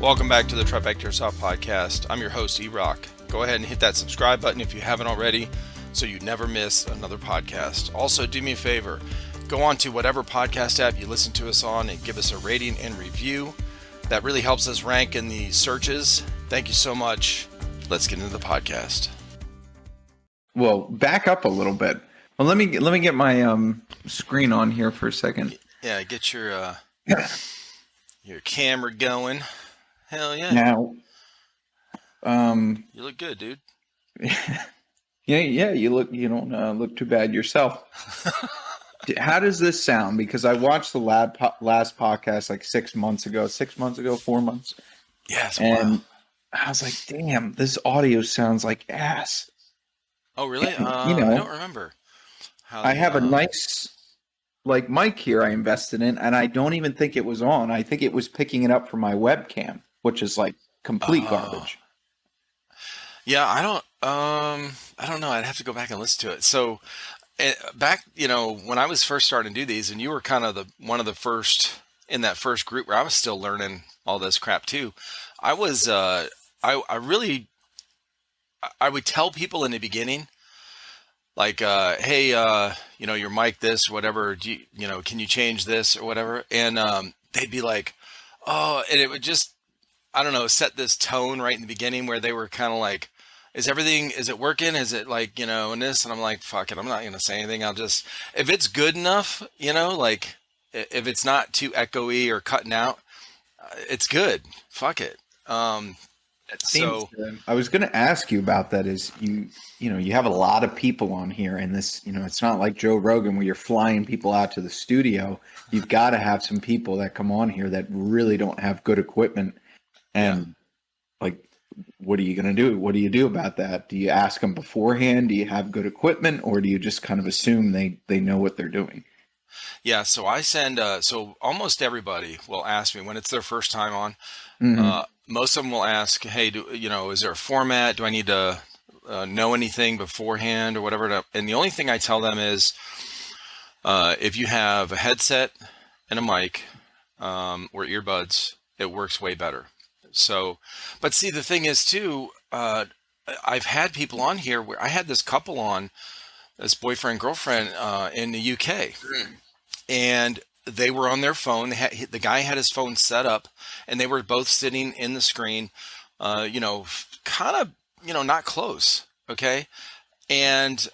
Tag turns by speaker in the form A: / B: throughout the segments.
A: Welcome back to the TriFecta Airsoft podcast. I'm your host, E-Rock. Go ahead and hit that subscribe button if you haven't already so you never miss another podcast. Also, do me a favor. Go on to whatever podcast app you listen to us on and give us a rating and review. That really helps us rank in the searches. Thank you so much. Let's get into the podcast.
B: Well, back up a little bit. Well, let me get my screen on here for a second.
A: Yeah, get your camera going. Hell yeah.
B: Now,
A: you look good, dude.
B: yeah, you don't look too bad yourself. How does this sound? Because I watched the last podcast like 6 months ago, 4 months.
A: Yes,
B: and
A: wow.
B: I was like, damn, this audio sounds like ass.
A: Oh, really?
B: And,
A: I don't remember.
B: I have a nice mic here I invested in, and I don't even think it was on. I think it was picking it up from my webcam, which is like complete garbage.
A: Yeah, I don't know. I'd have to go back and listen to it. So back, when I was first starting to do these, and you were kind of one of the first in that first group where I was still learning all this crap too. I was, I would tell people in the beginning, like, hey, your mic, this, whatever, can you change this or whatever? And they'd be like, oh, and it would just, I don't know, set this tone right in the beginning where they were kind of like, is it working? Is it like, and this? And I'm like, fuck it, I'm not going to say anything. I'll just, if it's good enough, like if it's not too echoey or cutting out, it's good. Fuck it.
B: I was going to ask you about that. Is you have a lot of people on here, and this, it's not like Joe Rogan where you're flying people out to the studio. You've got to have some people that come on here that really don't have good equipment. And what are you going to do? What do you do about that? Do you ask them beforehand? Do you have good equipment, or do you just kind of assume they know what they're doing?
A: Yeah. So I send, so almost everybody will ask me when it's their first time on.
B: Mm-hmm.
A: Most of them will ask, hey, is there a format? Do I need to know anything beforehand or whatever? And the only thing I tell them is, if you have a headset and a mic or earbuds, it works way better. So, but see, the thing is too, I've had people on here where I had this couple on, this boyfriend, girlfriend in the UK, and they were on their phone. The guy had his phone set up, and they were both sitting in the screen, kind of, not close. Okay. And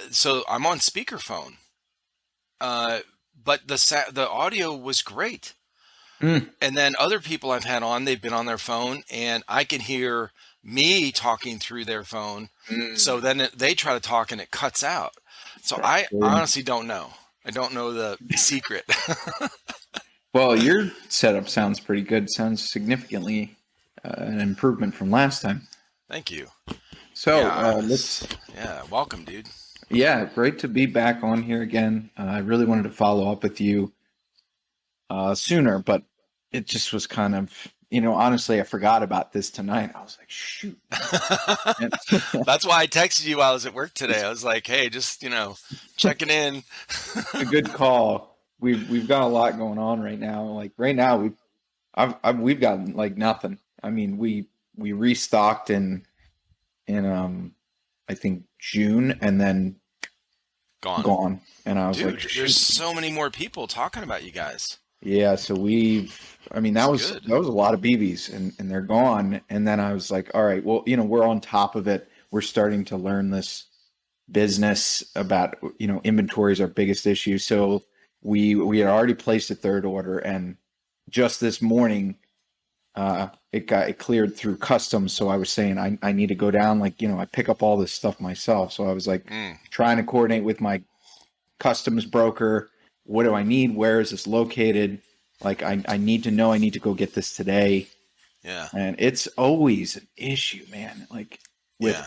A: so I'm on speakerphone, but the audio was great. And then other people I've had on, they've been on their phone, and I can hear me talking through their phone. So then they try to talk and it cuts out. So I honestly don't know. I don't know the secret.
B: Well, your setup sounds pretty good. Sounds significantly an improvement from last time.
A: Thank you.
B: So
A: welcome, dude.
B: Yeah, great to be back on here again. I really wanted to follow up with you sooner, but it just was kind of, honestly, I forgot about this tonight. I was like, shoot.
A: That's why I texted you while I was at work today. I was like, hey, just, checking in.
B: A good call. We've got a lot going on right now. Like right now, we've got like nothing. I mean, we restocked in I think June, and then gone. And I was
A: Dude,
B: like, shoot.
A: There's so many more people talking about you guys.
B: Yeah, so that was a lot of BBs, and they're gone. And then I was like, all right, well, we're on top of it. We're starting to learn this business about, inventory is our biggest issue. So we had already placed a third order, and just this morning, it cleared through customs. So I was saying I need to go down, I pick up all this stuff myself. So I was like trying to coordinate with my customs broker. What do I need? Where is this located? Like, I need to know. I need to go get this today.
A: Yeah.
B: And it's always an issue, man. Like, with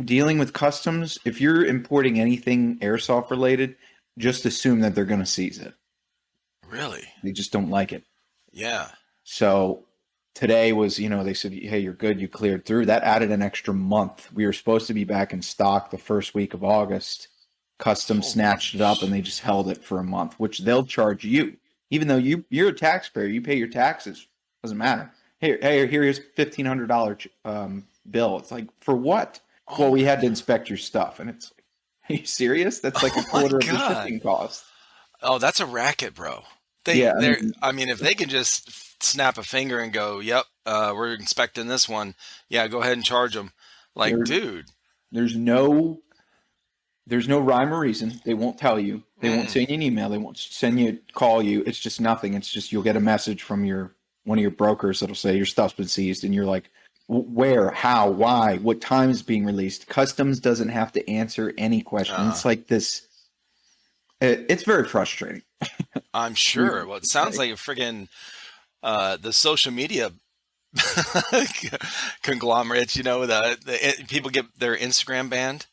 B: dealing with customs, if you're importing anything airsoft related, just assume that they're going to seize it.
A: Really?
B: They just don't like it.
A: Yeah.
B: So today was, they said, hey, you're good. You cleared through. That added an extra month. We were supposed to be back in stock the first week of August. Customs snatched it up, and they just held it for a month, which they'll charge you. Even though you're a taxpayer, you pay your taxes. Doesn't matter. here's $1,500 bill. It's like, for what? Well,
A: Oh
B: we
A: my
B: had to
A: God.
B: inspect your stuff, and it's like, are you serious? That's like a
A: Oh my
B: quarter of the
A: God.
B: shipping cost.
A: Oh, that's a racket, bro.
B: Yeah, I
A: They're,
B: mean,
A: I mean, if they can just snap a finger and go, "Yep, we're inspecting this one," yeah, go ahead and charge them. Like,
B: there
A: dude,
B: there's no rhyme or reason. They won't tell you. They won't
A: mm-mm.
B: send you an email. They won't send you call you. It's just nothing. It's just you'll get a message from your one of your brokers that'll say your stuff's been seized, and you're like, where, how, why, what time is being released? Customs doesn't have to answer any question.
A: uh,
B: It's like this. It's very frustrating.
A: I'm sure.
B: Needless
A: Well, it
B: to
A: sounds
B: say.
A: like a friggin' the social media conglomerates. People get their Instagram banned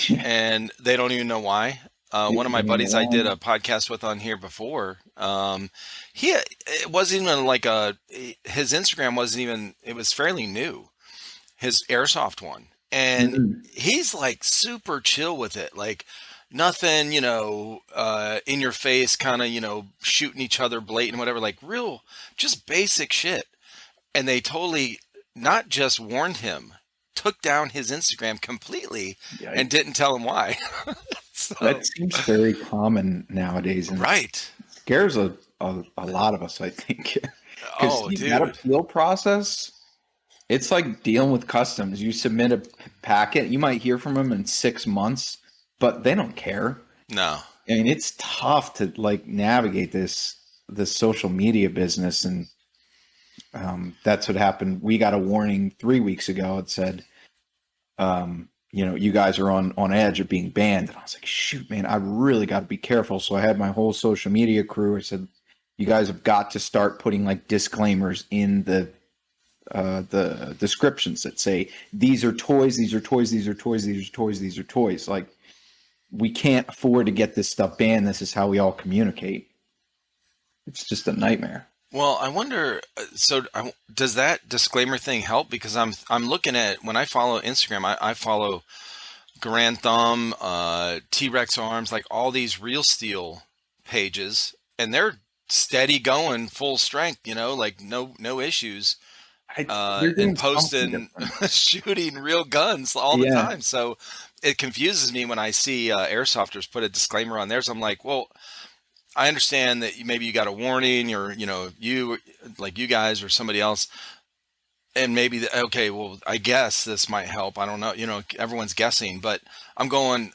A: and they don't even know why. One of my buddies I did a podcast with on here before, it wasn't even like his Instagram wasn't even, it was fairly new, his Airsoft one. And
B: Mhm.
A: he's like super chill with it. Like nothing, in your face, kind of, shooting each other blatant, whatever, like real, just basic shit. And they totally not just warned him, took down his Instagram completely and
B: Yikes.
A: didn't tell him why. So,
B: That seems very common nowadays, and
A: right.
B: scares a lot of us, I think, because
A: Oh,
B: that
A: dude.
B: appeal process, it's like dealing with customs. You submit a packet, you might hear from them in 6 months, but they don't care.
A: No.
B: I mean, it's tough to like navigate this social media business, and that's what happened. We got a warning 3 weeks ago. It said, you guys are on edge of being banned. And I was like, shoot, man, I really got to be careful. So I had my whole social media crew. I said, you guys have got to start putting like disclaimers in the descriptions that say, these are toys, these are toys, these are toys, these are toys, these are toys. Like, we can't afford to get this stuff banned. This is how we all communicate. It's just a nightmare.
A: Well, I wonder. Does that disclaimer thing help? Because I'm looking at when I follow Instagram, I follow Grand Thumb, T Rex Arms, like all these Real Steel pages, and they're steady going, full strength. Like no issues.
B: They're
A: And
B: doing something
A: posting
B: different.
A: shooting real guns all the
B: Yeah.
A: time. So it confuses me when I see airsofters put a disclaimer on theirs. I'm like, well, I understand that maybe you got a warning, or you like you guys or somebody else, and maybe okay, well, I guess this might help. I don't know. Everyone's guessing, but I'm going.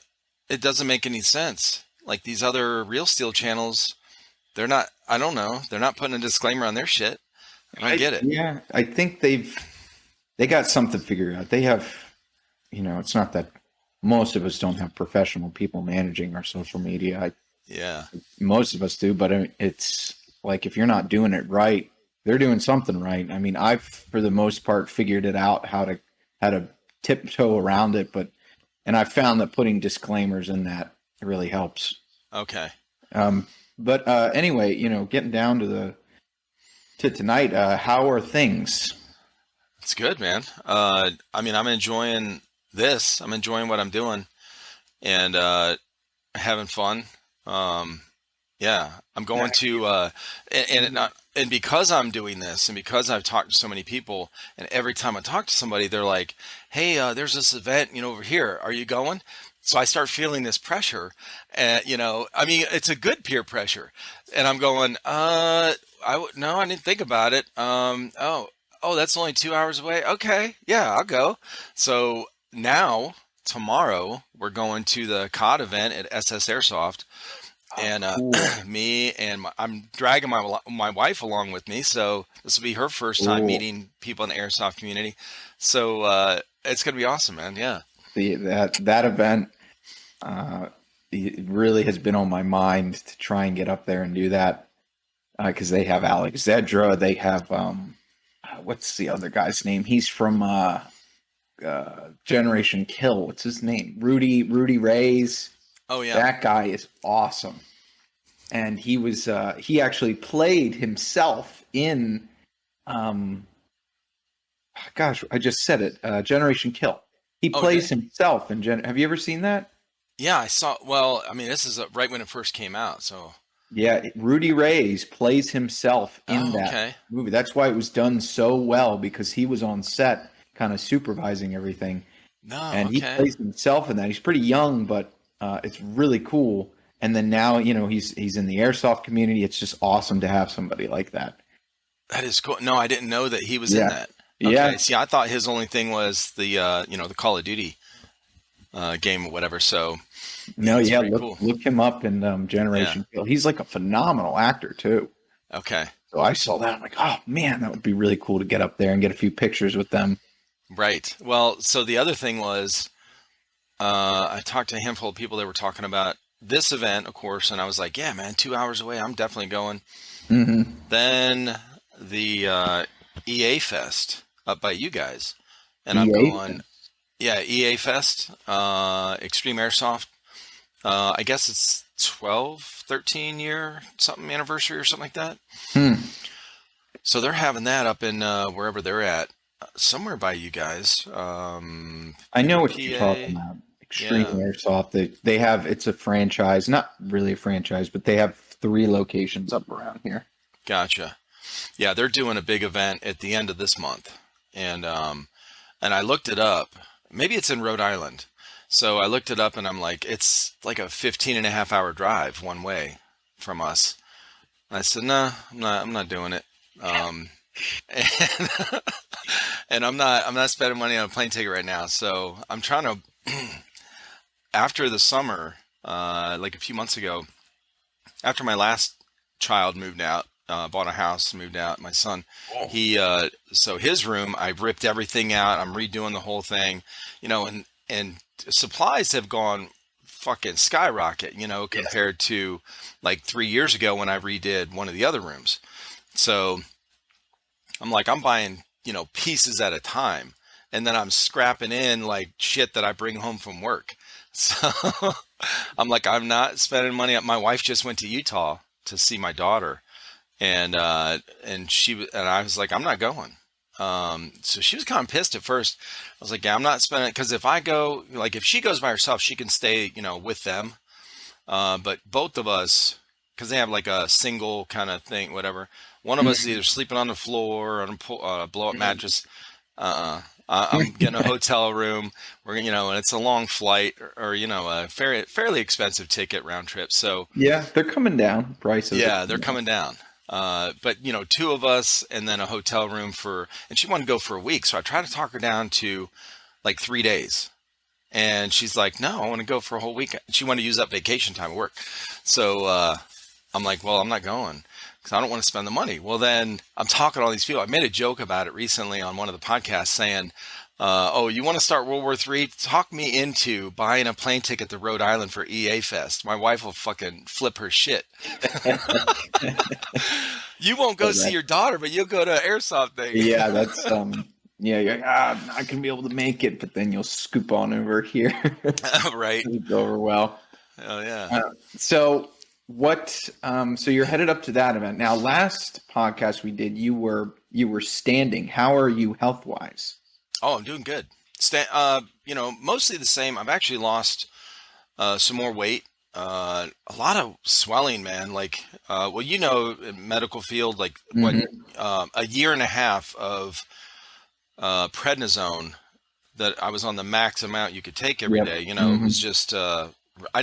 A: It doesn't make any sense. Like these other Real Steel channels, they're not. I don't know. They're not putting a disclaimer on their shit. I don't get it.
B: I think they got something figured out. They have, it's not that most of us don't have professional people managing our social media.
A: Yeah.
B: Most of us do, but it's like if you're not doing it right, they're doing something right. I mean, I've for the most part figured it out how to tiptoe around it, and I found that putting disclaimers in that really helps.
A: Okay.
B: But anyway, getting down to tonight, how are things?
A: It's good, man. I mean, I'm enjoying this. I'm enjoying what I'm doing and having fun. Um, yeah, I'm going to, and because I'm doing this and because I've talked to so many people, and every time I talk to somebody, they're like, "Hey, there's this event, over here. Are you going?" So I start feeling this pressure, and I mean, it's a good peer pressure, and I'm going, no, I didn't think about it. Oh, that's only 2 hours away. Okay, yeah, I'll go. So now tomorrow we're going to the COD event at SS Airsoft,
B: Oh,
A: and
B: cool.
A: me and I'm dragging my wife along with me. So this will be her first time
B: Cool.
A: meeting people in the airsoft community. So it's gonna be awesome, man. Yeah.
B: That event, uh, it really has been on my mind to try and get up there and do that, because they have Alex Zedra. They have what's the other guy's name? He's from Generation Kill. What's his name? Rudy Reyes.
A: Oh yeah.
B: That guy is awesome, and he actually played himself in gosh, I just said it. Generation Kill. He
A: Oh, did
B: plays
A: he?
B: himself in Have you ever seen that?
A: Yeah, I saw. Well, I mean, this is right when it first came out. So
B: Yeah, Rudy Reyes plays himself in
A: Oh,
B: that
A: okay.
B: movie. That's why it was done so well because he was on set, kind of supervising everything,
A: No,
B: and he
A: okay.
B: plays himself in that. He's pretty young, but it's really cool. And then now, he's in the airsoft community. It's just awesome to have somebody like that.
A: That is cool. No, I didn't know that he was in
B: Yeah,
A: that. Okay.
B: yeah.
A: See, I thought his only thing was the Call of Duty game or whatever. So
B: No,
A: that's
B: yeah.
A: pretty
B: Look
A: cool.
B: look him up in
A: Yeah.
B: Generation Kill. He's like a phenomenal actor too.
A: Okay.
B: So I saw that. I'm like, oh man, that would be really cool to get up there and get a few pictures with them.
A: Right. Well, so the other thing was, I talked to a handful of people that were talking about this event, of course, and I was like, yeah, man, 2 hours away. I'm definitely going.
B: Hmm.
A: Then the EA Fest up by you guys. And I'm
B: EA.
A: going, yeah, EA Fest, Extreme Airsoft. I guess it's 12, 13 year something anniversary or something like that.
B: Hmm.
A: So they're having that up in wherever they're at, somewhere by you guys.
B: I know what you're talking
A: PA.
B: about. Extreme
A: Yeah,
B: Airsoft. They have it's a franchise, not really a franchise, but they have 3 locations up around here.
A: gotcha. Yeah, they're doing a big event at the end of this month, and I looked it up. Maybe it's in Rhode Island. So I looked it up, and I'm like, it's like a 15 and a half hour drive one way from us. I said, no, I'm not doing it. And, and I'm not spending money on a plane ticket right now. So I'm trying to, after the summer, like a few months ago, after my last child moved out, bought a house, moved out, my son, so his room, I ripped everything out. I'm redoing the whole thing, and supplies have gone fucking skyrocket, compared to like 3 years ago when I redid one of the other rooms. So I'm like, I'm buying, pieces at a time. And then I'm scrapping in like shit that I bring home from work. So I'm like, I'm not spending money. My wife just went to Utah to see my daughter. And I was like, I'm not going. So she was kind of pissed at first. I was like, yeah, I'm not spending it. Cause if I go, like if she goes by herself, she can stay, with them. But both of us, because they have like a single kind of thing, whatever. One of us is either sleeping on the floor or on a blow up mattress. I'm getting a hotel room. And it's a long flight or a fairly expensive ticket round trip. So
B: Yeah, they're coming down. Prices are
A: yeah, they're
B: coming down.
A: coming down. But two of us and then a hotel room and she wanted to go for a week. So I tried to talk her down to like 3 days. And she's like, no, I want to go for a whole week. She wanted to use up vacation time at work. So I'm like, well, I'm not going because I don't want to spend the money. Well, then I'm talking to all these people. I made a joke about it recently on one of the podcasts saying, oh, you want to start World War III? Talk me into buying a plane ticket to Rhode Island for EA Fest. My wife will fucking flip her shit. You won't go
B: So
A: see
B: that,
A: your daughter, but you'll go to an airsoft thing.
B: yeah, that's yeah, you're like, I'm not gonna be able to make it, but then you'll scoop on over here.
A: Right.
B: It'll go over well.
A: Oh, yeah.
B: So so you're headed up to that event. Now, last podcast we did, you were standing. How are you health wise?
A: Oh, I'm doing good. Mostly the same. I've actually lost some more weight. A lot of swelling, man. Like, in medical field, like what,
B: Hmm.
A: a year and a half of prednisone that I was on the max amount you could take every
B: Yep.
A: day. It
B: Hmm.
A: was just, I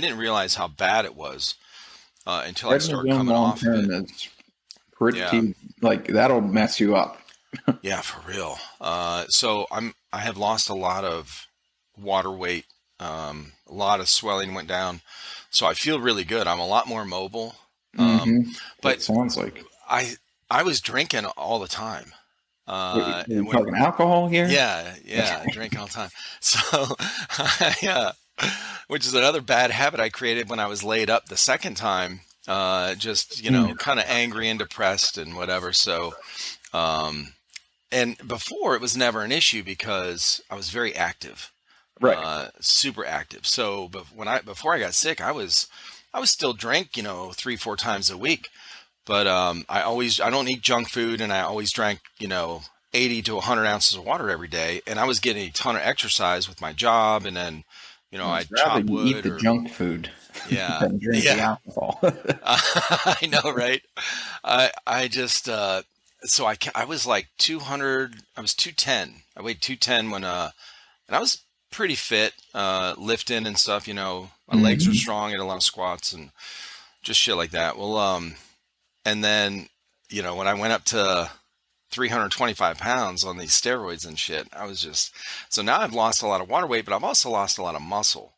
A: didn't realize how bad it was until I started
B: Prednisone
A: coming
B: long
A: off of it.
B: term is
A: Yeah.
B: pretty like that'll mess you up.
A: Yeah, for real. So I have lost a lot of water weight. A lot of swelling went down. So I feel really good. I'm a lot more mobile. Um,
B: Hmm. It
A: but
B: sounds like.
A: I I was drinking all the time.
B: Wait, are
A: And
B: you talking alcohol here?
A: yeah, I drink all the time. So yeah, which is another bad habit I created when I was laid up the second time. Just
B: Mm.
A: kind of angry and depressed and whatever. So um, and before it was never an issue because I was very active,
B: Right.
A: super active. So, but before I got sick, I was still drink, 3, 4 times a week. But I don't eat junk food, and I always drank, 80 to 100 ounces of water every day, and I was getting a ton of exercise with my job, and then,
B: I'd
A: I'd
B: rather
A: chop
B: you eat
A: wood
B: the
A: or
B: junk food.
A: Yeah.
B: than drink the
A: Yeah.
B: alcohol.
A: I know, right? I just so I was like 200. I was 210. I weighed 210 when and I was pretty fit, lifting and stuff. My legs were
B: Hmm.
A: strong. I had a lot of squats and just shit like that. Well, and then when I went up to 325 pounds on these steroids and shit, I was just so now I've lost a lot of water weight, but I've also lost a lot of muscle,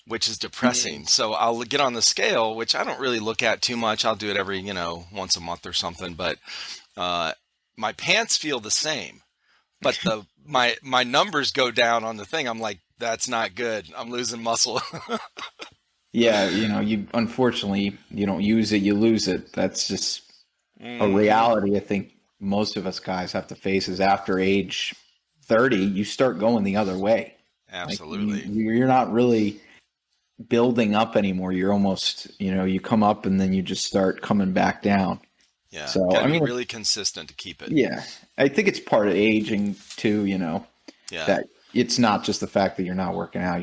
A: which is depressing. So I'll get on the scale, which I don't really look at too much. I'll do it every, once a month or something. But uh, my pants feel the same, but my numbers go down on the thing. I'm like, that's not good. I'm losing muscle.
B: Yeah, you unfortunately you don't use it, you lose it. That's just a
A: Hmm.
B: reality. I think most of us guys have to face is after age 30, you start going the other way. Like
A: Absolutely.
B: you're not really building up anymore. You're almost, you come up and then you just start coming back down.
A: Yeah.
B: So,
A: Got to
B: I
A: be
B: mean,
A: really consistent to keep it.
B: yeah, I think it's part of aging too,
A: Yeah.
B: that it's not just the fact that you're not working out.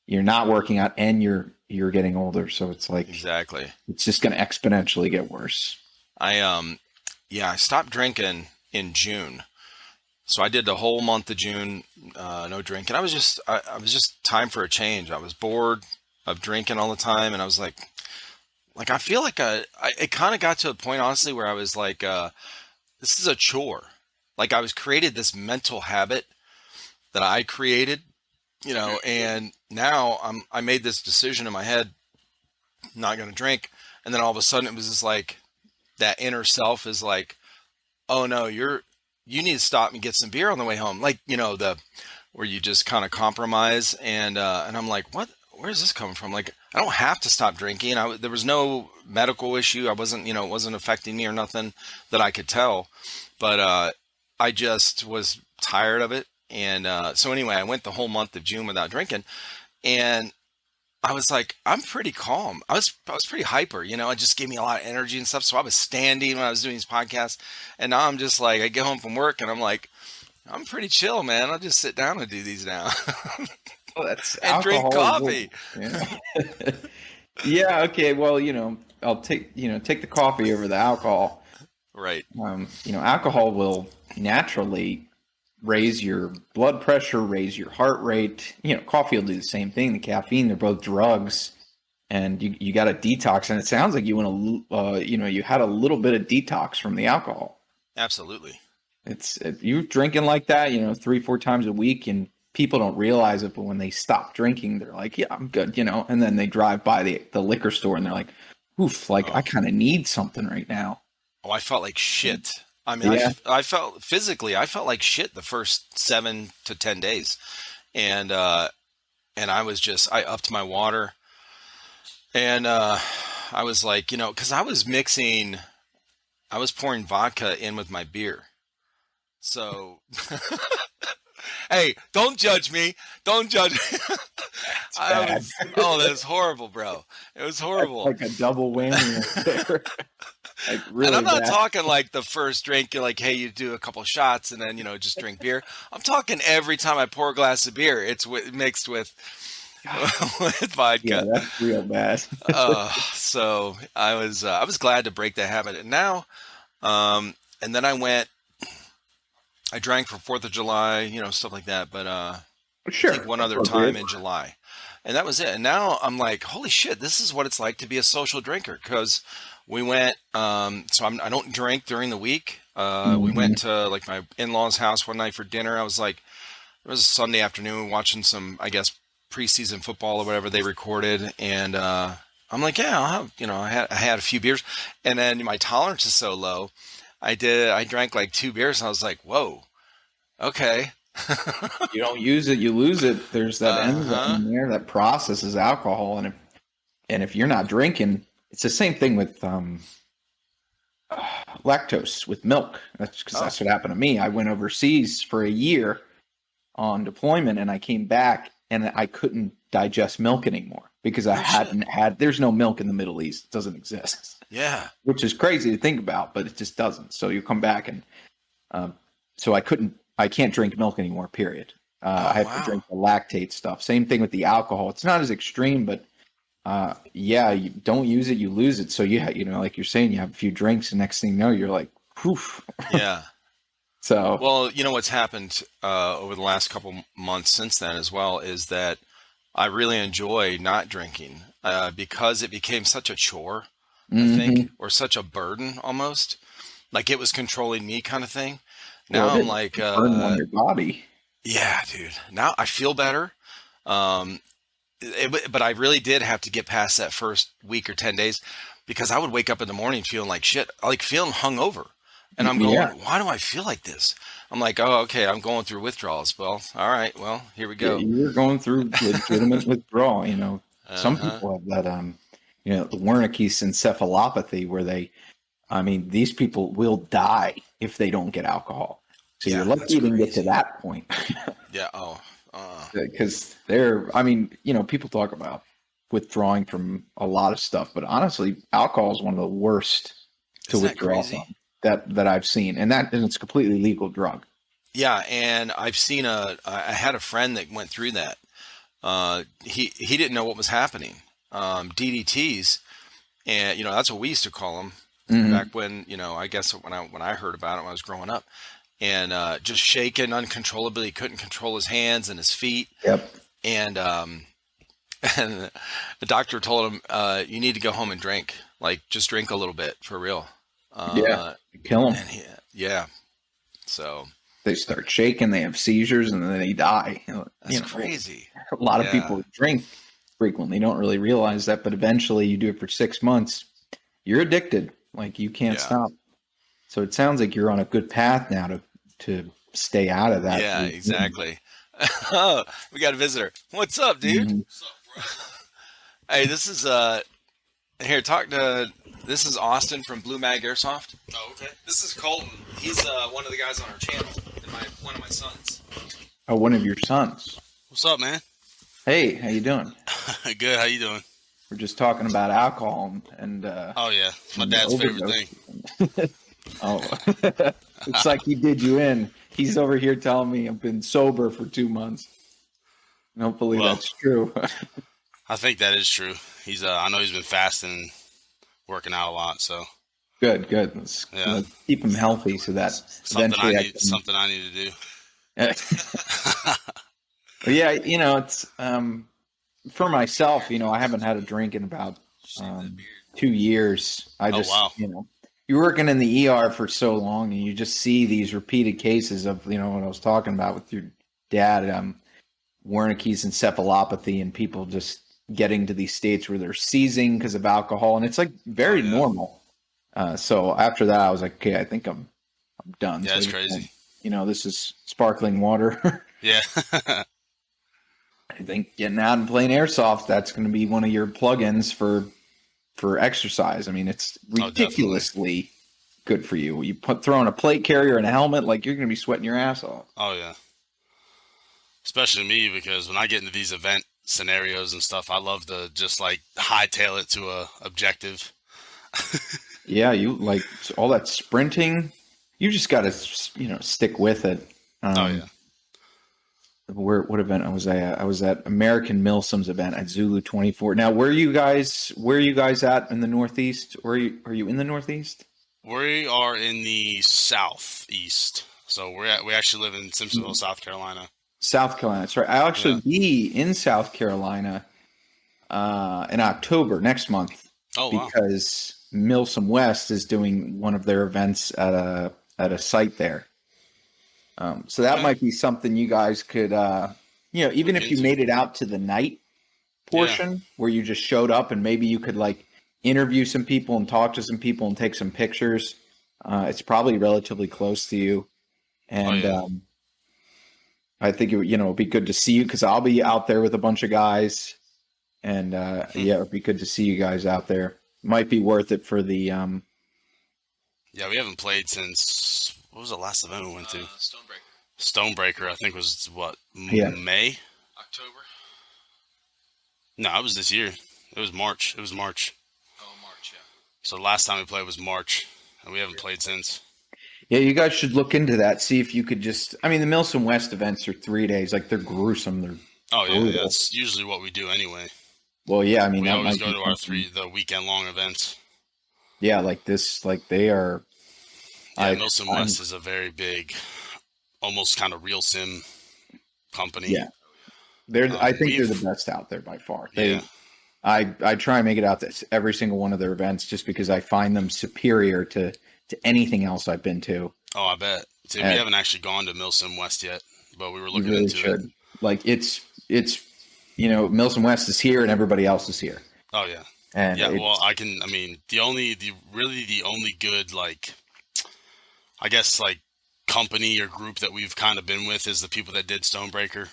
B: You're not working out and you're getting older. So it's like,
A: Exactly.
B: it's just going to exponentially get worse.
A: I yeah, I stopped drinking in June. So I did the whole month of June, no drinking. I was just time for a change. I was bored of drinking all the time, and I was like I feel like it kind of got to a point, honestly, where I was like, this is a chore. Like I was created this mental habit that I created, and now I made this decision in my head, not going to drink, and then all of a sudden it was just like that inner self is like, oh no, you need to stop and get some beer on the way home. Like, the where you just kind of compromise and I'm like, what? Where's this coming from? Like, I don't have to stop drinking. There was no medical issue. I wasn't, it wasn't affecting me or nothing that I could tell. But I just was tired of it. And so anyway, I went the whole month of June without drinking, and I was like, I'm pretty calm. I was pretty hyper, it just gave me a lot of energy and stuff. So I was standing when I was doing these podcasts. And now I'm just like, I get home from work and I'm like, I'm pretty chill, man. I'll just sit down and do these now
B: Well, that's
A: and drink
B: alcohol.
A: coffee.
B: Yeah. Yeah. Okay. Well, I'll take the coffee over the alcohol.
A: Right.
B: Alcohol will naturally raise your blood pressure, raise your heart rate. Coffee will do the same thing. The caffeine, they're both drugs, and you got a detox. And it sounds like you had a little bit of detox from the alcohol.
A: Absolutely.
B: It's if you're drinking like that, 3-4 times a week, and people don't realize it, but when they stop drinking, they're like, yeah, I'm good, and then they drive by the liquor store and they're like, oof, like I
A: Oh,
B: kind of need something right now.
A: oh, I felt like shit. I mean,
B: Yeah.
A: I felt physically, I felt like shit the first 7 to 10 days. And, and I upped my water and, I was like, cause I was pouring vodka in with my beer. So, hey, don't judge me. Don't judge me.
B: It's bad.
A: Oh, that's horrible, bro. It was
B: That's
A: horrible.
B: like a double whammy right there. Like
A: And
B: really
A: I'm not
B: bad.
A: talking like the first drink, you're like, hey, you do a couple shots and then, just drink beer. I'm talking every time I pour a glass of beer, it's mixed with,
B: God,
A: with
B: yeah,
A: vodka.
B: that's real bad.
A: So I was glad to break that habit. And now, and then I drank for 4th of July, stuff like that. But, I think
B: Sure,
A: one other time
B: appropriate.
A: in July. And that was it. And now I'm like, holy shit, this is what it's like to be a social drinker. Because we went, I don't drink during the week. We
B: Hmm.
A: went to like my in-laws' house one night for dinner. I was like, it was a Sunday afternoon watching some, I guess, preseason football or whatever they recorded. And I'm like, yeah, I'll have, I had a few beers. And then my tolerance is so low. I drank like 2 beers and I was like, whoa, okay.
B: You don't use it, you lose it. There's that enzyme
A: Uh-huh.
B: in there that processes alcohol, and if you're not drinking, it's the same thing with lactose with milk. That's because
A: Oh,
B: that's what happened to me. I went overseas for a year on deployment, and I came back and I couldn't digest milk anymore because I
A: no shit.
B: hadn't had. There's no milk in the Middle East; it doesn't exist,
A: Yeah.
B: which is crazy to think about, but it just doesn't. So you come back and um, so I can't drink milk anymore. Period. I
A: Oh,
B: have to
A: wow.
B: drink the lactate stuff. Same thing with the alcohol. It's not as extreme, but Yeah, you don't use it, you lose it. So like you're saying, you have a few drinks, and next thing you know, you're like, poof.
A: Yeah.
B: So
A: Well, you know what's happened over the last couple months since then as well is that I really enjoy not drinking because it became such a chore, I think,
B: hmm
A: or such a burden almost, like it was controlling me kind of thing.
B: well,
A: Now
B: it
A: I'm
B: is
A: like,
B: a burden on your body.
A: yeah, dude. Now I feel better. Um, but I really did have to get past that first week or 10 days because I would wake up in the morning feeling like shit, like feeling hungover. And I'm going,
B: Yeah,
A: why do I feel like this? I'm like, oh, okay, I'm going through withdrawals. Well, all right, well, here we
B: yeah,
A: go.
B: you're going through legitimate withdrawal. Some
A: Uh-huh.
B: people have that, the Wernicke's encephalopathy, where these people will die if they don't get alcohol. So you're
A: Yeah,
B: lucky
A: that's
B: you didn't get to
A: crazy.
B: that point.
A: Yeah. Oh,
B: Because people talk about withdrawing from a lot of stuff, but honestly, alcohol is one of the worst to
A: isn't that
B: withdraw
A: crazy?
B: from that I've seen, and it's a completely legal drug.
A: Yeah, and I had a friend that went through that. He didn't know what was happening. DDTs, and that's what we used to call them
B: hmm
A: back when, I guess when I heard about it when I was growing up, and just shaking uncontrollably. He couldn't control his hands and his feet,
B: Yep.
A: and and the doctor told him, "You need to go home and drink. Like, just drink a little bit for real."
B: Yeah.
A: Uh,
B: Kill them.
A: and yeah, so
B: They start shaking. They have seizures, and then they die.
A: that's crazy.
B: A lot of
A: Yeah,
B: people drink frequently don't really realize that, but eventually, you do it for 6 months, you're addicted. Like you can't
A: yeah,
B: stop. So it sounds like you're on a good path now to stay out of that
A: yeah,
B: routine.
A: exactly. Oh, we got a visitor. What's up, dude?
B: Mhm.
A: Hey, this is here. Talk to. This is Austin from BlueMag Airsoft. Oh, okay. This is Colton. He's one of the guys on our channel, and one of my sons.
B: Oh, one of your sons.
C: What's up, man?
B: Hey, how you doing?
C: Good. How you doing?
B: We're just talking about alcohol and
C: Oh yeah, my
B: and
C: dad's favorite
B: overdose.
C: thing.
B: Oh, it's like he did you in. He's over here telling me I've been sober for 2 months. And hopefully
C: Well,
B: that's true.
C: I think that is true. I know he's been fasting and working out a lot. So
B: Good, good.
C: yeah,
B: Let's keep him healthy so that eventually I can.
C: something I need to do.
B: But yeah, it's for myself. I haven't had a drink in about 2 years. I
C: Oh
B: just,
C: wow.
B: You're working in the ER for so long, and you just see these repeated cases of, what I was talking about with your dad, Wernicke's encephalopathy, and people just getting to these states where they're seizing because of alcohol, and it's like very
C: yeah.
B: normal. So after that, I was like, okay, I think I'm done.
C: Yeah,
B: So,
C: it's crazy.
B: this is sparkling water.
C: Yeah.
B: I think getting out and playing airsoft, that's going to be one of your plugins for exercise. I mean, it's
C: Oh, definitely.
B: ridiculously good for you. You throw on a plate carrier and a helmet, like you're going to be sweating your ass off.
C: Oh yeah. Especially me, because when I get into these event scenarios and stuff, I love to just like hightail it to a objective.
B: Yeah, you like all that sprinting. You just got to, stick with it.
C: Oh yeah.
B: What event I was at? I was at American Milsom's event at Zulu 24. Now, where are you guys at in the Northeast? Are you in the Northeast?
C: We are in the southeast, so we actually live in Simpsonville, South Carolina.
B: South Carolina. That's right. I'll actually
C: Yeah.
B: be in South Carolina in October next month
C: Oh wow.
B: because Milsom West is doing one of their events at a site there. So that
C: Okay.
B: might be something you guys could, even
C: Look
B: if you
C: into.
B: made it out to the night portion where you just showed up, and maybe you could like interview some people and talk to some people and take some pictures. It's probably relatively close to you, and
C: yeah.
B: I think it'd be good to see you because I'll be out there with a bunch of guys, and it'd be good to see you guys out there. Might be worth it for the
C: Yeah, we haven't played since, what was the last event we went to? Stonebreaker, I think was what,
B: Yeah.
C: May?
A: October.
C: No, it was this year. It was March. Oh, March, yeah. So the last time we played was March, and we haven't played since.
B: Yeah, you guys should look into that. See if you could the Milsom West events are 3 days. Like they're gruesome. They're
C: Oh yeah,
B: brutal.
C: that's usually what we do anyway.
B: Well, yeah, I mean,
C: We
B: that
C: always
B: might
C: go
B: be
C: to the weekend long events.
B: yeah, like this, like they are.
C: Yeah, Milsim West is a very big, almost kind of real sim company.
B: Yeah, I think they're the best out there by far.
C: Yeah.
B: I try and make it out to every single one of their events just because I find them superior to anything else I've been to.
C: Oh, I bet. See, we haven't actually gone to Milsim West yet, but we were looking
B: really
C: into it.
B: Like it's Milsim West is here and everybody else is here.
C: Oh yeah.
B: And
C: yeah, well, I mean, the only good, like, I guess, like, company or group that we've kind of been with is the people that did Stonebreaker.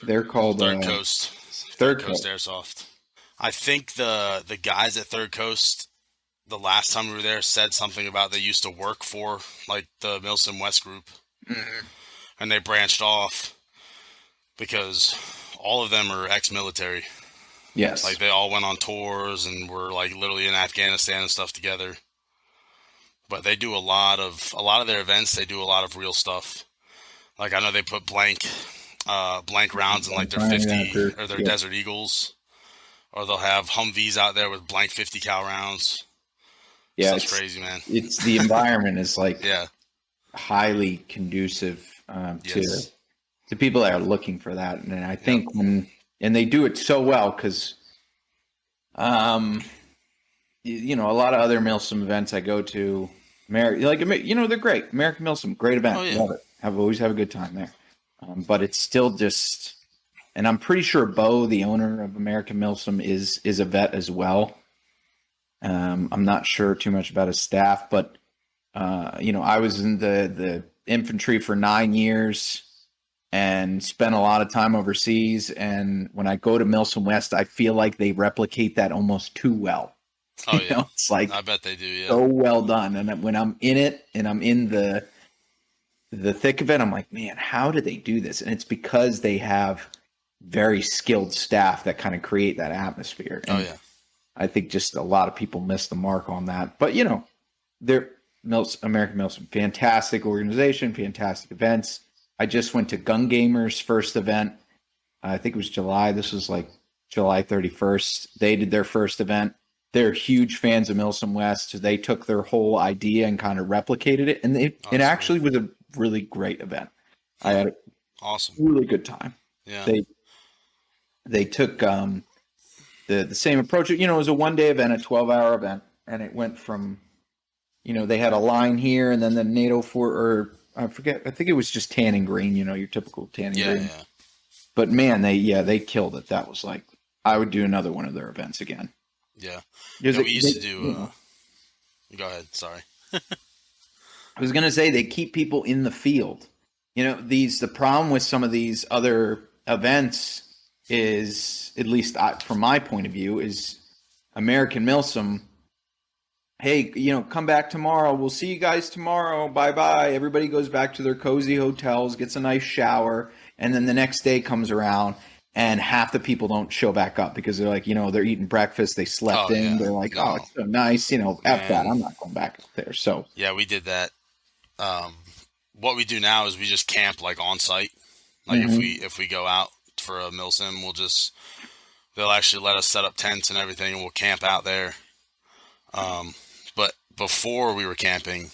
B: They're called
C: Third Coast Airsoft. I think the guys at Third Coast, the last time we were there, said something about they used to work for, like, the Milsim West group, and they branched off because all of them are ex-military.
B: Yes,
C: like they all went on tours and were like literally in Afghanistan and stuff together. But they do a lot of their events. They do a lot of real stuff. Like, I know they put blank rounds in like their 50 or their Desert Eagles, or they'll have Humvees out there with blank 50 cal rounds.
B: Yeah,
C: it's crazy, man.
B: It's the environment is like
C: yeah,
B: highly conducive to people that are looking for that, and I think and they do it so well because, you know, a lot of other Milsim events I go to, they're great. American Milsim, great event.
C: Oh, yeah.
B: Love it. Always have a good time there. But it's still just, and I'm pretty sure Bo, the owner of American Milsim, is a vet as well. I'm not sure too much about his staff, but you know, I was in the infantry for 9 years and spent a lot of time overseas. And when I go to Milsim West, I feel like they replicate that almost too well.
C: Oh yeah,
B: you know, it's like
C: I bet they do. Yeah,
B: so well done. And when I'm in it and I'm in the thick of it, I'm like, man, how did they do this? And it's because they have very skilled staff that kind of create that atmosphere. And I think just a lot of people miss the mark on that. But, you know, American Milsim, fantastic organization, fantastic events. I just went to Gun Gamer's first event. I think it was July. This was like July 31st. They did their first event. They're huge fans of Milsim West. So they took their whole idea and kind of replicated it. And it actually was a really great event. I had a really good time.
C: Yeah.
B: They took the same approach. You know, it was a 1-day event, a 12-hour event. And it went from, you know, they had a line here and then the NATO or I forget. I think it was just tan and green, you know, your typical tan and green.
C: Yeah.
B: But man, they killed it. That was like, I would do another one of their events again.
C: Yeah. We used to do. Go ahead. Sorry.
B: I was gonna say they keep people in the field. You know, the problem with some of these other events is, at least from my point of view, is American Milsim. Hey, you know, come back tomorrow. We'll see you guys tomorrow. Bye-bye. Everybody goes back to their cozy hotels, gets a nice shower, and then the next day comes around and half the people don't show back up because they're like, you know, they're eating breakfast, they slept in. Yeah. They're like, oh, it's so nice. You know, F that. I'm not going back up there. So
C: yeah, we did that. What we do now is we just camp like on site. Like if we go out for a Milsim, they'll actually let us set up tents and everything, and we'll camp out there. But before we were camping,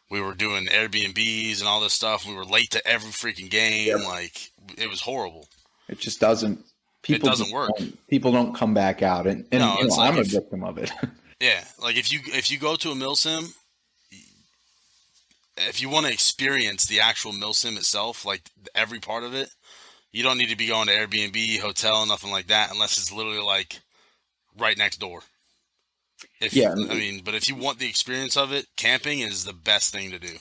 C: we were doing Airbnbs and all this stuff. We were late to every freaking game. Yep. Like, it was horrible.
B: It just doesn't.
C: It doesn't work.
B: People don't come back out, and
C: no,
B: you know, like I'm a victim of it.
C: Yeah, like if you go to a Milsim, if you want to experience the actual Milsim itself, like every part of it, you don't need to be going to Airbnb, hotel, nothing like that, unless it's literally like right next door. But if you want the experience of it, camping is the best thing to do.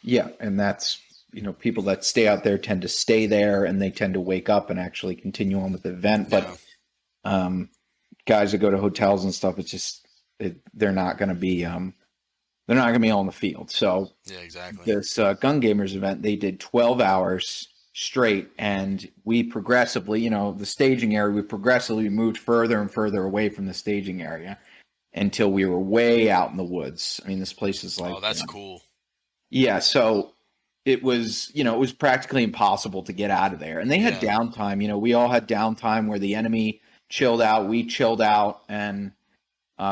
C: Yeah,
B: and that's, you know, people that stay out there tend to stay there, and they tend to wake up and actually continue on with the event. But guys that go to hotels and stuff, it's just they're not going to be all in the field. So
C: yeah, exactly.
B: This Gun Gamers event, they did 12 hours straight, and we progressively, you know, the staging area, we progressively moved further and further away from the staging area until we were way out in the woods. I mean, this place is like,
C: oh, that's cool.
B: Yeah, so it was, it was practically impossible to get out of there. And they had downtime. We all had downtime where the enemy chilled out, we chilled out, and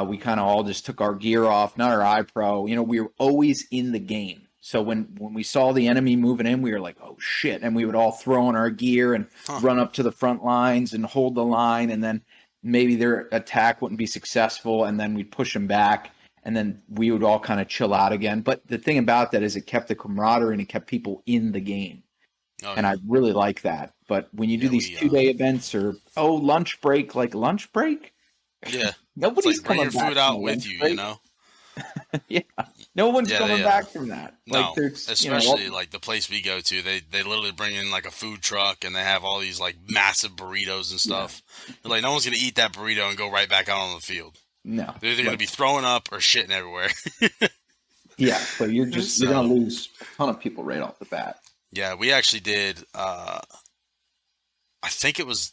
B: we kind of all just took our gear off, not our iPro. We were always in the game. So when we saw the enemy moving in, we were like, oh, shit. And we would all throw on our gear and run up to the front lines and hold the line. And then maybe their attack wouldn't be successful. And then we'd push them back. And then we would all kind of chill out again. But the thing about that is it kept the camaraderie and it kept people in the game. Oh, and I really like that. But when you do these 2-day events or, lunch break, lunch break?
C: Yeah.
B: Nobody's
C: bring
B: coming
C: your
B: back
C: food out with you,
B: break.
C: Yeah.
B: No one's coming back from that.
C: No, especially the place we go to, they literally bring in a food truck and they have all these massive burritos and stuff. Yeah. They're like, no one's going to eat that burrito and go right back out on the field.
B: No.
C: They're either going to be throwing up or shitting everywhere.
B: Yeah, so you're going to lose a ton of people right off the bat.
C: Yeah, we actually did, I think it was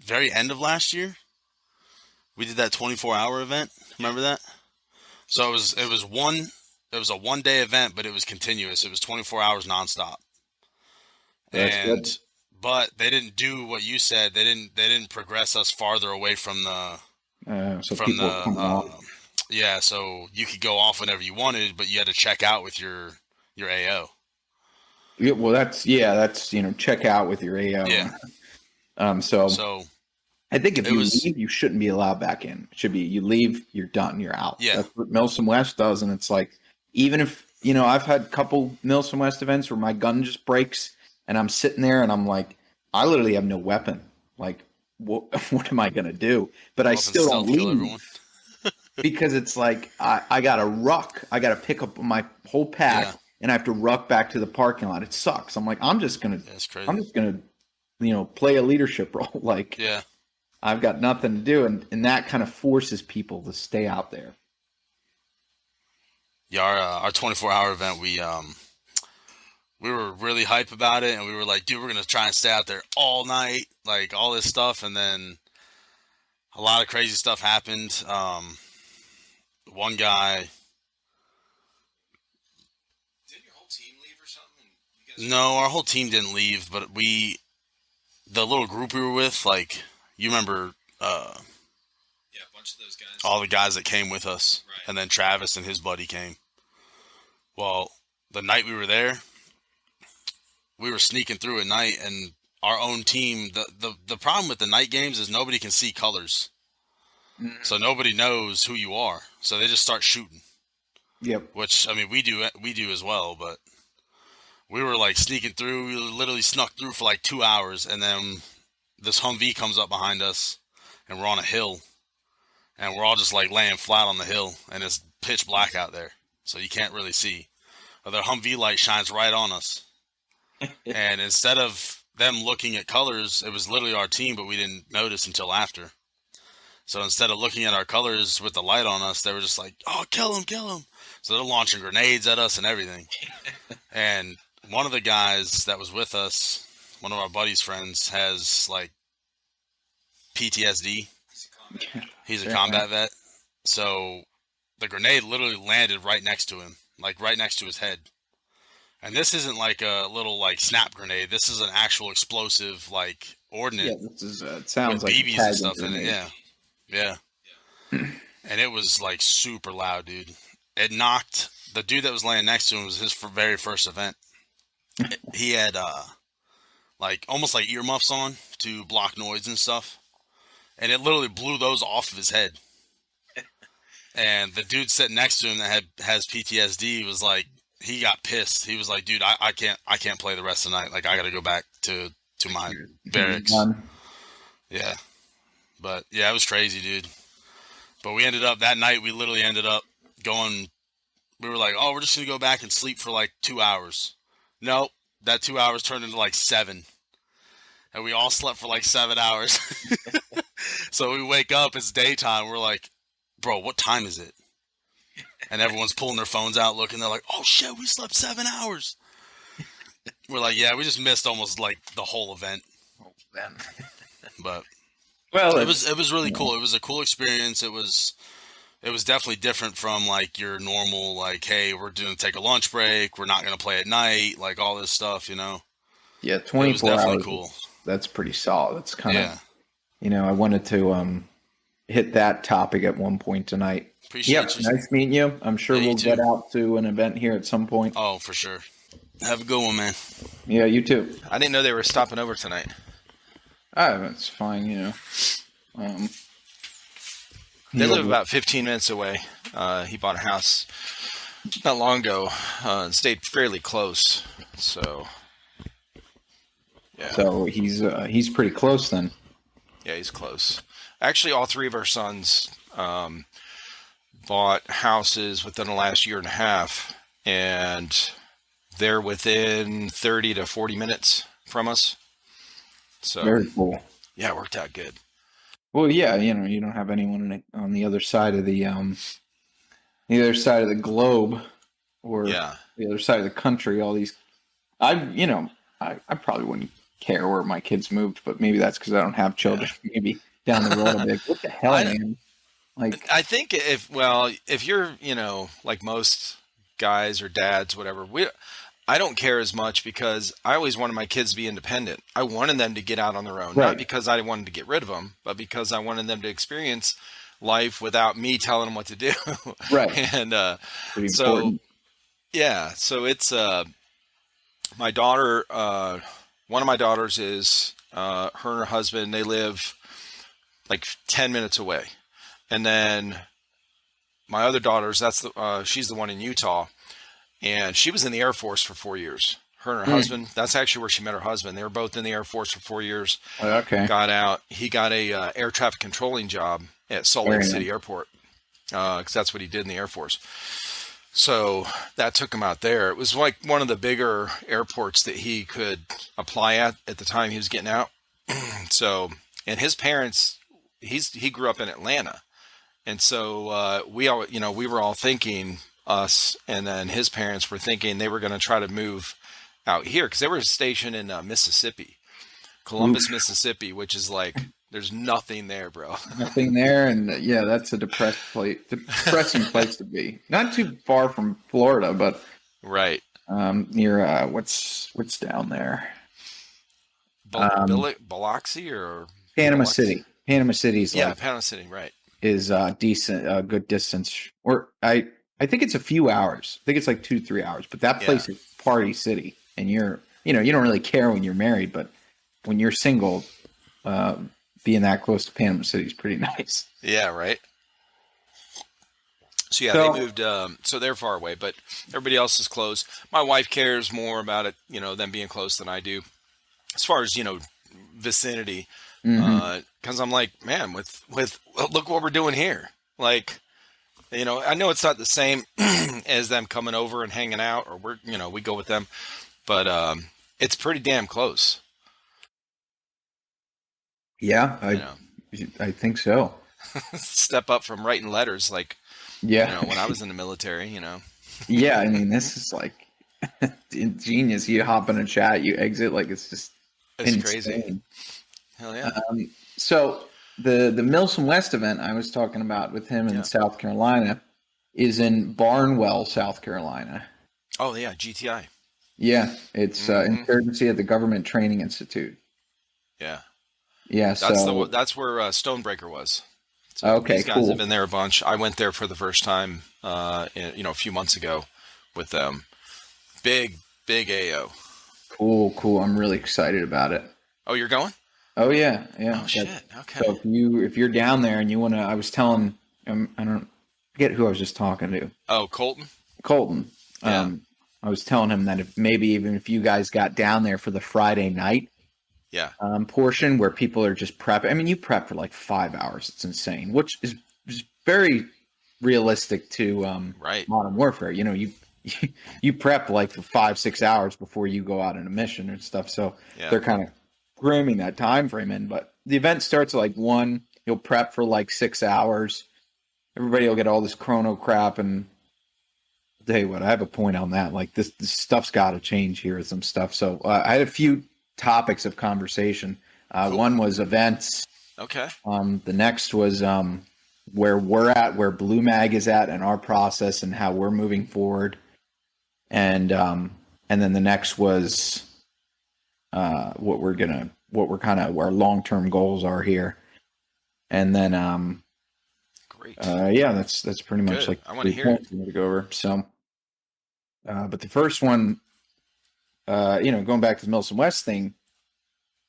C: very end of last year. We did that 24-hour event. Remember that? So it was a 1-day event, but it was continuous. It was 24 hours nonstop.
B: That's good.
C: But they didn't do what you said. They didn't progress us farther away from the so you could go off whenever you wanted, but you had to check out with your AO.
B: Yeah, well that's check out with your AO.
C: Yeah.
B: So I think if you leave, you shouldn't be allowed back in. It should be you leave, you're done, you're out.
C: Yeah.
B: That's what Milsom West does, and it's like even if I've had a couple Milsom West events where my gun just breaks and I'm sitting there and I'm like, I literally have no weapon. Like, what am I gonna do? But I still don't leave because it's like I got to ruck. I got to pick up my whole pack and I have to ruck back to the parking lot. It sucks. I'm like, I'm just gonna play a leadership role. Like,
C: yeah.
B: I've got nothing to do, and that kind of forces people to stay out there.
C: Yeah, our 24-hour event, we were really hype about it, and we were like, dude, we're gonna try and stay out there all night, like all this stuff, and then a lot of crazy stuff happened. One guy.
A: Did your whole team leave or something?
C: No, our whole team didn't leave, but the little group we were with, you remember,
A: a bunch of those guys.
C: All the guys that came with us,
A: right.
C: And then Travis and his buddy came. Well, the night we were there, we were sneaking through at night, and our own team. The problem with the night games is nobody can see colors, so nobody knows who you are. So they just start shooting.
B: Yep.
C: Which we do as well, but we were sneaking through. We literally snuck through for 2 hours, and then this Humvee comes up behind us, and we're on a hill, and we're all just laying flat on the hill, and it's pitch black out there, so you can't really see. But the Humvee light shines right on us, and instead of them looking at colors, it was literally our team, but we didn't notice until after. So instead of looking at our colors with the light on us, they were just like, "Oh, kill him, kill him!" So they're launching grenades at us and everything. And one of the guys that was with us, one of our buddy's friends, has PTSD. He's a combat vet. So the grenade literally landed right next to him, right next to his head. And this isn't a little snap grenade. This is an actual explosive ordnance.
B: Yeah, this is it sounds
C: with
B: like
C: BBs and stuff in it. Yeah. And it was super loud, dude. It knocked the dude that was laying next to him. Was his very first event. He had almost earmuffs on to block noise and stuff, and it literally blew those off of his head. And the dude sitting next to him that has PTSD was he got pissed. He was like, dude, I can't play the rest of the night. I got to go back to my barracks. Yeah. But yeah, it was crazy, dude. But we ended up that night, we literally ended up going, we were like, oh, we're just going to go back and sleep for 2 hours. Nope. That 2 hours turned into 7. And we all slept for 7 hours. So we wake up, it's daytime. We're like, bro, what time is it? And everyone's pulling their phones out looking. They're like, oh, shit, we slept 7 hours. We're like, yeah, we just missed almost the whole event.
B: Oh, man.
C: But
B: well,
C: it was really cool. It was a cool experience. It was it was definitely different from like your normal, like, hey, we're going to take a lunch break. We're not going to play at night. Like all this stuff, you know?
B: Yeah,
C: It was
B: 24
C: definitely
B: hours.
C: cool.
B: That's pretty solid. That's kind
C: Yeah.
B: of, I wanted to hit that topic at one point tonight.
C: Appreciate you.
B: Nice meeting you. I'm sure
C: Yeah,
B: we'll
C: too.
B: get out to an event here at some point.
C: Oh, for sure. Have a good one, man.
B: Yeah, you too.
A: I didn't know they were stopping over tonight.
B: That's fine,
A: They live about 15 minutes away. He bought a house not long ago and stayed fairly close. So, yeah.
B: So he's pretty close then.
A: Yeah, he's close. Actually, all three of our sons bought houses within the last year and a half, and they're within 30 to 40 minutes from us. So
B: Very cool.
A: Yeah, it worked out good.
B: Well, yeah, you don't have anyone on the other side of the globe, or the other side of the country. All these, I probably wouldn't care where my kids moved, but maybe that's because I don't have children. Yeah. Maybe down the road, I'll be like, what the hell, man? Like,
A: I think if you're, like most guys or dads, whatever, I don't care as much because I always wanted my kids to be independent. I wanted them to get out on their own, not because I wanted to get rid of them, but because I wanted them to experience life without me telling them what to do.
B: Right.
A: And
B: so
A: important. Yeah, so it's my daughter. One of my daughters is her and her husband. They live like 10 minutes away, and then my other daughter's she's the one in Utah. And she was in the Air Force for 4 years. Her and her husband, that's actually where she met her husband. They were both in the Air Force for 4 years.
B: Okay.
A: Got out. He got a air traffic controlling job at Salt Lake City Airport because that's what he did in the Air Force. So that took him out there. It was like one of the bigger airports that he could apply at the time he was getting out. So, and his parents, he grew up in Atlanta. And so we were all thinking, us and then his parents were thinking they were going to try to move out here because they were stationed in Mississippi, Columbus, Mississippi, which is like there's nothing there, bro.
B: Nothing there, and that's a depressing place to be. Not too far from Florida, but
A: right
B: near what's down there?
A: Biloxi or
B: Panama
A: Biloxi?
B: City. Panama City's
A: Panama City, right?
B: Is decent, good distance, or I think it's a few hours. I think it's like 2 to 3 hours, but that place is party city, and you don't really care when you're married, but when you're single, being that close to Panama City is pretty nice.
A: Yeah, right. So they moved. So they're far away, but everybody else is close. My wife cares more about it, them being close than I do, as far as vicinity. Because I'm like, man, with look what we're doing here, like. I know it's not the same as them coming over and hanging out, or we go with them, but it's pretty damn close.
B: Yeah, I think so.
A: Step up from writing letters, like when I was in the military.
B: Yeah, I mean, this is like genius. You hop in a chat, you exit, like it's
A: crazy. Hell yeah.
B: So. The Milsom West event I was talking about with him in South Carolina is in Barnwell, South Carolina.
A: Oh, yeah, GTI.
B: Yeah, it's Insurgency at the Government Training Institute.
A: Yeah.
B: Yeah,
A: that's where Stonebreaker was. So
B: okay,
A: these guys have been there a bunch. I went there for the first time, a few months ago with them. Big AO.
B: Cool. I'm really excited about it.
A: Oh, you're going?
B: Oh yeah.
A: Oh shit. Okay.
B: So if you're down there and you want to, I was telling, I don't forget who I was just talking to.
A: Oh, Colton.
B: Yeah. I was telling him that if you guys got down there for the Friday night, portion where people are just prepping. I mean, you prep for like 5 hours. It's insane, which is very realistic to Modern Warfare. You prep like for 5-6 hours before you go out on a mission and stuff. So they're kind of cramming that time frame in, but the event starts at like 1. You'll prep for like 6 hours. Everybody will get all this chrono crap, and I'll tell you what, I have a point on that. Like this stuff's got to change here with some stuff. So I had a few topics of conversation. Cool. One was events.
A: Okay.
B: The next was where we're at, where BlueMag is at, and our process and how we're moving forward. And then the next was what we're kind of our long-term goals are here. And then
A: Great.
B: Yeah, that's pretty much
A: Good.
B: like
A: I want to hear it.
B: to go over. So, but the first one, going back to the Milson West thing,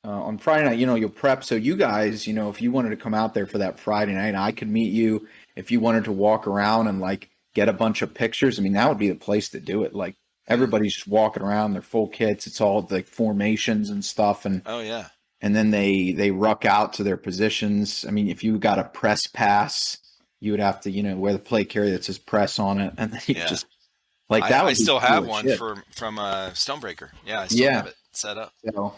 B: on Friday night, you'll prep. So you guys, if you wanted to come out there for that Friday night, I could meet you. If you wanted to walk around and like get a bunch of pictures, I mean, that would be the place to do it. Like everybody's just walking around, their full kits. It's all like formations and stuff. And
A: oh yeah.
B: And then they ruck out to their positions. I mean, if you got a press pass, you would have to, wear the plate carrier that says press on it, and then you just like that.
A: I still have one from Stonebreaker. Yeah, I still have it set up.
B: So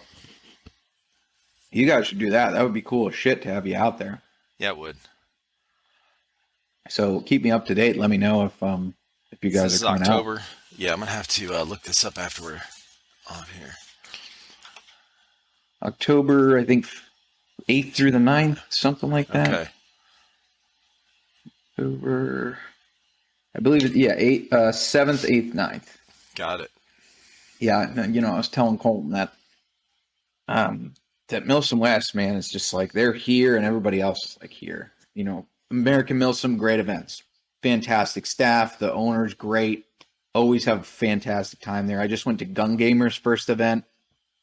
B: you guys should do that. That would be cool as shit to have you out there.
A: Yeah, it would.
B: So keep me up to date. Let me know if you guys are coming
A: October.
B: out.
A: Yeah, I'm gonna have to look this up after we're off here.
B: October, I think 8th through the 9th, something like that.
A: Okay.
B: October, I believe it. Yeah, 7th, 8th, 9th.
A: Got it.
B: Yeah, I was telling Colton that that Milsom West, man, is just like they're here and everybody else is like here. American Milsom, great events, fantastic staff. The owner's great. Always have a fantastic time there. I just went to Gun Gamer's first event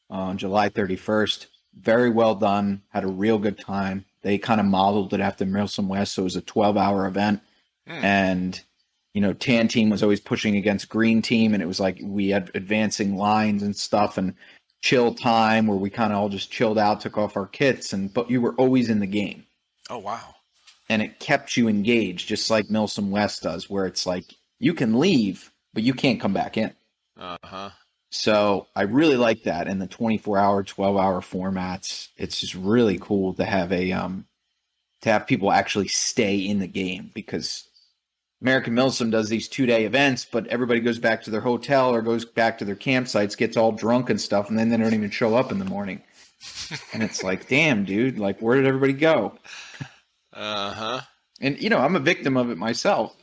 B: on July 31st. Very well done. Had a real good time. They kind of modeled it after Milsom West, so it was a 12-hour event. And, Tan Team was always pushing against Green Team, and it was like we had advancing lines and stuff and chill time where we kind of all just chilled out, took off our kits, but you were always in the game.
A: Oh, wow.
B: And it kept you engaged, just like Milsom West does, where it's like you can leave, but you can't come back in.
A: Uh-huh.
B: So I really like that. And the 24-hour, 12-hour formats, it's just really cool to have to have people actually stay in the game, because American Milsom does these 2-day events, but everybody goes back to their hotel or goes back to their campsites, gets all drunk and stuff, and then they don't even show up in the morning. And it's like, damn, dude, like, where did everybody go?
A: Uh-huh.
B: And, I'm a victim of it myself.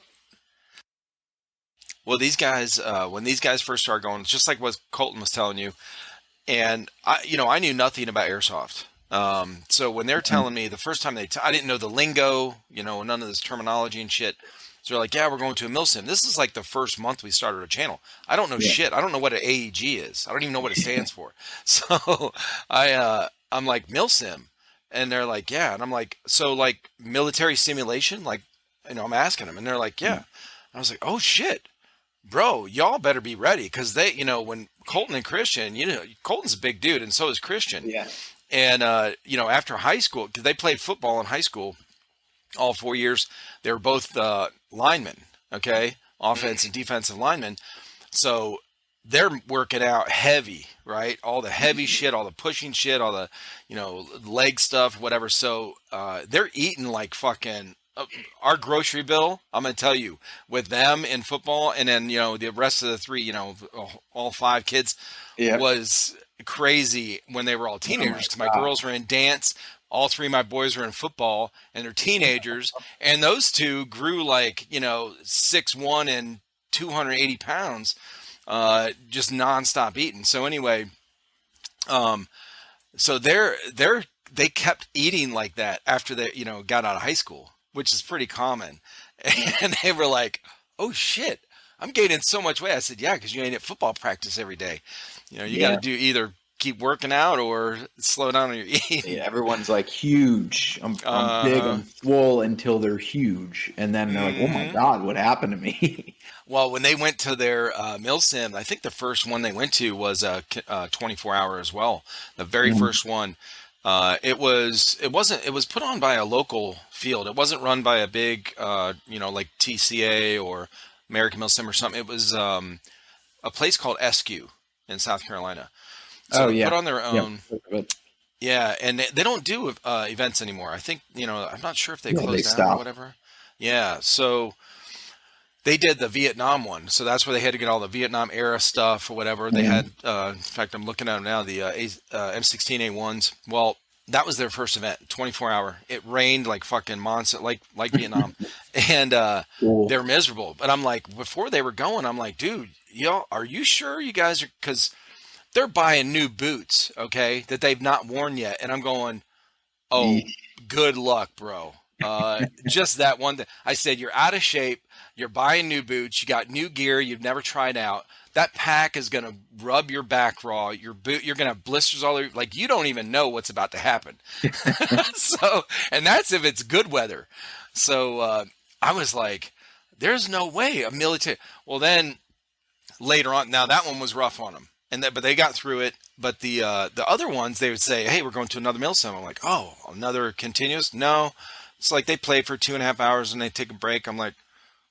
A: Well, these guys, when these guys first started going, just like what Colton was telling you, and I knew nothing about airsoft. So when they're telling me the first time I didn't know the lingo, none of this terminology and shit. So they're like, yeah, we're going to a milsim. This is like the first month we started our channel. I don't know shit. I don't know what an AEG is. I don't even know what it stands for. So I'm like, milsim. And they're like, yeah. And I'm like, so like military simulation? Like, I'm asking them, and they're like, yeah. And I was like, oh shit. Bro, y'all better be ready, because they, when Colton and Christian, Colton's a big dude, and so is Christian.
B: Yeah.
A: And, after high school, because they played football in high school all 4 years, they were both linemen, okay? Offense and defensive linemen. So they're working out heavy, right? All the heavy shit, all the pushing shit, all the, leg stuff, whatever. So they're eating like fucking... our grocery bill, I'm going to tell you, with them in football, and then, the rest of the three, all 5 kids, was crazy when they were all teenagers, because my girls were in dance. All 3 of my boys were in football, and they're teenagers. And those 2 grew like, 6'1" and 280 pounds, just nonstop eating. So anyway, so they kept eating like that after they, got out of high school, which is pretty common. And they were like, oh shit, I'm gaining so much weight. I said, yeah, because you ain't at football practice every day. You got to do either keep working out or slow down on your eating.
B: Yeah, everyone's like huge. I'm big, I'm swole until they're huge. And then they're like, oh my God, what happened to me?
A: Well, when they went to their milsim, I think the first one they went to was a 24-hour as well. The very first one. It was put on by a local field. It wasn't run by a big, like TCA or American Milsim or something. It was a place called SQ in South Carolina. So they put on their own. Yeah, and they don't do events anymore. I think, I'm not sure if they closed down or whatever. Yeah, so they did the Vietnam one. So that's where they had to get all the Vietnam era stuff or whatever. They had, in fact, I'm looking at them now, the M16A1s. Well, that was their first event, 24-hour. It rained like fucking monster, like Vietnam, and
B: Cool.
A: they're miserable. But I'm like, before they were going, I'm like, dude, y'all, are you sure you guys are? Because they're buying new boots, okay, that they've not worn yet, and I'm going, oh, good luck, bro. Just that one thing. I said, you're out of shape. You're buying new boots. You got new gear you've never tried out. That pack is going to rub your back raw. Your boot, you're going to have blisters all over. Like, you don't even know what's about to happen. So, and that's if it's good weather. So I was like, there's no way a military. Well, then later on, now that one was rough on them. But they got through it. But the other ones, they would say, hey, we're going to another mill sim. I'm like, oh, another continuous? No. It's like they play for 2.5 hours and they take a break. I'm like,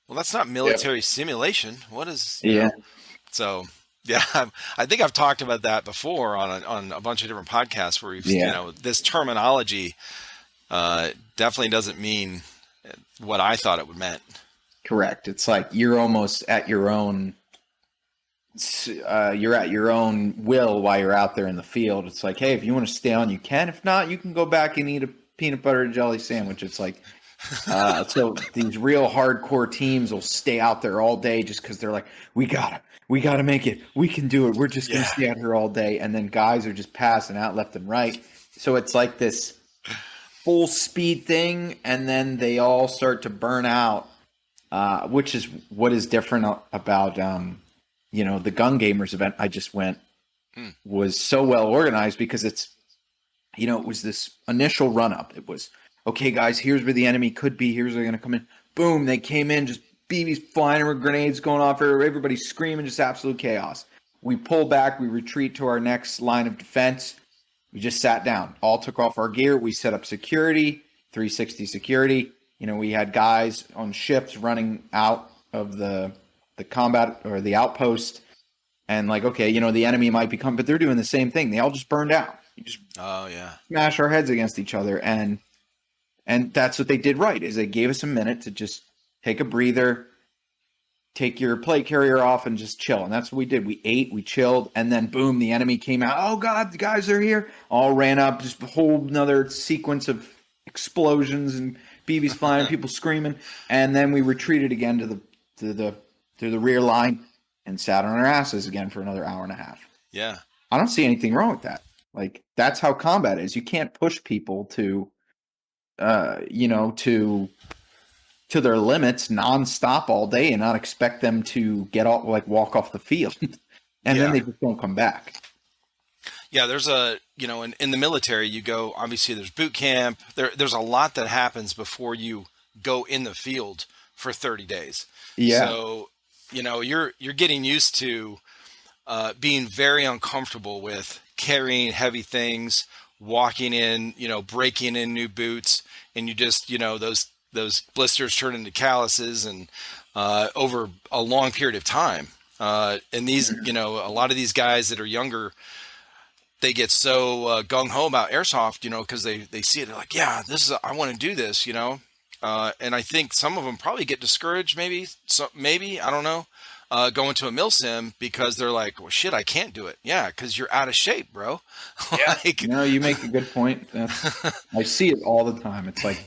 A: well, that's not military simulation. What is?
B: Yeah.
A: So, yeah, I think I've talked about that before on a bunch of different podcasts where we've, this terminology definitely doesn't mean what I thought it would meant.
B: Correct. It's like you're almost at your own. You're at your own will while you're out there in the field. It's like, hey, if you want to stay on, you can. If not, you can go back and eat a peanut butter and jelly sandwich. It's like, so these real hardcore teams will stay out there all day just because they're like, we gotta make it. We can do it. We're just gonna stay out here all day. And then guys are just passing out left and right. So it's like this full speed thing, and then they all start to burn out, which is what is different about the Gun Gamers event I just went was so well organized because it's, it was this initial run up. It was, okay, guys, here's where the enemy could be. Here's where they're going to come in. Boom. They came in, just BBs flying over, grenades going off. Everybody's screaming, just absolute chaos. We pull back. We retreat to our next line of defense. We just sat down, all took off our gear. We set up security, 360 security. We had guys on shifts running out of the combat or the outpost, and like, okay, the enemy might be coming, but they're doing the same thing. They all just burned out. You just smash our heads against each other, and that's what they did right, is they gave us a minute to just take a breather, take your plate carrier off, and just chill. And that's what we did. We ate, we chilled, and then boom, the enemy came out. Oh God, the guys are here. All ran up, just a whole another sequence of explosions and BBs flying, people screaming, and then we retreated again to the rear line and sat on our asses again for another hour and a half.
A: Yeah.
B: I don't see anything wrong with that. Like, that's how combat is. You can't push people to their limits nonstop all day and not expect them to walk off the field. And then they just don't come back.
A: Yeah, there's in the military, you go, obviously there's boot camp. There's a lot that happens before you go in the field for 30 days. Yeah. So, you're getting used to being very uncomfortable with carrying heavy things, walking in, breaking in new boots, and you just, those blisters turn into calluses and over a long period of time. And these, a lot of these guys that are younger, they get so gung-ho about airsoft, because they see it, they're like, yeah, I want to do this, and I think some of them probably get discouraged, maybe, I don't know, going to a mil sim because they're like, well, shit, I can't do it. Yeah, because you're out of shape, bro.
B: No, you make a good point. I see it all the time. It's like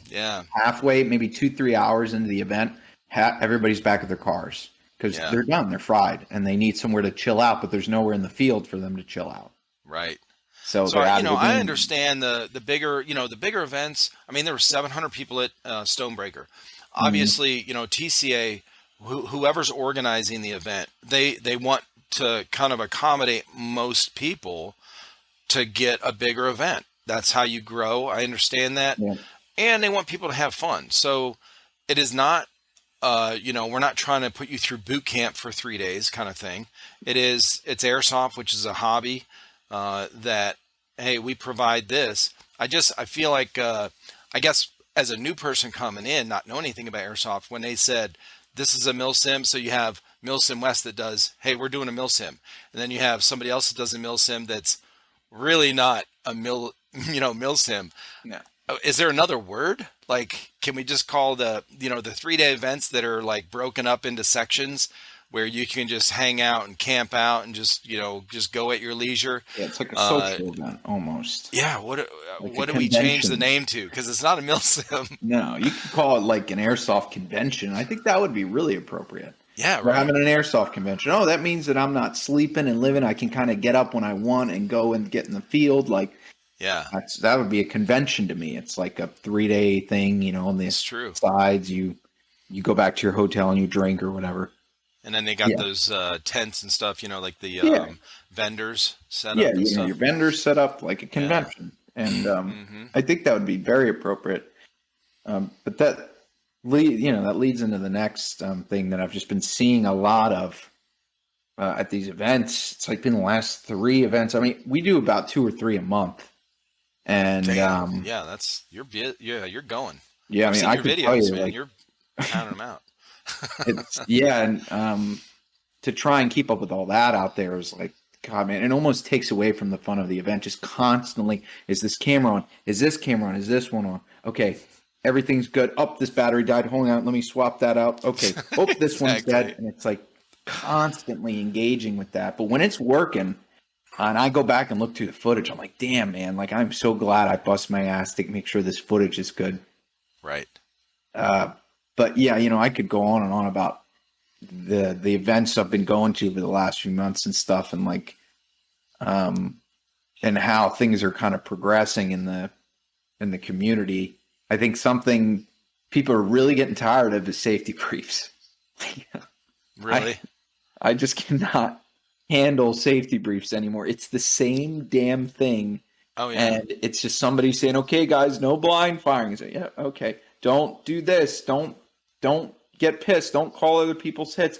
B: halfway, maybe 2-3 hours into the event, everybody's back at their cars because they're done, they're fried, and they need somewhere to chill out, but there's nowhere in the field for them to chill out.
A: Right.
B: So
A: I understand the bigger, the bigger events. I mean, there were 700 people at Stonebreaker. Obviously, TCA, whoever's organizing the event, they want to kind of accommodate most people to get a bigger event. That's how you grow. I understand that. Yeah. And they want people to have fun. So it is not, we're not trying to put you through boot camp for 3 days kind of thing. It's airsoft, which is a hobby. That, hey, we provide this. I feel like, I guess as a new person coming in, not knowing anything about airsoft, when they said, this is a mil sim, so you have Mil Sim West that does, hey, we're doing a mil sim. And then you have somebody else that does a mil sim that's really not a mil sim.
B: Yeah.
A: Is there another word? Like, can we just call the 3-day events that are like broken up into sections where you can just hang out and camp out and just, just go at your leisure.
B: Yeah, it's like a social event almost.
A: Yeah.
B: Like
A: what do we change the name to? Because it's not a milsim.
B: No, you could call it like an airsoft convention. I think that would be really appropriate.
A: Yeah,
B: We're
A: right.
B: having an airsoft convention. Oh, that means that I'm not sleeping and living. I can kind of get up when I want and go and get in the field. Like,
A: yeah,
B: that would be a convention to me. It's like a 3-day thing, on the sides. You go back to your hotel and you drink or whatever.
A: And then they got those tents and stuff, like the vendors set up. Yeah,
B: your vendors set up like a convention. Yeah. And I think that would be very appropriate. But that leads into the next thing that I've just been seeing a lot of at these events. It's like been the last 3 events. I mean, we do about 2 or 3 a month. And
A: you're going.
B: Yeah, I mean, I could
A: videos,
B: tell you,
A: man,
B: like,
A: you're counting them out.
B: And to try and keep up with all that out there is like, God, man, it almost takes away from the fun of the event. Just constantly, is this camera on? Is this camera on? Is this one on? Okay, everything's good. Oh, this battery died. Hold on, let me swap that out. Okay, oh, this one's dead. And it's like constantly engaging with that. But when it's working, and I go back and look through the footage, I'm like, damn, man, like I'm so glad I bust my ass to make sure this footage is good.
A: Right.
B: But yeah, I could go on and on about the events I've been going to over the last few months and stuff, and like, and how things are kind of progressing in the community. I think something people are really getting tired of is safety briefs.
A: Really?
B: I just cannot handle safety briefs anymore. It's the same damn thing.
A: Oh yeah.
B: And it's just somebody saying, "Okay, guys, no blind firing." You say, "Yeah, okay. Don't do this. Don't get pissed. Don't call other people's hits."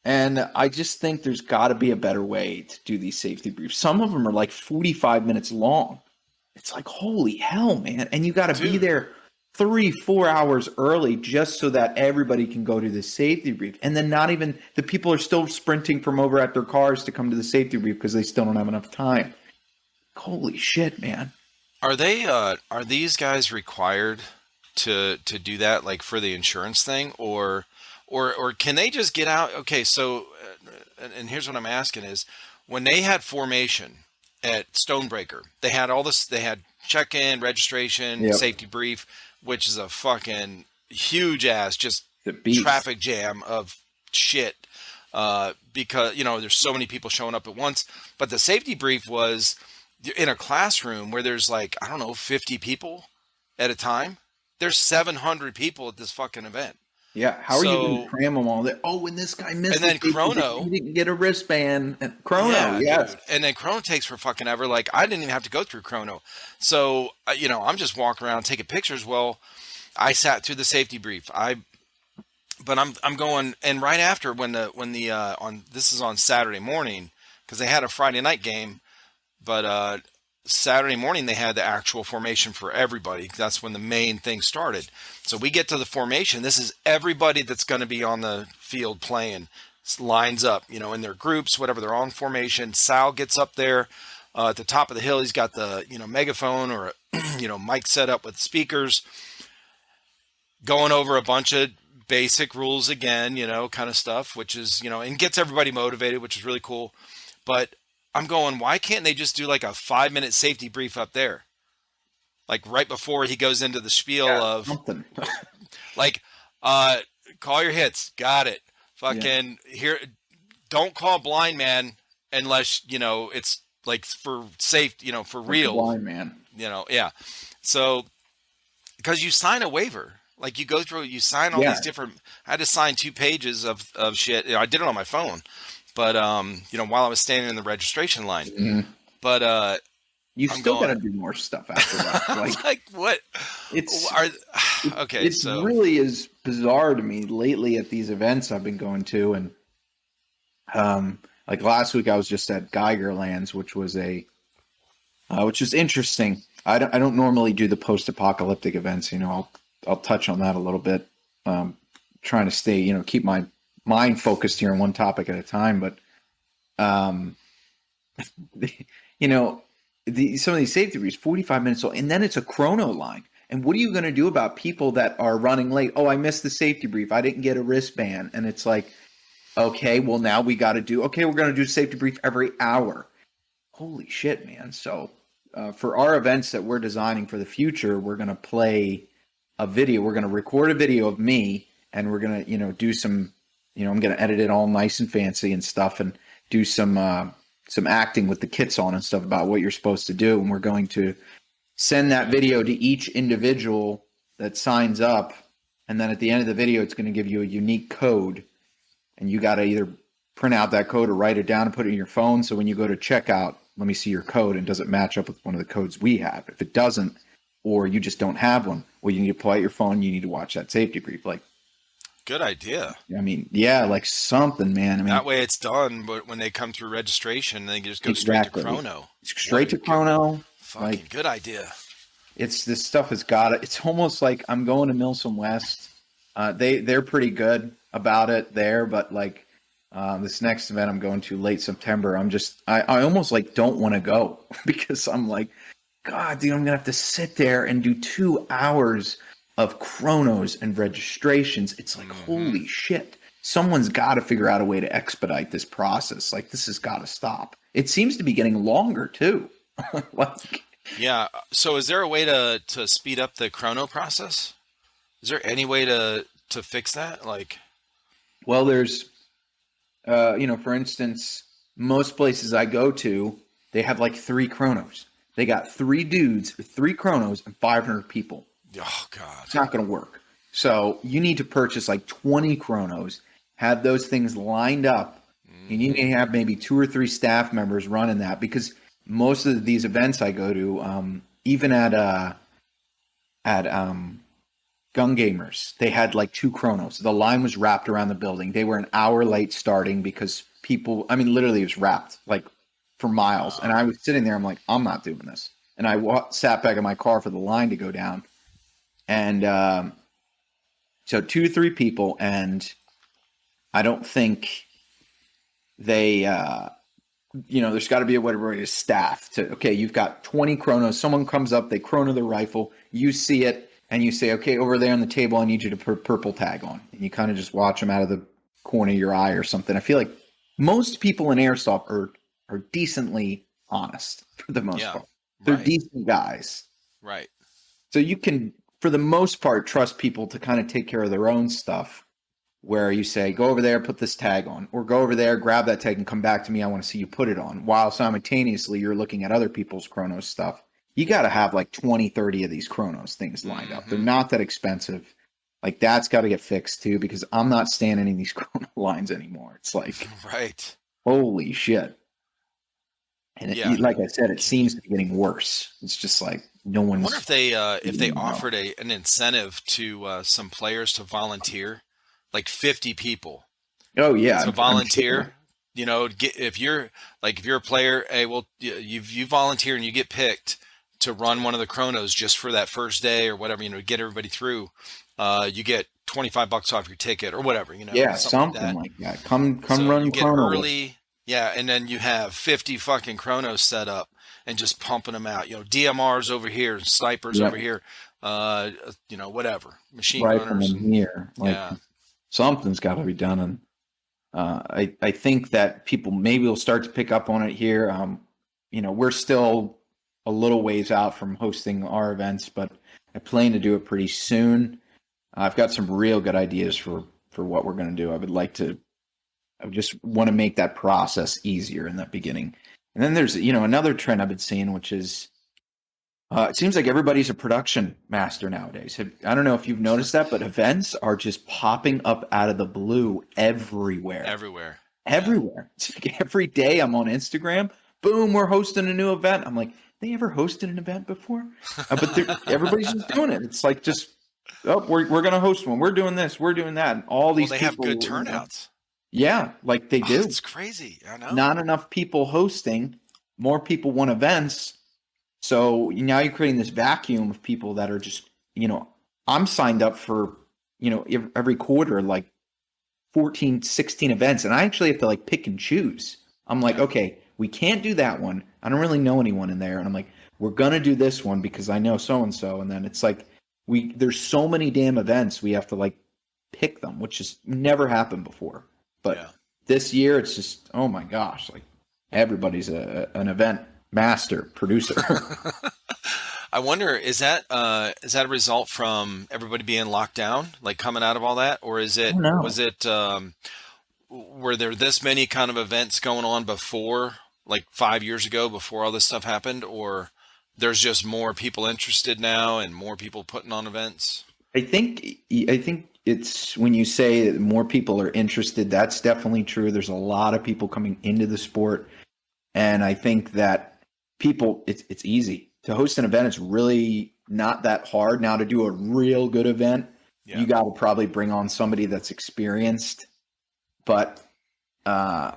B: And I just think there's got to be a better way to do these safety briefs. Some of them are like 45 minutes long. It's like, holy hell, man. And you got to be there 3-4 hours early just so that everybody can go to the safety brief. And then not even the people are still sprinting from over at their cars to come to the safety brief because they still don't have enough time. Holy shit, man.
A: Are these guys required to do that, like for the insurance thing, or can they just get out? Okay, so and here's what I'm asking is, when they had formation at Stonebreaker, they had all this. They had check-in, registration, safety brief, which is a fucking huge ass just traffic jam of shit. Because there's so many people showing up at once. But the safety brief was in a classroom where there's like, I don't know, 50 people at a time. There's 700 people at this fucking event.
B: Yeah, how are you going to cram them all there? Oh, and this guy missed.
A: And then Chrono,
B: he didn't get a wristband. And Chrono, yes.
A: Dude. And then Chrono takes for fucking ever. Like, I didn't even have to go through Chrono. So, I'm just walking around taking pictures. Well, I sat through the safety brief. But I'm going, and right after this is on Saturday morning, because they had a Friday night game, but Saturday morning they had the actual formation for everybody. That's when the main thing started. So we get to the formation. This is everybody that's going to be on the field playing. Lines up, in their groups, whatever, they're on formation. Sal gets up there at the top of the hill. He's got the megaphone or mic set up with speakers, going over a bunch of basic rules again, kind of stuff, which is, and gets everybody motivated, which is really cool. But I'm going, why can't they just do like a 5-minute safety brief up there? Like right before he goes into the spiel of like, call your hits. Got it. Fucking here. Don't call blind man unless, it's like for safety, for real.
B: Blind man.
A: Yeah. So, because you sign a waiver. Like you go through, you sign all these different. I had to sign 2 pages of shit. I did it on my phone, but while I was standing in the registration line. Mm-hmm. But
B: you still got to do more stuff after that.
A: Like what?
B: It really is bizarre to me lately at these events I've been going to, and like last week I was just at Geigerlands, which was interesting. I don't normally do the post-apocalyptic events. I'll touch on that a little bit. Trying to stay, keep my mind focused here on one topic at a time. But, some of these safety briefs, 45 minutes long, and then it's a chrono line. And what are you going to do about people that are running late? Oh, I missed the safety brief. I didn't get a wristband. And it's like, Okay, well now we got to do. Okay, we're going to do safety brief every hour. Holy shit, man! So for our events that we're designing for the future, we're going to play a video. We're going to record a video of me, and we're going to do some. I'm going to edit it all nice and fancy and stuff, and do some acting with the kits on and stuff about what you're supposed to do. And we're going to send that video to each individual that signs up, and then at the end of the video, it's going to give you a unique code. And you got to either print out that code or write it down and put it in your phone. So when you go to checkout, let me see your code. And does it match up with one of the codes we have? If it doesn't, or you just don't have one, well, you need to pull out your phone. You need to watch that safety brief. Like,
A: good idea.
B: I mean, yeah, like something, man. I mean,
A: that way it's done. But when they come through registration, they just go straight to Chrono.
B: Straight to Chrono.
A: Fucking good idea.
B: This stuff has got it. It's almost like I'm going to Milsom West. They're pretty good about it there, but like this next event I'm going to late September, I almost like don't want to go because I'm like, God, dude, I'm gonna have to sit there and do 2 hours of chronos and registrations. It's like, holy shit. Someone's got to figure out a way to expedite this process. Like, this has got to stop. It seems to be getting longer too.
A: Yeah. So is there a way to speed up the chrono process? Is there any way to fix that? Like,
B: well, there's, for instance, most places I go to, they have like 3 chronos. They got 3 dudes with 3 chronos and 500 people.
A: Oh God,
B: it's not going to work. So you need to purchase like 20 chronos, have those things lined up, and you need to have maybe 2 or 3 staff members running that, because most of these events I go to, even at Gun Gamers, they had like 2 chronos. The line was wrapped around the building. They were an hour late starting because people, I mean, literally it was wrapped like for miles. And I was sitting there, I'm like, I'm not doing this. And I sat back in my car for the line to go down. And so 2 or 3 people, and I don't think they, there's got to be a way to staff to, okay, you've got 20 chronos. Someone comes up, they chrono the rifle, you see it, and you say, okay, over there on the table, I need you to put purple tag on. And you kind of just watch them out of the corner of your eye or something. I feel like most people in Airsoft are decently honest for the most part. They're decent guys.
A: Right.
B: So you can, for the most part, trust people to kind of take care of their own stuff, where you say, go over there, put this tag on, or go over there, grab that tag and come back to me. I want to see you put it on, while simultaneously you're looking at other people's chronos stuff. You got to have like 20, 30 of these chronos things lined up. They're not that expensive. Like, that's got to get fixed too, because I'm not standing in these chrono lines anymore. It's like,
A: right.
B: Holy shit. And like I said, it seems to be getting worse. It's just like no one's.
A: I wonder if they offered an incentive to some players to volunteer, like 50 people.
B: Oh yeah,
A: to volunteer. Sure. If you're a player, hey, well, you volunteer and you get picked to run one of the chronos just for that first day or whatever. Get everybody through. You get $25 off your ticket or whatever.
B: Yeah, something like that. Come so run
A: you get
B: chrono
A: early. Yeah, and then you have 50 fucking chronos set up and just pumping them out. DMRs over here, snipers over here, whatever, machine gunners
B: here. Like, something's got to be done, and I think that people maybe will start to pick up on it here. We're still a little ways out from hosting our events, but I plan to do it pretty soon. I've got some real good ideas for what we're going to do. I just want to make that process easier in the beginning. And then there's, another trend I've been seeing, which is, it seems like everybody's a production master nowadays. I don't know if you've noticed that, but events are just popping up out of the blue everywhere. Everywhere. It's like every day I'm on Instagram, boom, we're hosting a new event. I'm like, they ever hosted an event before? But everybody's just doing it. It's like we're going to host one. We're doing this. We're doing that. And all these people
A: have good turnouts.
B: Yeah, like they do.
A: It's crazy. I know.
B: Not enough people hosting. More people want events. So now you're creating this vacuum of people that are just, I'm signed up for, every quarter, like 14, 16 events. And I actually have to like pick and choose. I'm like, okay, we can't do that one. I don't really know anyone in there. And I'm like, we're going to do this one because I know so-and-so. And then it's like, there's so many damn events. We have to like pick them, which has never happened before. But this year it's just, oh my gosh, like everybody's an event master producer.
A: I wonder, is that a result from everybody being locked down, like coming out of all that, or
B: No.
A: was it were there this many kind of events going on before, like 5 years ago, before all this stuff happened, or there's just more people interested now and more people putting on events?
B: I think it's when you say that more people are interested, that's definitely true. There's a lot of people coming into the sport, and I think that it's easy to host an event. It's really not that hard. Now to do a real good event,
A: Yeah.
B: you got to probably bring on somebody that's experienced, but uh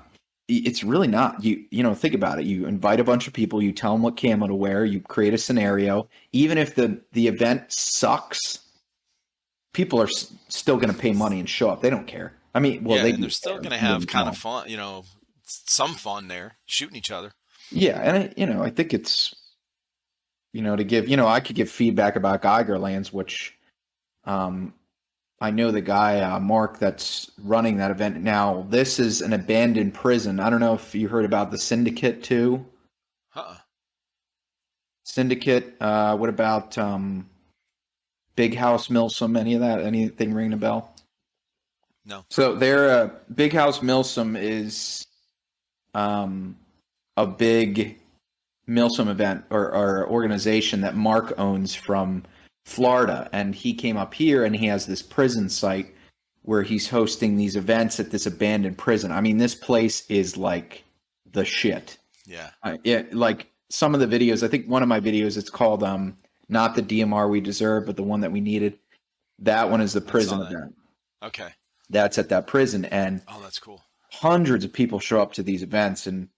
B: it's really not. Think about it. You invite a bunch of people, you tell them what camo to wear, you create a scenario. Even if the event sucks, people are still going to pay money and show up. They don't care. I mean, well,
A: Yeah,
B: they
A: and
B: do
A: they're still
B: care.
A: going to
B: Don't get
A: have
B: me
A: kind of
B: wrong.
A: fun, some fun there, shooting each other.
B: Yeah, and I think it's to give I could give feedback about Geiger Lands, which um, I know the guy Mark that's running that event now. This is an abandoned prison. I don't know if you heard about the Syndicate too.
A: Huh.
B: Syndicate. What about Big House Milsom? Any of that? Anything ringing a bell?
A: No.
B: So their Big House Milsom is um, a big Milsom event or organization that Mark owns from Florida, and he came up here and he has this prison site where he's hosting these events at this abandoned prison. I mean, this place is like the shit.
A: Yeah.
B: Like some of the videos. I think one of my videos, it's called not the DMR we deserve, but the one that we needed. That one is the prison event.
A: Okay.
B: That's at that prison, and
A: Oh, that's cool.
B: hundreds of people show up to these events, and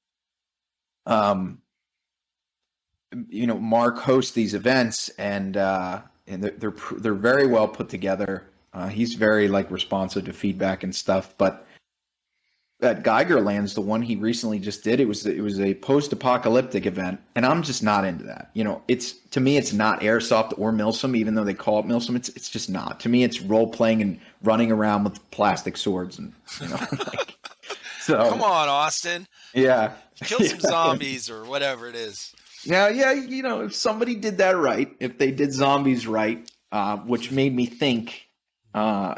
B: Mark hosts these events, and they're very well put together. He's very like responsive to feedback and stuff. But at Geiger Lands, the one he recently just did, it was a post-apocalyptic event, and I'm just not into that. It's to me, it's not airsoft or Milsom, even though they call it Milsom. It's just not. To me, it's role playing and running around with plastic swords, and so
A: Come on, Austin.
B: yeah,
A: Kill some zombies or whatever it is.
B: Yeah, if somebody did that right, if they did zombies right, which made me think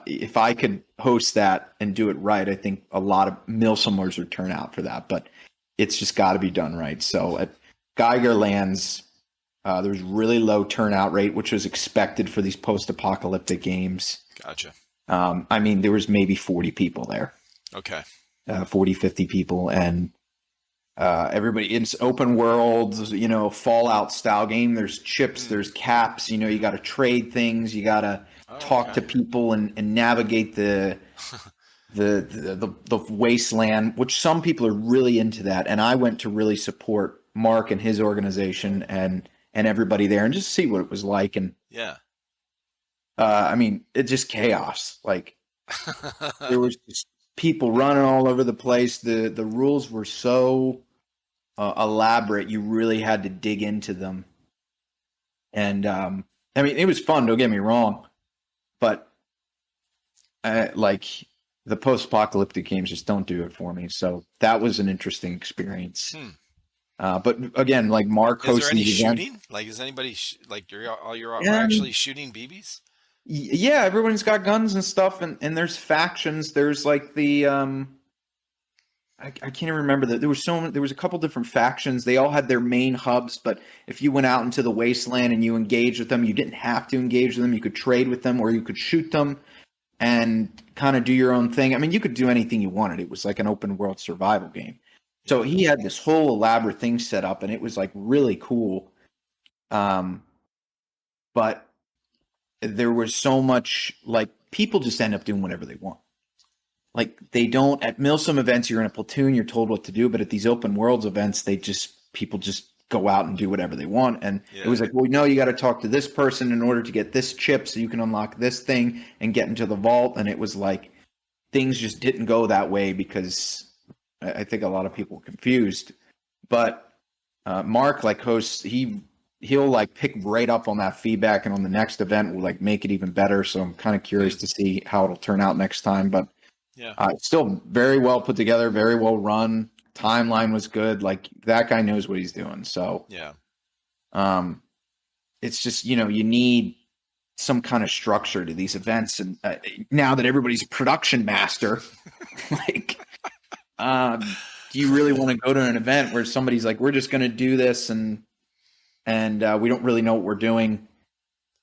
B: if I could host that and do it right, I think a lot of Milsomers would turn out for that. But it's just got to be done right. So at Geiger Lands, there's really low turnout rate, which was expected for these post-apocalyptic games.
A: Gotcha.
B: I mean, there was maybe 40 people there.
A: Okay.
B: 40, 50 people, and everybody, it's open world, Fallout style game. There's chips, there's caps, you got to trade things, you got to talk to people and navigate the wasteland, which some people are really into that. And I went to really support Mark and his organization and everybody there and just see what it was like. And
A: yeah,
B: I mean, it's just chaos. Like there was just people running all over the place. The rules were so elaborate, you really had to dig into them. And I mean, it was fun, don't get me wrong, but like the post-apocalyptic games just don't do it for me. So that was an interesting experience. But again, like Mark hosting,
A: is there any shooting? Like, is anybody you're actually shooting BBs?
B: Yeah, everyone's got guns and stuff, and there's factions. There's like the I can't even remember that there was a couple different factions. They all had their main hubs, but if you went out into the wasteland and you engaged with them, you didn't have to engage with them. You could trade with them, or you could shoot them and kind of do your own thing. I mean, you could do anything you wanted. It was like an open world survival game. So he had this whole elaborate thing set up, and it was like really cool. But there was so much, like, people just end up doing whatever they want. Like, they don't, at Milsom events, you're in a platoon, you're told what to do, but at these open worlds events, people just go out and do whatever they want. And it was like, well, no, you got to talk to this person in order to get this chip so you can unlock this thing and get into the vault. And it was like, things just didn't go that way because I think a lot of people were confused. But Mark, like, hosts, he'll like pick right up on that feedback, and on the next event will like make it even better. So I'm kind of curious to see how it'll turn out next time. But
A: Yeah.
B: Still very well put together, very well run. Timeline was good. Like that guy knows what he's doing. So
A: yeah,
B: it's just, you need some kind of structure to these events. And now that everybody's a production master, like, do you really want to go to an event where somebody's like, we're just going to do this and we don't really know what we're doing,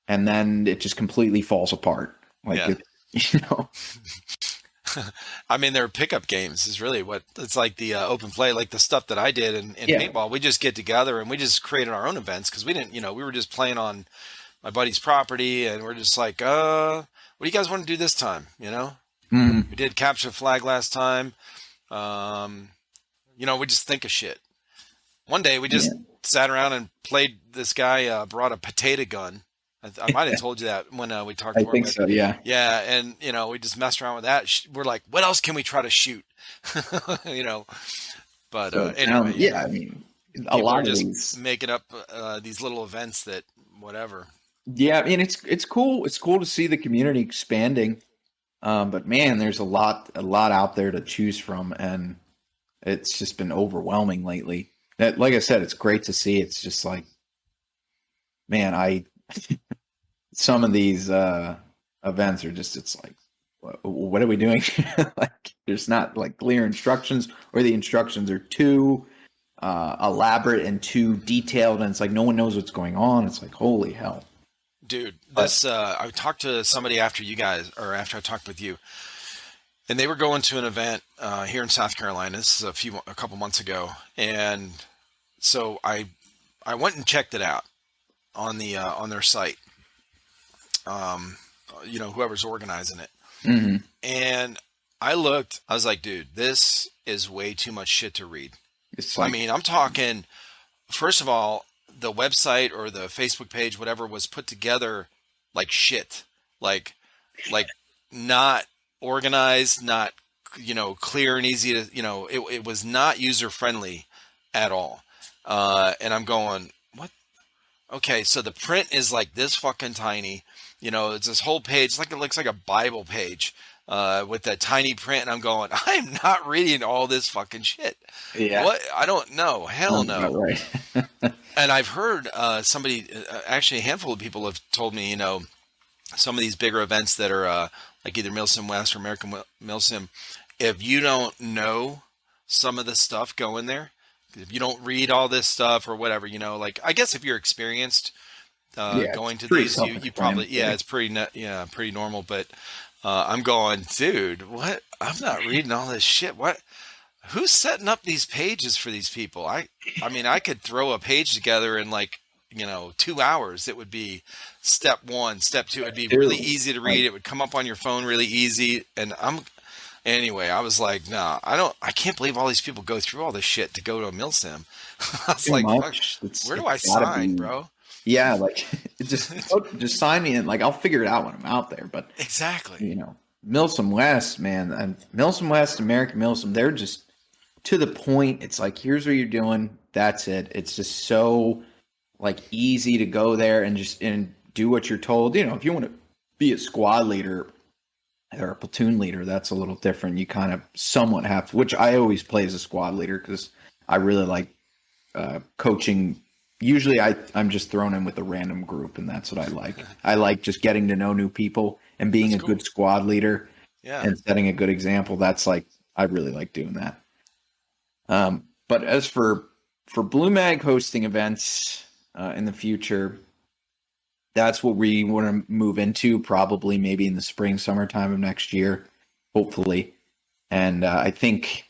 B: and then it just completely falls apart. Like,
A: I mean, they're pickup games is really what it's like. The open play, like the stuff that I did in paintball, we just get together and we just created our own events because we didn't, we were just playing on my buddy's property and we're just like, what do you guys want to do this time? We did capture the flag last time. We just think of shit. One day we just sat around and played. This guy brought a potato gun. I might have told you that when we talked.
B: I think so. Yeah.
A: Yeah, and we just messed around with that. We're like, what else can we try to shoot? But anyway,
B: I mean, a lot of
A: just
B: these
A: making up these little events that whatever.
B: Yeah, I mean, it's cool. It's cool to see the community expanding. But man, there's a lot out there to choose from, and it's just been overwhelming lately. Like I said, it's great to see. It's just like, man, some of these events are just, it's like, what are we doing? Like, there's not like clear instructions, or the instructions are too elaborate and too detailed, and it's like no one knows what's going on. It's like, holy hell.
A: Dude, this I talked to somebody after I talked with you, and they were going to an event here in South Carolina. This is a couple months ago, and so I went and checked it out on the on their site. Whoever's organizing it, and I was like, dude, this is way too much shit to read. I mean, I'm talking. First of all, the website or the Facebook page, whatever, was put together like shit, like not organized, not, clear and easy to, it was not user friendly at all. And I'm going, what? Okay. So the print is like this fucking tiny, it's this whole page. It looks like a Bible page, with that tiny print. And I'm going, I'm not reading all this fucking shit.
B: Yeah.
A: What? I don't know. Hell no.
B: Right.
A: And I've heard somebody, actually a handful of people have told me, some of these bigger events that are like either Milsim West or American Milsim, if you don't know some of the stuff going there, if you don't read all this stuff or whatever, like, I guess if you're experienced going to these, you probably, it's pretty normal. But I'm going, dude, what? I'm not reading all this shit. What? Who's setting up these pages for these people? I mean, I could throw a page together in 2 hours. It would be step 1, step 2. It'd be really easy to read. It would come up on your phone really easy. And anyway, I was like, nah, I can't believe all these people go through all this shit to go to a milsim. I was like, where do I sign, bro?
B: Yeah. Like, just sign me in. Like, I'll figure it out when I'm out there. But
A: exactly,
B: Milsim West, man, and Milsim West, American Milsim, they're just to the point. It's like, here's what you're doing. That's it. It's just so easy to go there and do what you're told. If you want to be a squad leader or a platoon leader, that's a little different. You kind of somewhat have to, which I always play as a squad leader because I really like coaching. Usually I'm just thrown in with a random group, and that's what I like. I like just getting to know new people and being good squad leader and setting a good example. That's I really like doing that. But as for BlueMag hosting events in the future, that's what we want to move into, probably maybe in the spring, summertime of next year, hopefully. And I think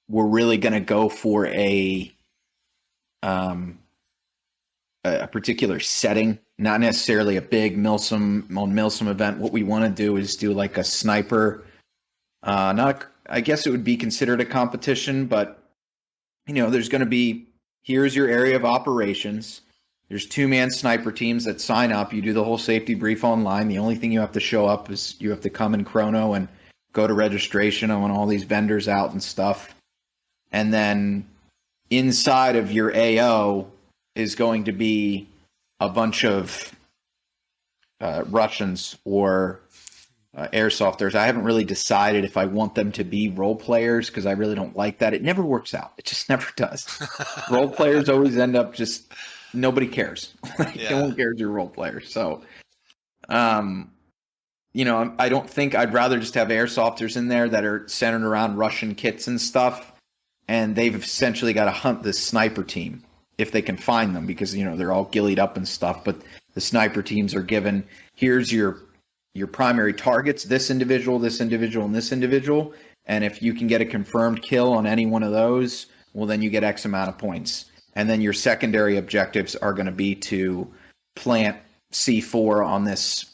B: we're really going to go for a particular setting, not necessarily a big Milsim event. What we want to do is do a sniper. I guess it would be considered a competition, but there's going to be, here's your area of operations. There's 2-man sniper teams that sign up. You do the whole safety brief online. The only thing you have to show up is you have to come in Chrono and go to registration. I want all these vendors out and stuff. And then inside of your AO is going to be a bunch of Russians or airsofters. I haven't really decided if I want them to be role players because I really don't like that. It never works out. It just never does. Role players always end up just nobody cares. No one cares you're a role player. So, I don't think I'd rather just have airsofters in there that are centered around Russian kits and stuff, and they've essentially got to hunt this sniper team if they can find them because they're all gillied up and stuff. But the sniper teams are given, here's your primary targets, this individual, and this individual. And if you can get a confirmed kill on any one of those, well, then you get X amount of points. And then your secondary objectives are going to be to plant C4 on this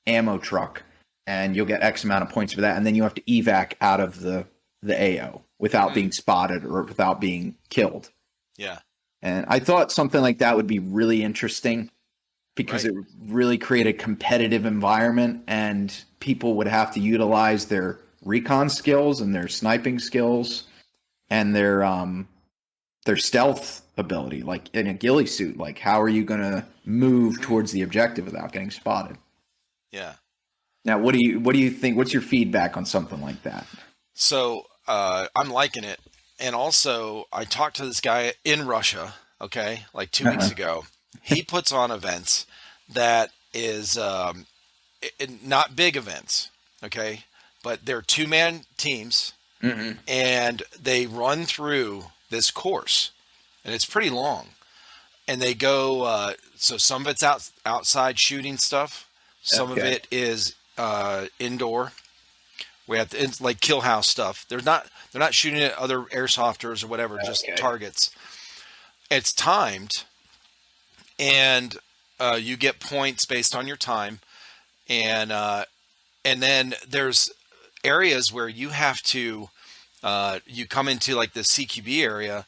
B: ammo truck, and you'll get X amount of points for that. And then you have to evac out of the AO without being spotted or without being killed.
A: Yeah.
B: And I thought something like that would be really interesting because it would really create a competitive environment, and people would have to utilize their recon skills and their sniping skills and their stealth ability, like in a ghillie suit. Like, how are you going to move towards the objective without getting spotted?
A: Yeah.
B: Now, what do you think? What's your feedback on something like that?
A: So I'm liking it. And also, I talked to this guy in Russia, like 2 weeks ago. He puts on events that is not big events, but they're 2-man teams, and they run through this course, and it's pretty long. And they go, so some of it's outside shooting stuff, some of it is indoor. We have like kill house stuff. They're not shooting at other airsofters or whatever, just targets. It's timed, and you get points based on your time, and then there's areas where you have to you come into like the CQB area,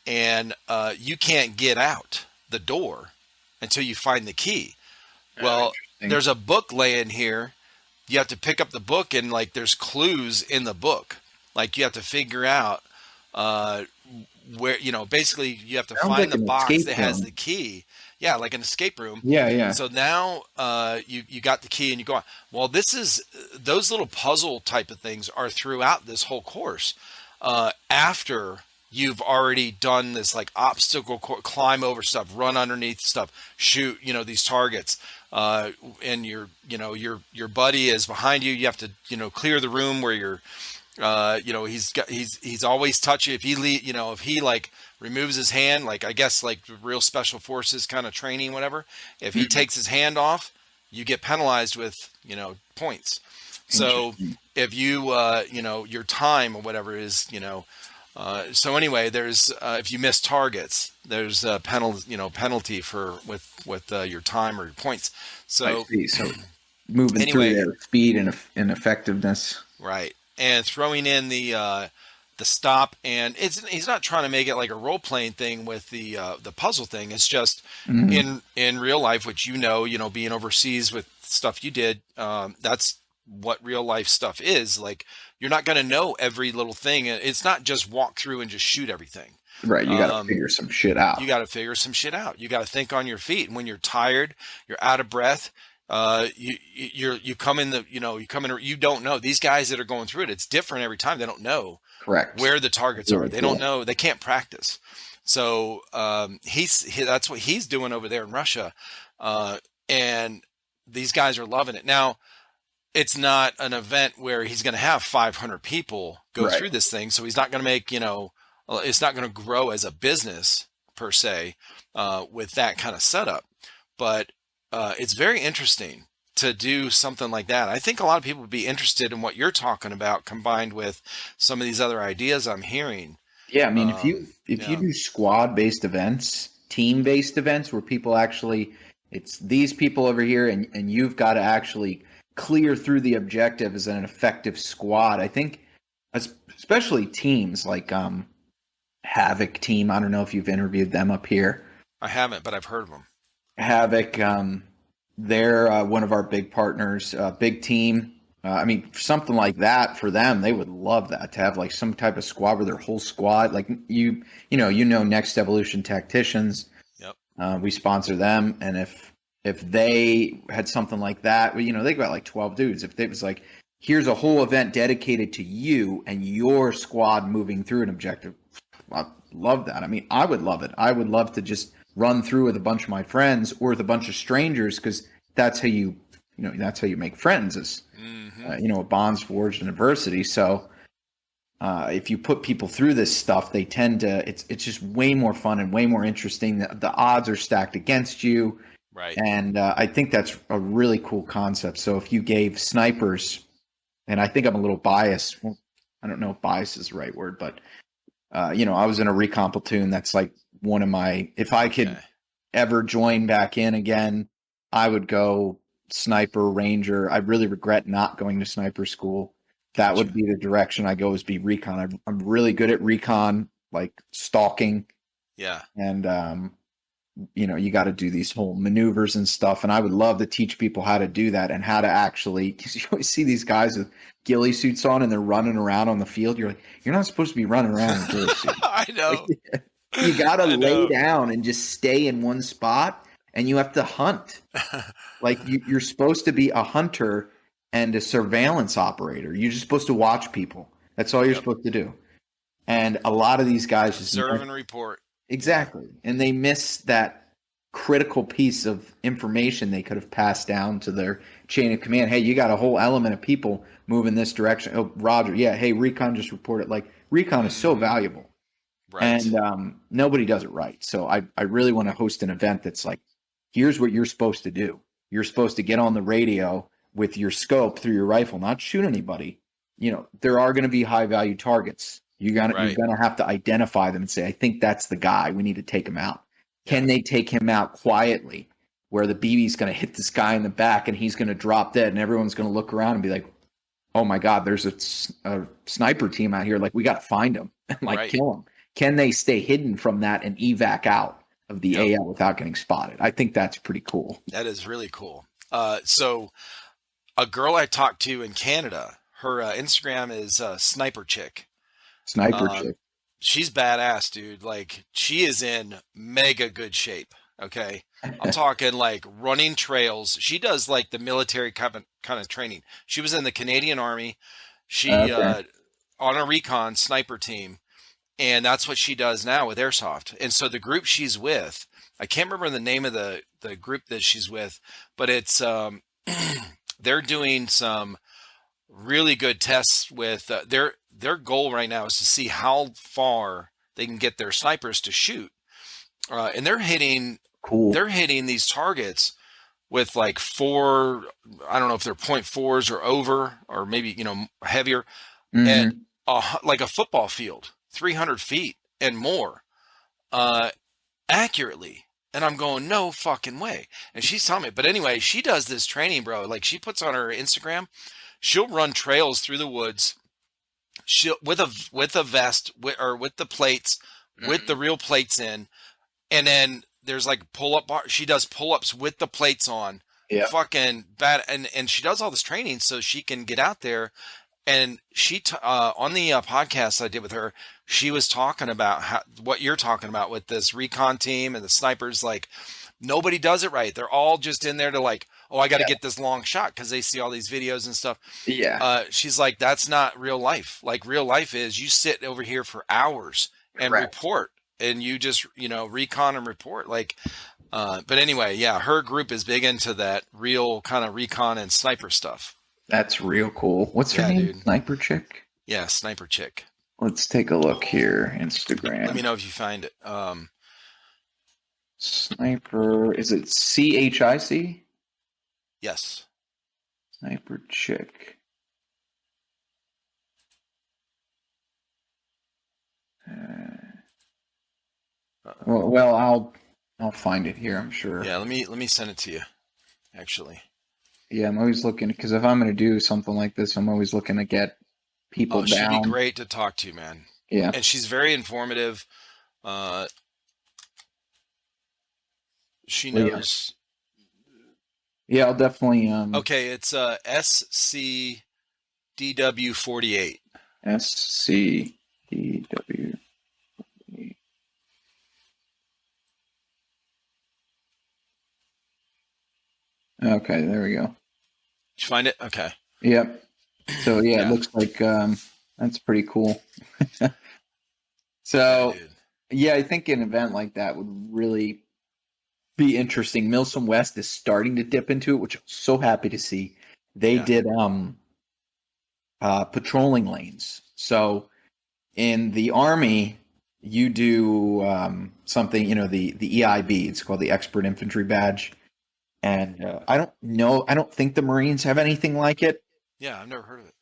A: and you can't get out the door until you find the key. Well, there's a book laying here. You have to pick up the book, and like there's clues in the book. Like you have to figure out where, basically you have to find the box that has the key. Yeah, like an escape room.
B: Yeah.
A: So now you got the key and you go on. Well, those little puzzle type of things are throughout this whole course. After you've already done this like obstacle climb over stuff, run underneath stuff, shoot, these targets. And your buddy is behind you. You have to, clear the room where you're, he's always touching. If he like removes his hand, like I guess like real special forces kind of training, whatever. If he takes his hand off, you get penalized with, points. So if you, your time or whatever is, so anyway, there's if you miss targets, there's a penalty for with your time or your points. So
B: moving through their speed and effectiveness,
A: right? And throwing in the stop, and he's not trying to make it like a role playing thing with the puzzle thing. It's just in real life, which being overseas with stuff you did, that's what real life stuff is. Like, you're not going to know every little thing. It's not just walk through and just shoot everything.
B: Right. You got to figure some shit out. You
A: got to think on your feet. And when you're tired, you're out of breath. You come in you don't know. These guys that are going through it, it's different every time. They don't know where the targets are. They don't know. They can't practice. So that's what he's doing over there in Russia. And these guys are loving it. Now, it's not an event where he's going to have 500 people go through this thing. So he's not going to make, it's not going to grow as a business per se with that kind of setup. But it's very interesting to do something like that. I think a lot of people would be interested in what you're talking about combined with some of these other ideas I'm hearing.
B: Yeah. I mean, if you do squad-based events, team-based events where people actually, it's these people over here and you've got to actually clear through the objective as an effective squad. I think especially teams like Havoc team. I don't know if you've interviewed them up here.
A: I haven't, but I've heard of them.
B: Havoc, they're one of our big partners, big team. I mean, something like that for them, they would love that, to have like some type of squad where their whole squad, like Next Evolution Tacticians.
A: Yep.
B: We sponsor them, and if they had something like that, you know, they got like 12 dudes. If it was like, here's a whole event dedicated to you and your squad moving through an objective, I love that. I mean, I would love it. I would love to just run through with a bunch of my friends or with a bunch of strangers, because that's how you know, that's how you make friends, is, you know, a bond's forged in adversity. So if you put people through this stuff, they tend to, it's just way more fun and way more interesting. The odds are stacked against you.
A: Right.
B: And I think that's a really cool concept. So if you gave snipers, and I think I'm a little biased. Well, I don't know if bias is the right word, but you know, I was in a recon platoon. That's like one of my, if I could ever join back in again, I would go sniper, ranger. I really regret not going to sniper school. That would be the direction I go, is be recon. I'm really good at recon, like stalking.
A: Yeah.
B: And, you know, you got to do these whole maneuvers and stuff. And I would love to teach people how to do that and how to actually, because you always see these guys with ghillie suits on and they're running around on the field. You're like, you're not supposed to be running around in ghillie suits.
A: I know.
B: You got to lay down and just stay in one spot, and you have to hunt. Like you're supposed to be a hunter and a surveillance operator. You're just supposed to watch people. That's all you're supposed to do. And a lot of these guys just
A: observe and report.
B: Exactly. And they miss that critical piece of information they could have passed down to their chain of command. Hey, you got a whole element of people moving this direction. Oh, Roger. Yeah. Hey, recon just reported. Like, recon is so valuable.
A: Right.
B: And nobody does it right. So I really want to host an event that's like, here's what you're supposed to do. You're supposed to get on the radio with your scope through your rifle, not shoot anybody. You know, there are going to be high value targets. You're gonna have to identify them and say, I think that's the guy. We need to take him out. Can they take him out quietly, where the BB's going to hit this guy in the back and he's going to drop dead, and everyone's going to look around and be like, oh my God, there's a sniper team out here. Like, we got to find him and kill him. Can they stay hidden from that and evac out of the AL without getting spotted? I think that's pretty cool.
A: That is really cool. So a girl I talked to in Canada, her Instagram is Sniper Chick.
B: Sniper Chick.
A: She's badass, dude. Like, she is in mega good shape. Okay. I'm talking like running trails. She does like the military kind of training. She was in the Canadian Army. She on a recon sniper team, and that's what she does now with Airsoft. And so the group she's with, I can't remember the name of the group that she's with, but it's they're doing some really good tests with their goal right now is to see how far they can get their snipers to shoot, and they're hitting these targets with like 4, I don't know if they're 0.4s or over, or maybe, you know, heavier, and like a football field, 300 feet and more, accurately. And I'm going, no fucking way. And she's telling me, but anyway, she does this training, bro. Like, she puts on her Instagram, she'll run trails through the woods. She'll with a vest or with the plates, with the real plates in, and then there's like pull-up bar. She does pull-ups with the plates on. Yeah. Fucking bad. And she does all this training so she can get out there. And she on the podcast I did with her, she was talking about what you're talking about with this recon team and the snipers. Like, nobody does it right. They're all just in there to like, oh, I got to get this long shot because they see all these videos and stuff. Yeah. She's like, that's not real life. Like, real life is you sit over here for hours and report, and you just, you know, recon and report. Like, but anyway, yeah, her group is big into that real kind of recon and sniper stuff.
B: That's real cool. What's her name? Dude. Sniper Chick?
A: Yeah, Sniper Chick.
B: Let's take a look here. Instagram.
A: Let me know if you find it.
B: Sniper, is it CHIC?
A: Yes.
B: Sniper Chick. Well, I'll find it here, I'm sure.
A: Yeah, let me send it to you, actually.
B: Yeah, I'm always looking, because if I'm going to do something like this, I'm always looking to get people down.
A: She'd be great to talk to, man.
B: Yeah.
A: And she's very informative. She knows.
B: Yeah, I'll definitely.
A: Okay, it's SCDW48.
B: SCDW. Okay, there we go.
A: Did you find it? Okay.
B: Yep. So yeah,
A: Yeah.
B: it looks like that's pretty cool. So
A: Yeah, dude.
B: yeah, I think an event like that would really be interesting. Milsom West is starting to dip into it, which I'm so happy to see. They
A: Yeah.
B: did patrolling lanes. So in the Army, you do something, the EIB. It's called the Expert Infantry Badge. And I don't think the Marines have anything like it.
A: Yeah, I've never heard of it.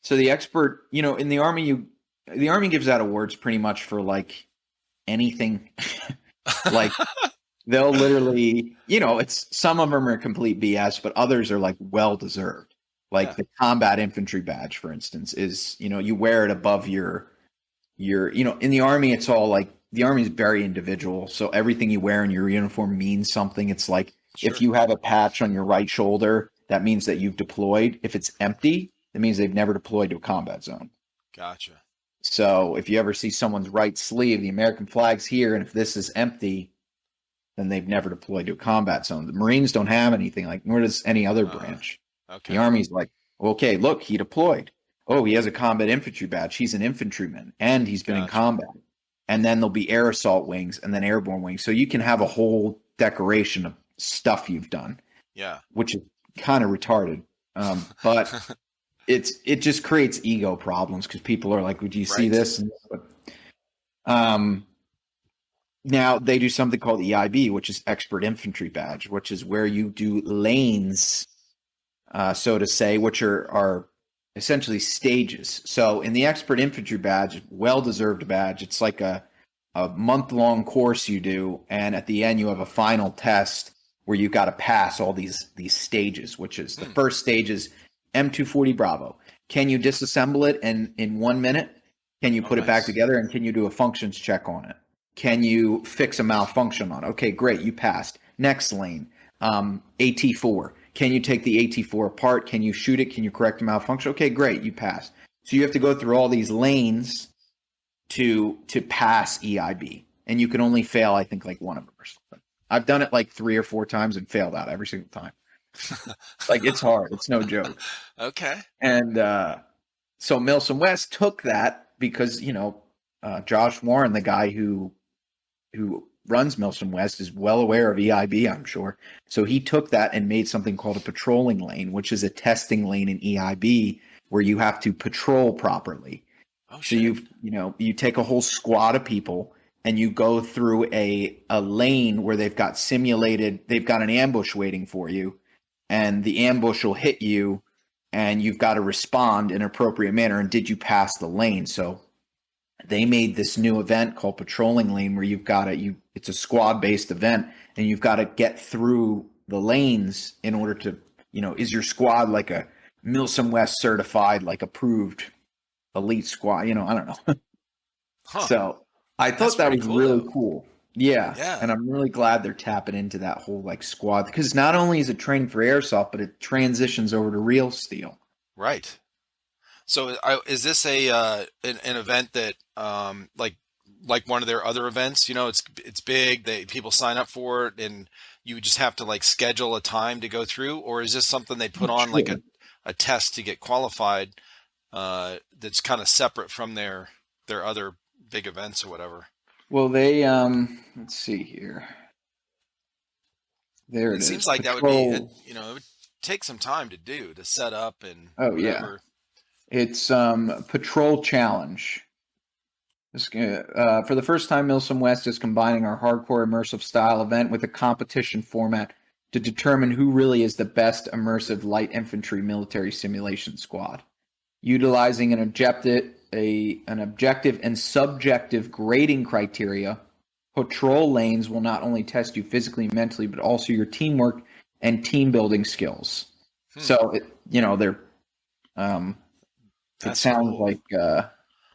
B: So the expert, in the Army, the Army gives out awards pretty much for like anything. Like they'll literally, it's some of them are complete BS, but others are like well deserved. Like
A: Yeah.
B: the Combat Infantry Badge, for instance, is you wear it above your in the Army, it's all like the Army is very individual. So everything you wear in your uniform means something. It's like
A: Sure.
B: if you have a patch on your right shoulder, that means that you've deployed. If it's empty, that means they've never deployed to a combat zone.
A: Gotcha.
B: So if you ever see someone's right sleeve, the American flag's here, and if this is empty, then they've never deployed to a combat zone. The Marines don't have anything like, nor does any other branch.
A: Okay.
B: The Army's like, okay, look, he deployed. Oh, he has a combat infantry badge. He's an infantryman, and he's been in combat. And then there'll be air assault wings, and then airborne wings. So you can have a whole decoration of stuff you've done.
A: Yeah.
B: Which is kind of retarded, but it just creates ego problems because people are like, "Would you see this?" Now they do something called EIB, which is Expert Infantry Badge, which is where you do lanes, so to say, which are essentially stages. So in the Expert Infantry Badge, well-deserved badge, it's like a month-long course you do, and at the end you have a final test where you've got to pass all these stages, which is the first stage is M240 Bravo. Can you disassemble it in 1 minute? Can you put it back together? And can you do a functions check on it? Can you fix a malfunction on it? Okay, great, you passed. Next lane, AT4. Can you take the AT4 apart? Can you shoot it? Can you correct a malfunction? Okay, great, you passed. So you have to go through all these lanes to pass EIB. And you can only fail, I think, like one of them or something. I've done it like 3 or 4 times and failed out every single time. Like, it's hard. It's no joke.
A: Okay.
B: And so Milsom West took that because, Josh Warren, the guy who runs Milsom West, is well aware of EIB, I'm sure. So he took that and made something called a patrolling lane, which is a testing lane in EIB where you have to patrol properly.
A: Oh,
B: so you take a whole squad of people and you go through a lane where they've got an ambush waiting for you, and the ambush will hit you, and you've got to respond in an appropriate manner. And did you pass the lane? So they made this new event called Patrolling Lane where it's a squad-based event, and you've got to get through the lanes in order to, is your squad like a Milsom West certified, like approved elite squad? I don't know. So I thought that was really cool. Yeah. And I'm really glad they're tapping into that whole like squad, because not only is it training for airsoft, but it transitions over to real steel.
A: Right. So is this an event that like one of their other events? It's big. People sign up for it, and you just have to like schedule a time to go through, or is this something they put on like a test to get qualified? That's kind of separate from their other big events or whatever.
B: Well, they let's see here. There it is.
A: Seems like that would be it would take some time to set up and whatever.
B: Yeah. It's Patrol Challenge. For the first time, Milsom West is combining our hardcore immersive style event with a competition format to determine who really is the best immersive light infantry military simulation squad. Utilizing an objective and subjective grading criteria, patrol lanes will not only test you physically and mentally, but also your teamwork and team building skills. So they're it sounds cool. Like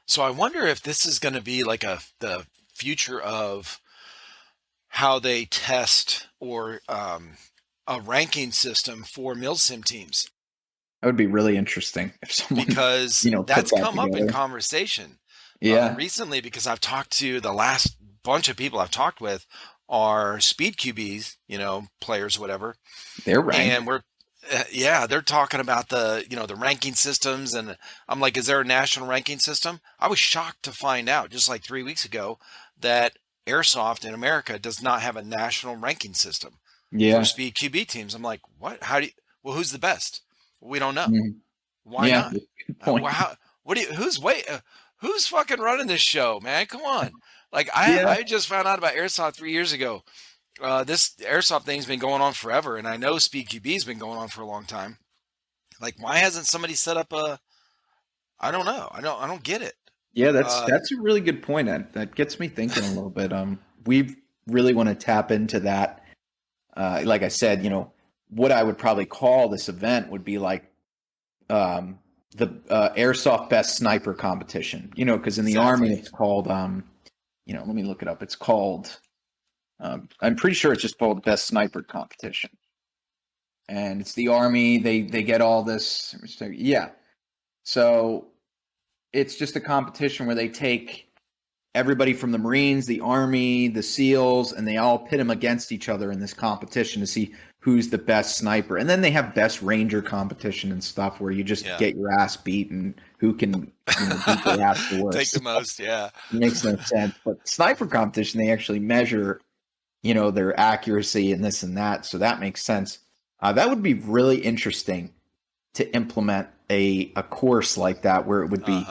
A: so I wonder if this is going to be like the future of how they test or a ranking system for milsim teams.
B: That would be really interesting if someone,
A: because that's come up in conversation recently, because I've talked to the last bunch of people I've talked with are speed QBs, players, whatever.
B: They're ranked.
A: And they're talking about the ranking systems. And I'm like, is there a national ranking system? I was shocked to find out just like 3 weeks ago that Airsoft in America does not have a national ranking system for speed QB teams. I'm like, what? Who's the best? We don't know.
B: Mm-hmm.
A: Why not? Who's fucking running this show, man? Come on. Like I just found out about Airsoft 3 years ago. This Airsoft thing's been going on forever, and I know Speed QB's been going on for a long time. Like, why hasn't somebody set up I don't know. I don't get it.
B: Yeah, that's a really good point. That gets me thinking a little bit. We really want to tap into that. Like I said, what I would probably call this event would be like the Airsoft Best Sniper Competition. Because in the Army it's called. Let me look it up. It's called. I'm pretty sure it's just called Best Sniper Competition, and it's the Army. They get all this. Yeah, so it's just a competition where they take everybody from the Marines, the Army, the SEALs, and they all pit them against each other in this competition to see who's the best sniper. And then they have best ranger competition and stuff where you just get your ass beat and who can beat their ass the worst.
A: Take the most, yeah.
B: It makes no sense. But sniper competition, they actually measure, their accuracy and this and that. So that makes sense. That would be really interesting to implement a course like that where it would be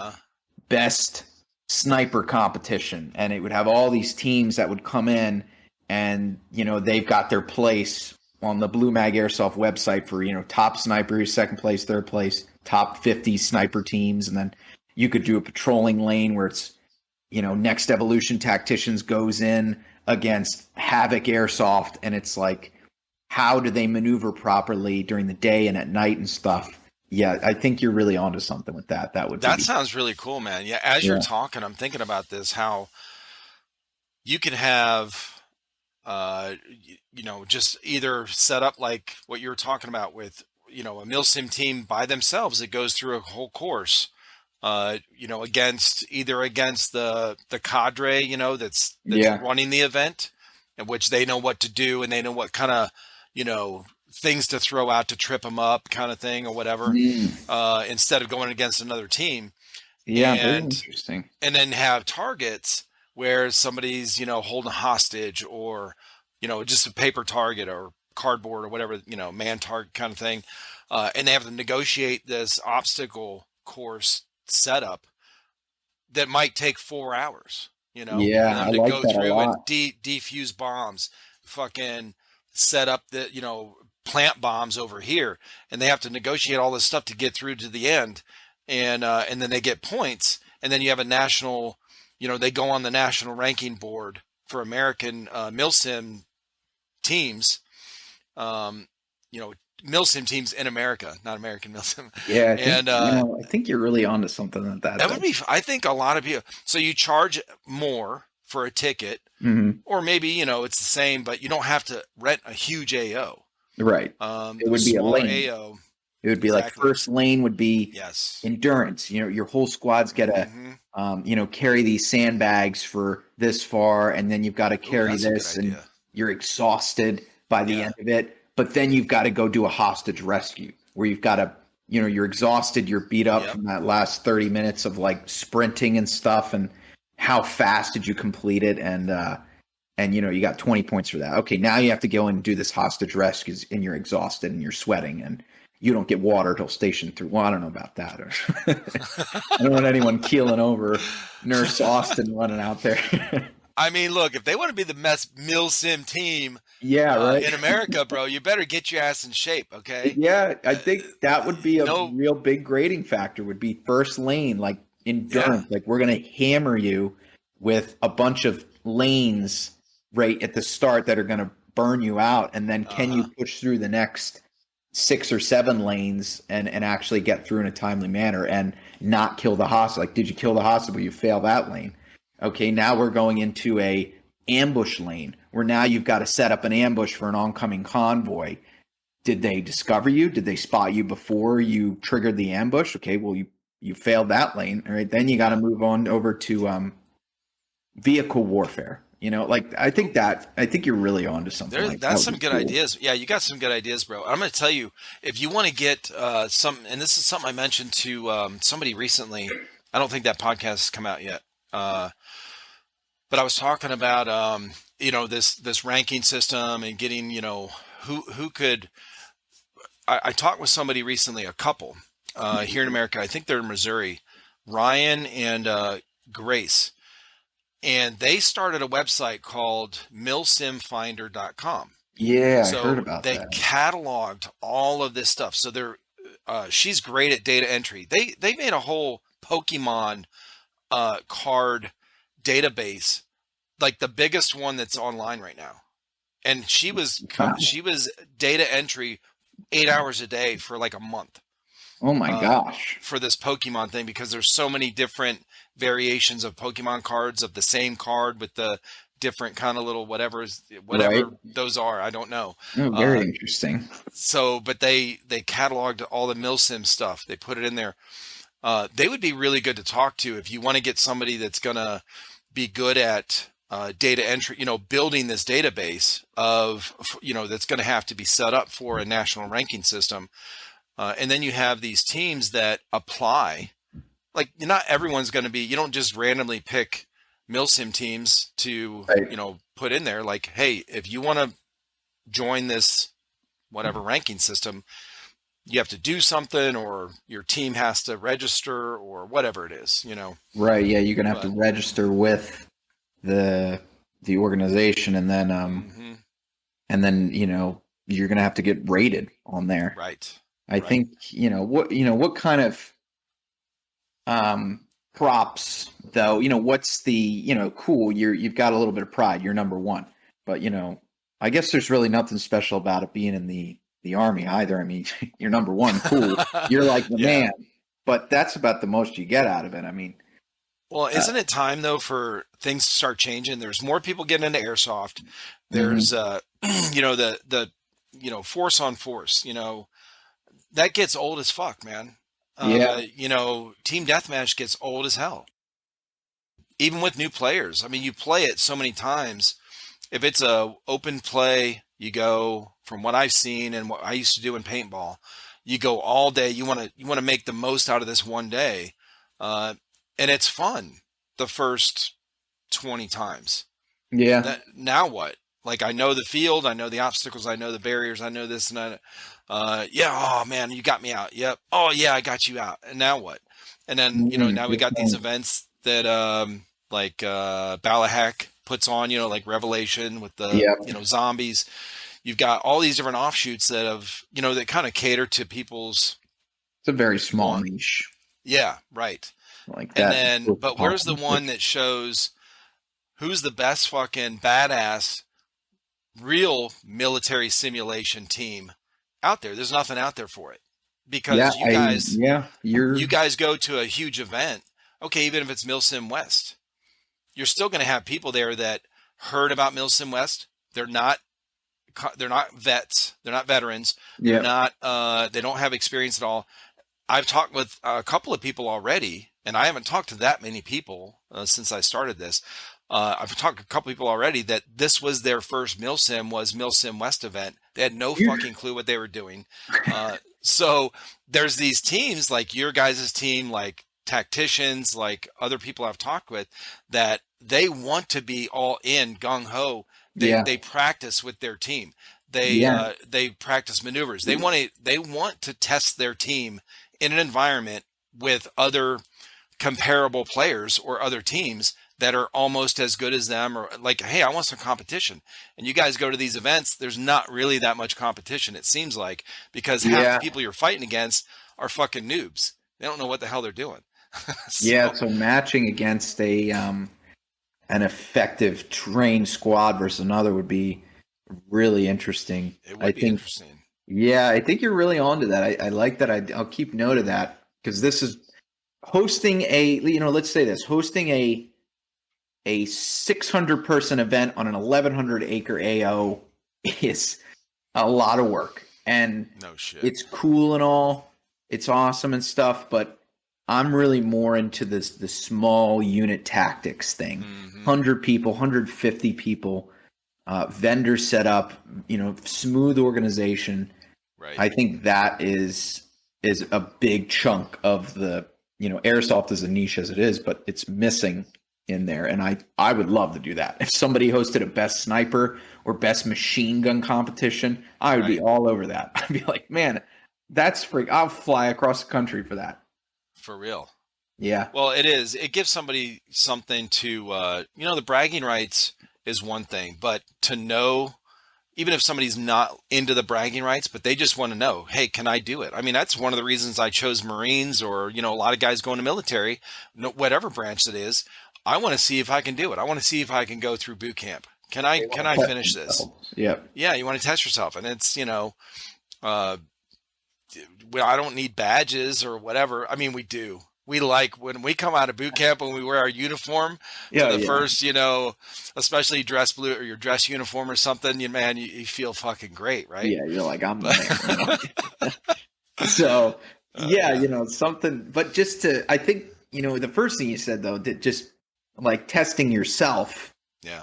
B: best sniper competition, and it would have all these teams that would come in, and they've got their place on the BlueMag Airsoft website for top snipers, second place, third place, top 50 sniper teams, and then you could do a patrolling lane where it's Next Evolution Tacticians goes in against Havoc Airsoft, and it's like, how do they maneuver properly during the day and at night and stuff? Yeah, I think you're really onto something with that. That
A: sounds really cool, man. Yeah, as you're talking, I'm thinking about this, how you could have, just either set up like what you were talking about with, a MilSim team by themselves that goes through a whole course, against the cadre, that's running the event, in which they know what to do and they know what kind of, things to throw out to trip them up, kind of thing, or whatever, instead of going against another team.
B: Yeah, very interesting.
A: And then have targets where somebody's, holding a hostage, or, just a paper target or cardboard or whatever, man target kind of thing. And they have to negotiate this obstacle course setup that might take 4 hours,
B: Yeah, I like that a lot.
A: And defuse bombs, fucking set up the, plant bombs over here, and they have to negotiate all this stuff to get through to the end, and then they get points, and then you have a national, they go on the national ranking board for American MilSim teams, MilSim teams in America, not American MilSim.
B: Yeah, I think you're really onto something like that.
A: That would be, I think, a lot of people. So you charge more for a ticket, or maybe it's the same, but you don't have to rent a huge AO.
B: Right. It would be a lane.
A: AO.
B: It would be like first lane would be endurance. Your whole squad's got to, carry these sandbags for this far, and then you've got to carry this, and you're exhausted by the end of it. But then you've got to go do a hostage rescue where you've got to, you're exhausted, you're beat up from that last 30 minutes of like sprinting and stuff, and how fast did you complete it, and you got 20 points for that. Okay, now you have to go and do this hostage rescue, and you're exhausted and you're sweating, and you don't get water till station 3. Well, I don't know about that. I don't want anyone keeling over Nurse Austin running out there.
A: I mean, look, if they want to be the best MilSim team in America, bro, you better get your ass in shape, okay?
B: Yeah, I think that would be a real big grading factor, would be first lane, like endurance. Like, we're going to hammer you with a bunch of lanes right at the start that are going to burn you out, and then can you push through the next 6 or 7 lanes and actually get through in a timely manner and not kill the hostage? Like, did you kill the hostage, but you fail that lane? Okay, now we're going into a ambush lane where now you've got to set up an ambush for an oncoming convoy. Did they discover you? Did they spot you before you triggered the ambush? Okay, well, you failed that lane. All right, then you got to move on over to vehicle warfare. You know, like I think you're really onto something like that.
A: That's some good ideas. Yeah, you got some good ideas, bro. I'm going to tell you, if you want to get and this is something I mentioned to somebody recently. I don't think that podcast has come out yet. But I was talking about, this ranking system and getting, who could. I talked with somebody recently, a couple here in America. I think they're in Missouri, Ryan and Grace, and they started a website called milsimfinder.com.
B: Yeah,
A: so
B: I heard about
A: they
B: that.
A: cataloged all of this stuff. So she's great at data entry. They made a whole Pokemon card database, like the biggest one that's online right now. And she was data entry 8 hours a day for like a month.
B: Oh my gosh.
A: For this Pokemon thing, because there's so many different variations of Pokemon cards of the same card with the different kind of little whatever
B: Right.
A: those are. I don't know.
B: Oh, very interesting.
A: So, but they cataloged all the milsim stuff. They put it in there. They would be really good to talk to if you want to get somebody that's going to be good at data entry, building this database of, that's going to have to be set up for a national ranking system. And then you have these teams that apply. Like, not everyone's going to be, you don't just randomly pick milsim teams to,
B: Right.
A: put in there. Like, hey, if you want to join this whatever ranking system, you have to do something, or your team has to register, or whatever it is,
B: Right. Yeah, you're gonna have to register with the organization, and then you're gonna have to get rated on there.
A: Right.
B: I think what kind of props though, what's the cool, you've got a little bit of pride, you're number one, but I guess there's really nothing special about it being in the Army either. I mean, you're number one, cool, you're like the man, but that's about the most you get out of it. I mean,
A: well, isn't it time though for things to start changing? There's more people getting into airsoft. There's the force on force, that gets old as fuck, man. Team deathmatch gets old as hell. Even with new players. I mean, you play it so many times. If it's a open play, you go, from what I've seen and what I used to do in paintball, you go all day. You want to make the most out of this one day. And it's fun the first 20 times.
B: Yeah.
A: Now what? Like, I know the field, I know the obstacles, I know the barriers, I know this and that. Oh man, you got me out. Yep. Oh yeah, I got you out. And now what? And then, now we got these events that Balahak puts on, like Revelation with the, zombies. You've got all these different offshoots that have, that kind of cater to people's.
B: It's a very small niche.
A: Yeah, right.
B: Like that.
A: And then, but where's the one that shows who's the best fucking badass real military simulation team out there? There's nothing out there for it, because you guys go to a huge event. Okay, even if it's Milsim West, you're still going to have people there that heard about Milsim West. They're not vets. They're not veterans.
B: Yeah.
A: They're not. They don't have experience at all. I've talked with a couple of people already, and I haven't talked to that many people since I started this. I've talked to a couple people already that this was their first Milsim West event. They had no fucking clue what they were doing. So there's these teams like your guys' team, like tacticians, like other people I've talked with, that they want to be all in gung ho. They practice with their team. They practice maneuvers. They want to test their team in an environment with other comparable players or other teams that are almost as good as them, or like, hey, I want some competition. And you guys go to these events, there's not really that much competition, it seems like, because half the people you're fighting against are fucking noobs. They don't know what the hell they're doing.
B: So matching against an effective trained squad versus another would be really interesting.
A: It would be interesting.
B: Yeah, I think you're really onto that. I like that. I'll keep note of that, because this is hosting let's say this, hosting a 600 person event on an 1,100 acre AO is a lot of work, and
A: no shit.
B: It's cool and all, it's awesome and stuff, but I'm really more into the small unit tactics thing. 100 people, 150 people, vendor setup, smooth organization.
A: Right.
B: I think that is a big chunk of the, airsoft is a niche as it is, but it's missing in there. And I would love to do that. If somebody hosted a best sniper or best machine gun competition, I would be all over that. I'd be like, man, that's freak. I'll fly across the country for that.
A: For real.
B: Yeah.
A: Well, it is. It gives somebody something to, the bragging rights is one thing, but to know, even if somebody's not into the bragging rights, but they just want to know, hey, can I do it? I mean, that's one of the reasons I chose Marines, or, a lot of guys going to military, whatever branch it is. I want to see if I can do it. I want to see if I can go through boot camp. Can I finish this?
B: Yep.
A: Yeah. You want to test yourself. And it's, I don't need badges or whatever. I mean, we do. We like when we come out of boot camp and we wear our uniform for the first, especially dress blue or your dress uniform or something, you feel fucking great, right?
B: Yeah, you're like, I'm there. So, something, but just I think, the first thing you said though, that just like testing yourself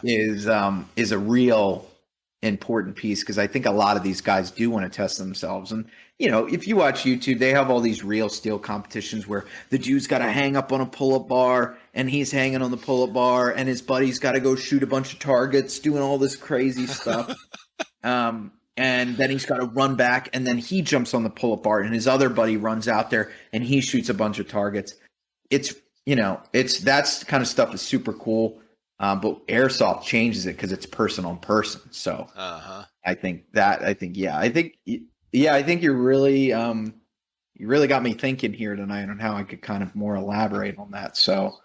B: is a real important piece, because I think a lot of these guys do want to test themselves. And if you watch YouTube, they have all these real steel competitions where the dude's got to hang up on a pull-up bar and he's hanging on the pull-up bar and his buddy's got to go shoot a bunch of targets, doing all this crazy stuff. And then he's got to run back, and then he jumps on the pull-up bar and his other buddy runs out there and he shoots a bunch of targets. It's that's kind of stuff is super cool. But airsoft changes it because it's person on person. So I think you're really, you really got me thinking here tonight on how I could kind of more elaborate on that. So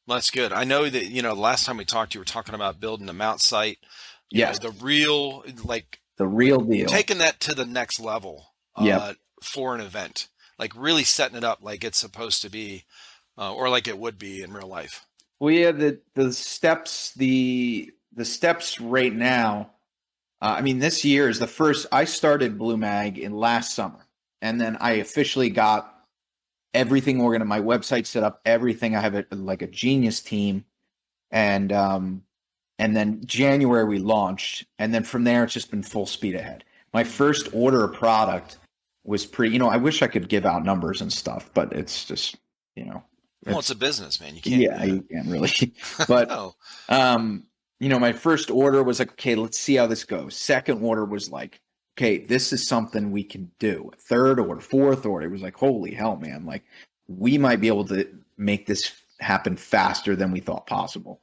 A: that's good. I know that, the last time we talked, you were talking about building a mount site.
B: Yes.
A: The real
B: deal,
A: taking that to the next level, for an event, like really setting it up like it's supposed to be, or like it would be in real life.
B: Well, yeah, the steps right now. This year is the first. I started BlueMag in last summer, and then I officially got everything organized. My website set up, everything. I have a genius team, and then January we launched, and then from there it's just been full speed ahead. My first order of product was pretty. I wish I could give out numbers and stuff, but it's just
A: Well, it's a business, man. You can't.
B: Yeah, you can't really. But
A: no.
B: My first order was like, okay, let's see how this goes. Second order was like, okay, this is something we can do. Third order, fourth order, it was like, holy hell, man! Like, we might be able to make this happen faster than we thought possible,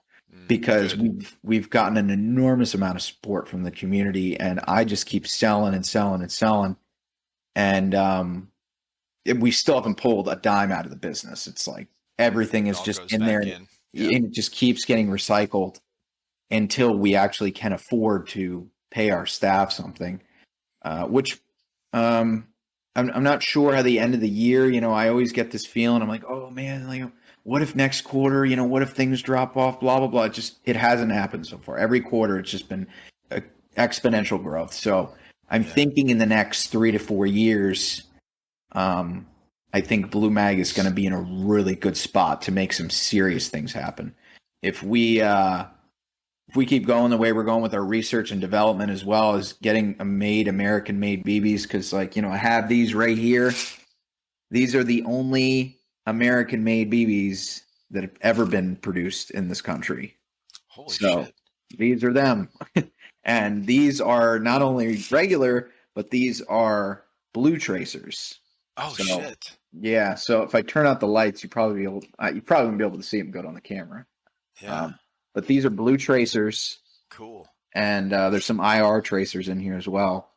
B: because we've gotten an enormous amount of support from the community, and I just keep selling and selling and selling, and we still haven't pulled a dime out of the business. It's like everything is just in there, and it just keeps getting recycled until we actually can afford to pay our staff something, which I'm not sure how the end of the year, I always get this feeling. I'm like, oh man, like, what if next quarter, what if things drop off, blah, blah, blah. It hasn't happened so far. Every quarter, it's just been exponential growth. So I'm thinking in the next 3 to 4 years, I think BlueMag is going to be in a really good spot to make some serious things happen. If we keep going the way we're going with our research and development, as well as getting American-made BBs, because I have these right here. These are the only American-made BBs that have ever been produced in this country.
A: Holy shit.
B: These are them. And these are not only regular, but these are blue tracers.
A: Oh, shit.
B: Yeah, so if I turn out the lights, you probably wouldn't be able to see them good on the camera.
A: Yeah.
B: But these are blue tracers.
A: Cool.
B: And there's some IR tracers in here as well.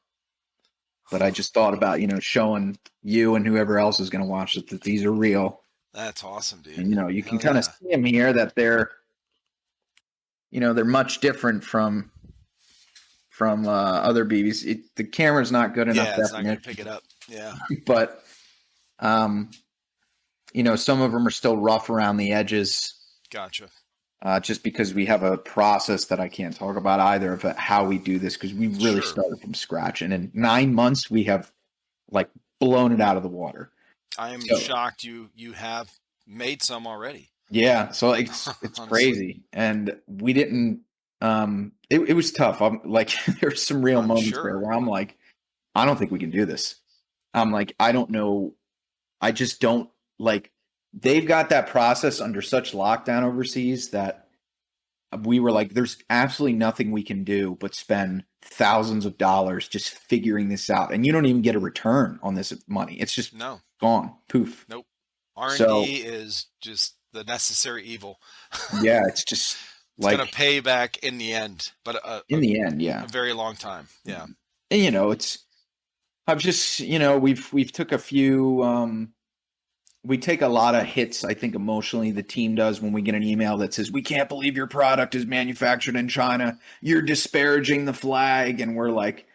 B: But I just thought about, showing you and whoever else is going to watch it that these are real.
A: That's awesome, dude.
B: And, you can kind of see them here, that they're much different from other BBs. The camera's not good enough.
A: Yeah, it's not going to pick it up. Yeah.
B: But, some of them are still rough around the edges.
A: Gotcha.
B: Just because we have a process that I can't talk about either of how we do this, because we really started from scratch. And in 9 months, we have blown it out of the water.
A: I am shocked you have made some already.
B: Yeah, so it's crazy, and we didn't. It was tough. I'm like, there's some real moments there where I'm like, I don't think we can do this. I'm like, I don't know. I just don't like. They've got that process under such lockdown overseas that we were like, there's absolutely nothing we can do but spend thousands of dollars just figuring this out, and you don't even get a return on this money. It's just gone, poof.
A: Nope. R&D is just the necessary evil.
B: Yeah, it's just
A: it's going to pay back in the end, but
B: in the end, yeah,
A: a very long time. Yeah,
B: and I've just we've took a few. We take a lot of hits, I think, emotionally. The team does when we get an email that says, "We can't believe your product is manufactured in China. You're disparaging the flag," and we're like,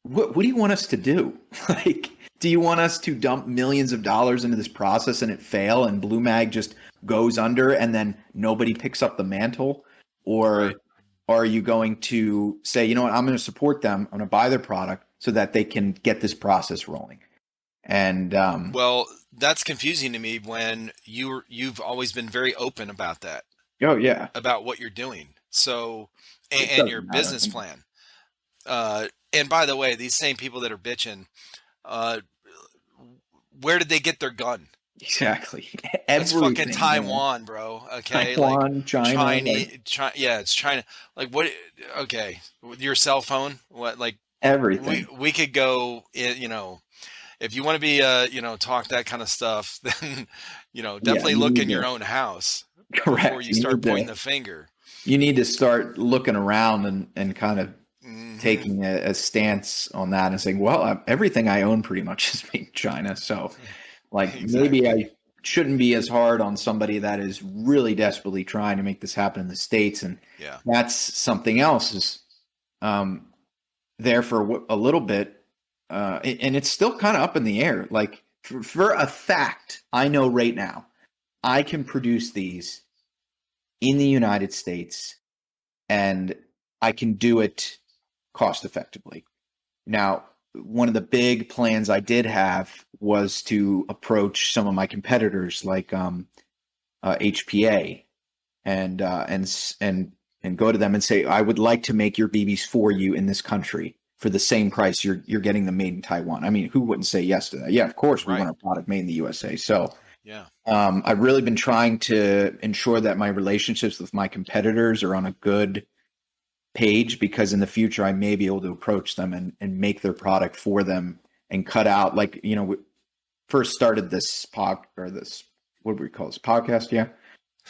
B: "What do you want us to do? Like, do you want us to dump millions of dollars into this process and it fail, and BlueMag just goes under, and then nobody picks up the mantle, or are you going to say, you know what, I'm going to support them. I'm going to buy their product so that they can get this process rolling?" And
A: well, that's confusing to me when you've always been very open about that.
B: Oh yeah,
A: about what you're doing. So and your business plan. And by the way, these same people that are bitching, where did they get their gun?
B: Exactly.
A: It's fucking Taiwan, bro. Okay,
B: Taiwan,
A: like
B: China.
A: Yeah, it's China. Like what? Okay, your cell phone. What? Like
B: everything.
A: We could go. If you want to be, talk that kind of stuff, then definitely look in your own house before you start pointing the finger.
B: You need to start looking around and kind of taking a stance on that and saying, well, everything I own pretty much is made in China. So like maybe I shouldn't be as hard on somebody that is really desperately trying to make this happen in the States. And that's something else is there for a little bit. And it's still kind of up in the air. Like for a fact, I know right now, I can produce these in the United States and I can do it cost effectively. Now, one of the big plans I did have was to approach some of my competitors like HPA and go to them and say, I would like to make your BBs for you in this country for the same price you're getting them made in Taiwan. I mean, who wouldn't say yes to that? Yeah, of course, we want our product made in the USA. So I've really been trying to ensure that my relationships with my competitors are on a good page, because in the future I may be able to approach them and make their product for them and cut out, like, we first started this what do we call this podcast? Yeah.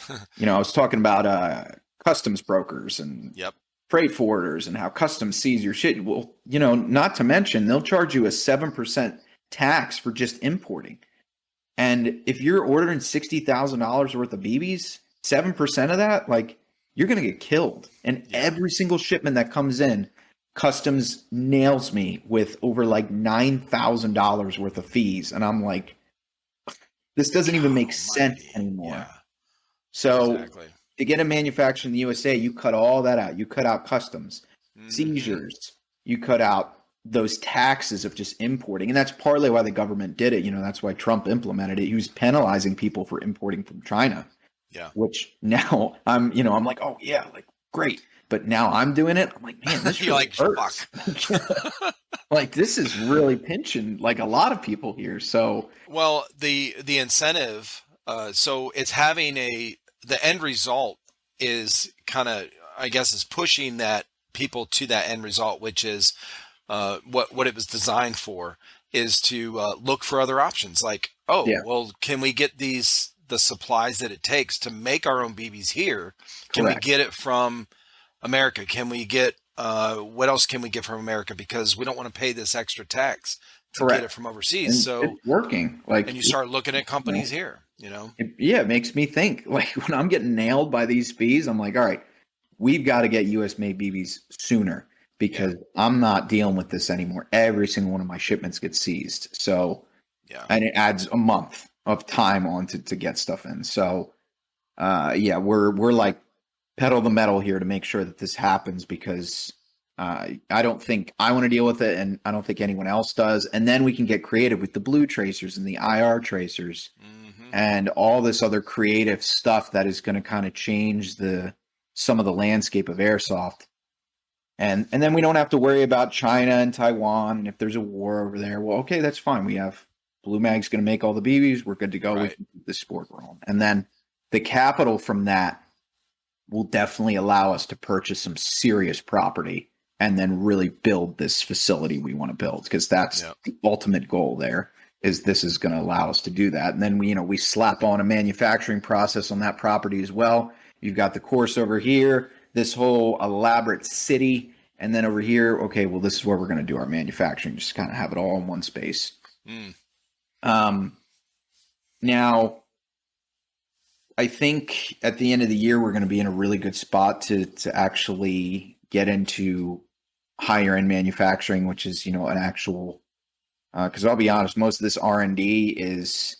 B: I was talking about customs brokers and freight forwarders and how customs sees your shit. Well, not to mention they'll charge you a 7% tax for just importing. And if you're ordering $60,000 worth of BBs, 7% of that, like, you're going to get killed. And every single shipment that comes in, customs nails me with over like $9,000 worth of fees. And I'm like, this doesn't even make sense anymore. Yeah. So to get a manufacturer in the USA, you cut all that out. You cut out customs, seizures. You cut out those taxes of just importing. And that's partly why the government did it. That's why Trump implemented it. He was penalizing people for importing from China. Yeah. Which now I'm like, oh yeah, like great. But now I'm doing it. I'm like, man, this really hurts. Fuck. Like, this is really pinching like a lot of people here. So,
A: well, the incentive, so it's having the end result is kind of, I guess, is pushing that people to that end result, which is what it was designed for, is to look for other options. Like, well, can we get the supplies that it takes to make our own BBs here? Can we get it from America? Can we get what else can we get from America? Because we don't want to pay this extra tax to get it from overseas.
B: And
A: so
B: it's working. Like,
A: and you start looking at companies here.
B: It makes me think. Like, when I'm getting nailed by these fees, I'm like, all right, we've got to get US made BBs sooner, because I'm not dealing with this anymore. Every single one of my shipments gets seized. So and it adds a month of time on to get stuff in. So we're like pedal the metal here to make sure that this happens, because I don't think I want to deal with it, and I don't think anyone else does. And then we can get creative with the blue tracers and the IR tracers and all this other creative stuff that is going to kind of change some of the landscape of airsoft. And then we don't have to worry about China and Taiwan. And if there's a war over there, well, okay, that's fine. We have BlueMag's going to make all the BBs. We're good to go.
A: Right.
B: We can keep the sport rolling. And then the capital from that will definitely allow us to purchase some serious property and then really build this facility we want to build, because that's the ultimate goal there. This is going to allow us to do that. And then we slap on a manufacturing process on that property as well. You've got the course over here, this whole elaborate city, and then over here, okay, well, this is where we're going to do our manufacturing, just kind of have it all in one space. Now, I think at the end of the year, we're going to be in a really good spot to actually get into higher end manufacturing, which is, an actual, because I'll be honest, most of this R&D is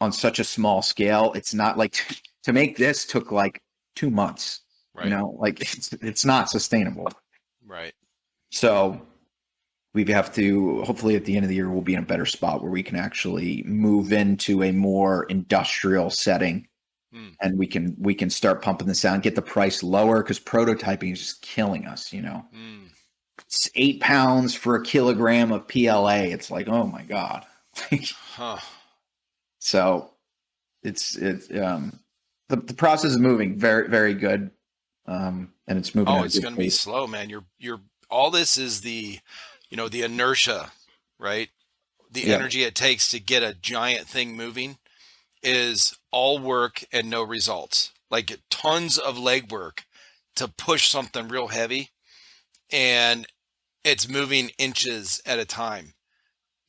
B: on such a small scale. It's not like to make this took like 2 months,
A: right.
B: Like it's not sustainable.
A: Right.
B: So we have to, hopefully at the end of the year, we'll be in a better spot where we can actually move into a more industrial setting. And we can start pumping this out and get the price lower, because prototyping is just killing us, It's 8 pounds for a kilogram of PLA. It's like, oh my God. So it's the process is moving very, very good. And it's moving.
A: Oh, it's going to be slow, man. You're all this is the inertia, right? The energy it takes to get a giant thing moving is all work and no results. Like tons of legwork to push something real heavy, and it's moving inches at a time.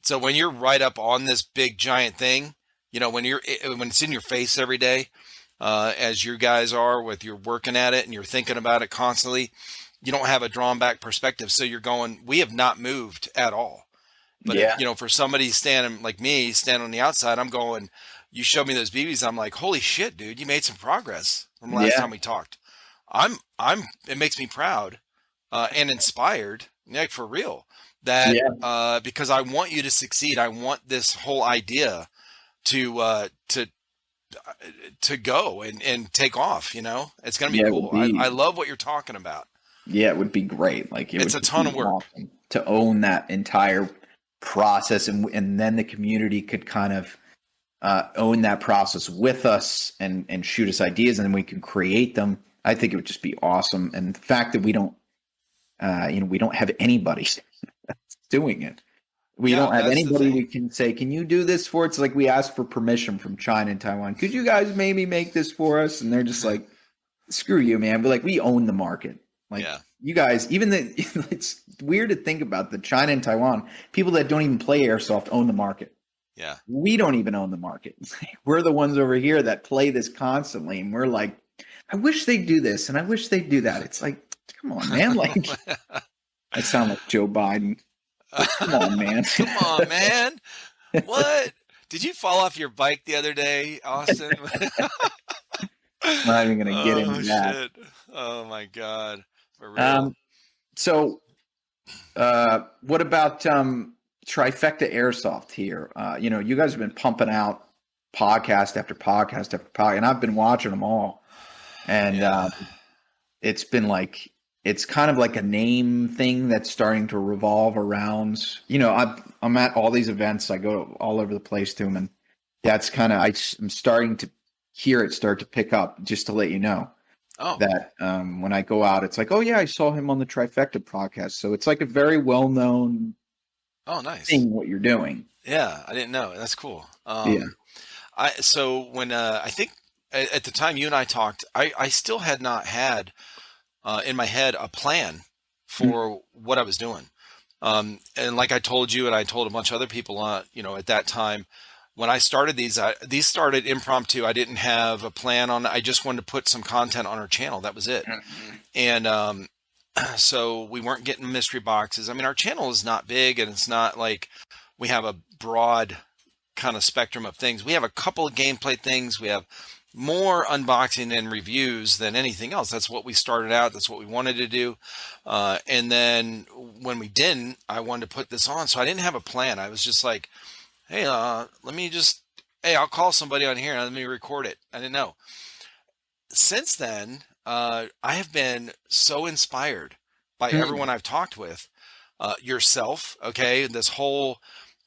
A: So when you're right up on this big giant thing, when it's in your face every day, as you guys are with you're working at it and you're thinking about it constantly, you don't have a drawn back perspective. So you're going, we have not moved at all. But if, for somebody standing like me, standing on the outside, I'm going, you showed me those BBs. I'm like, holy shit, dude, you made some progress from last time we talked. It makes me proud, and inspired, like for real, that, because I want you to succeed. I want this whole idea to go and take off, it's going to be cool. I love what you're talking about. Yeah.
B: It would be great. Like
A: it's a ton of work
B: to own that entire process. And then the community could kind of, own that process with us and shoot us ideas, and then we can create them. I think it would just be awesome. And the fact that we don't have anybody doing it. We don't have anybody we can say, can you do this for? It's like we ask for permission from China and Taiwan. Could you guys maybe make this for us? And they're just like, screw you, man. But like, we own the market. Like you guys, it's weird to think about the China and Taiwan, people that don't even play airsoft own the market.
A: Yeah.
B: We don't even own the market. We're the ones over here that play this constantly. And we're like, I wish they'd do this. And I wish they'd do that. It's like, come on, man. Like, I sound like Joe Biden. Like, come on, man.
A: Come on, man. What? Did you fall off your bike the other day, Austin?
B: I'm not even going to get into that.
A: Shit. Oh, my God. For real.
B: So, what about TriFecta Airsoft here? You guys have been pumping out podcast after podcast after podcast, and I've been watching them all. And it's been like, it's kind of like a name thing that's starting to revolve around, I'm at all these events. I go all over the place to them. And that's kind of, I'm starting to hear it start to pick up, just to let you know that when I go out, it's like, oh yeah, I saw him on the TriFecta podcast. So it's like a very well-known thing, what you're doing.
A: Yeah. I didn't know. That's cool. So when, I think at the time you and I talked, I still had not had, in my head, a plan for what I was doing. And like I told you, and I told a bunch of other people, at that time, when I started these started impromptu. I didn't have a plan on. I just wanted to put some content on our channel. That was it. And so we weren't getting mystery boxes. I mean, our channel is not big, and it's not like we have a broad kind of spectrum of things. We have a couple of gameplay things. We have more unboxing and reviews than anything else. That's what we started out. That's what we wanted to do. And then when we didn't, I wanted to put this on. So I didn't have a plan. I was just like, hey, let me just hey, I'll call somebody on here and let me record it. I didn't know. Since then, I have been so inspired by everyone I've talked with. Yourself, okay, this whole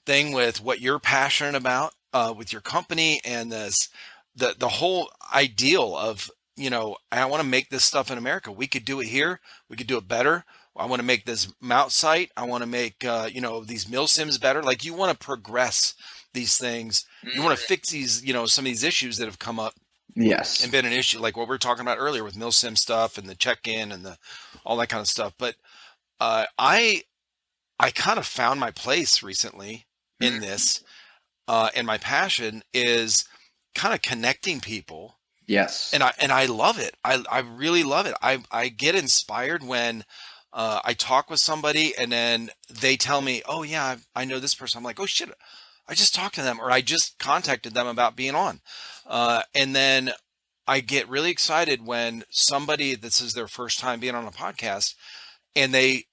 A: thing with what you're passionate about with your company, and the whole ideal of, I want to make this stuff in America. We could do it here. We could do it better. I want to make this mount site. I want to make these mill sims better. Like, you want to progress these things. You want to fix these, some of these issues that have come up.
B: Yes.
A: And been an issue, like what we were talking about earlier with mill sim stuff and the check-in and all that kind of stuff. But I kind of found my place recently in this, and my passion is kind of connecting people.
B: Yes.
A: And I love it. I really love it. I get inspired when I talk with somebody and then they tell me, oh yeah, I know this person. I'm like, oh shit, I just talked to them, or I just contacted them about being on. And then I get really excited when somebody, this is their first time being on a podcast, and they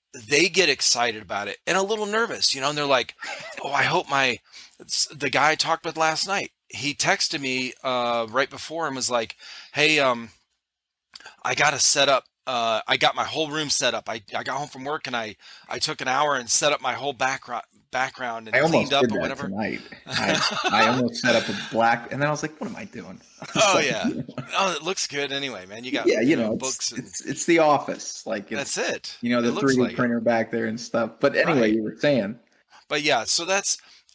A: get excited about it and a little nervous, and they're like, oh, I hope the guy I talked with last night, he texted me right before and was like, hey, I got to set up. I got my whole room set up. I got home from work and I took an hour and set up my whole background and cleaned up or whatever.
B: Tonight. I almost set up a black, and then I was like, what am I doing?
A: Oh yeah. Oh, it looks good anyway, man. You got books.
B: It's the office. Like,
A: that's it.
B: The 3D printer back there and stuff. But anyway, right. You were saying.
A: But yeah, so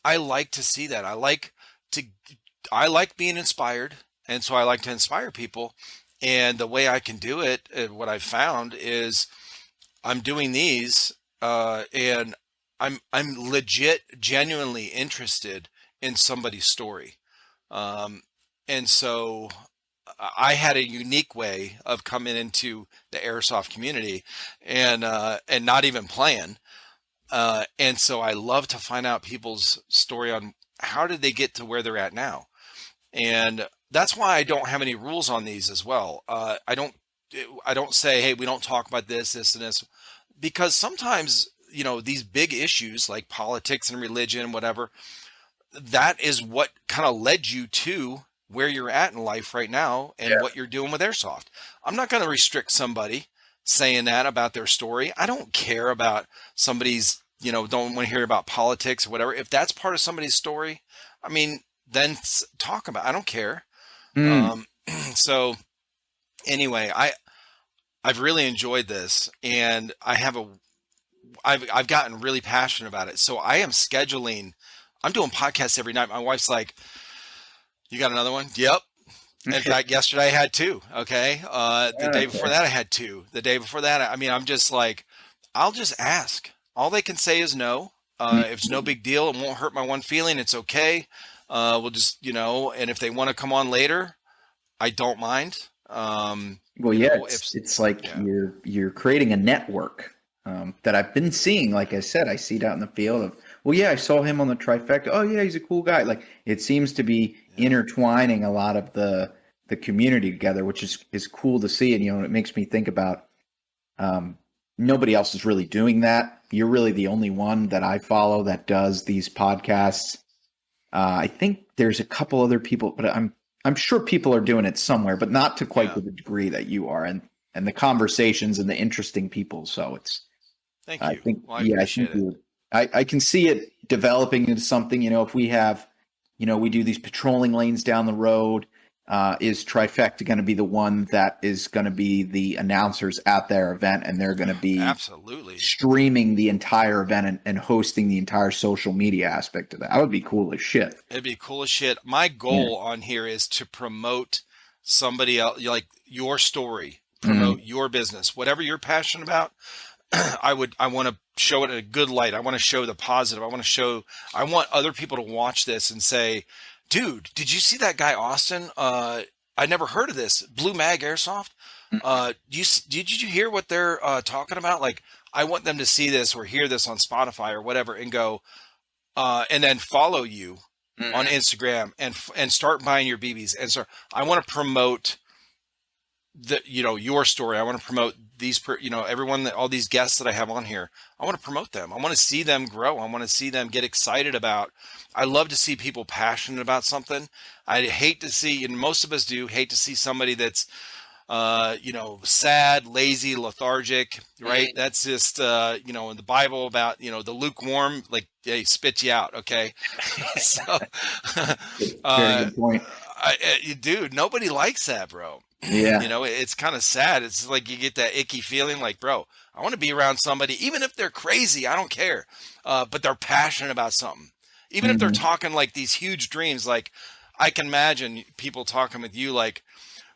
A: I like to see that. I like being inspired, and so I like to inspire people. And the way I can do it, what I've found is I'm doing these, and I'm legit, genuinely interested in somebody's story. And so I had a unique way of coming into the airsoft community and not even playing. And so I love to find out people's story on how did they get to where they're at now. And that's why I don't have any rules on these as well. I don't say, hey, we don't talk about this, and this, because sometimes, these big issues like politics and religion, whatever, that is what kind of led you to where you're at in life right now and what you're doing with airsoft. I'm not going to restrict somebody saying that about their story. I don't care about somebody's, don't want to hear about politics or whatever. If that's part of somebody's story, I mean, then talk about it. I don't care. So anyway, I've really enjoyed this, and I've gotten really passionate about it. So I'm doing podcasts every night. My wife's like, you got another one? Yep. In fact, yesterday I had two. Okay. The day before that I had two. The day before that, I'm just like, I'll just ask. All they can say is no. If it's no big deal, it won't hurt my one feeling. It's okay. We'll just, and if they want to come on later, I don't mind.
B: It's like you're creating a network that I've been seeing. Like I said, I see it out in the field of, I saw him on the TriFecta. Oh yeah, he's a cool guy. Like, it seems to be intertwining a lot of the community together, which is cool to see. And, it makes me think about nobody else is really doing that. You're really the only one that I follow that does these podcasts. I think there's a couple other people, but I'm sure people are doing it somewhere, but not to quite to the degree that you are, and the conversations and the interesting people. So
A: thank you.
B: I think,
A: I appreciate it.
B: I can see it developing into something. If we have, we do these patrolling lanes down the road. Is TriFecta going to be the one that is going to be the announcers at their event, and they're going to be
A: absolutely
B: streaming the entire event and hosting the entire social media aspect of that? That would be cool as shit.
A: It'd be cool as shit. My goal on here is to promote somebody else, like your story, promote your business, whatever you're passionate about. I want to show it in a good light. I want to show the positive. I want other people to watch this and say, dude, did you see that guy Austin? I never heard of this. BlueMag Airsoft. Did you hear what they're talking about? Like, I want them to see this or hear this on Spotify or whatever and go, and then follow you on Instagram and start buying your BBs. And so I want to promote your story. I want to promote everyone all these guests that I have on here, I want to promote them. I want to see them grow. I want to see them get excited about. I love to see people passionate about something. I hate to see, and most of us do hate to see somebody that's sad, lazy, lethargic, right? That's just, in the Bible about, the lukewarm, like they spit you out. Okay. So,
B: very good point.
A: Dude, nobody likes that, bro.
B: Yeah.
A: It's kind of sad. It's like you get that icky feeling like, bro, I want to be around somebody, even if they're crazy, I don't care. But they're passionate about something. Even if they're talking like these huge dreams, like I can imagine people talking with you like,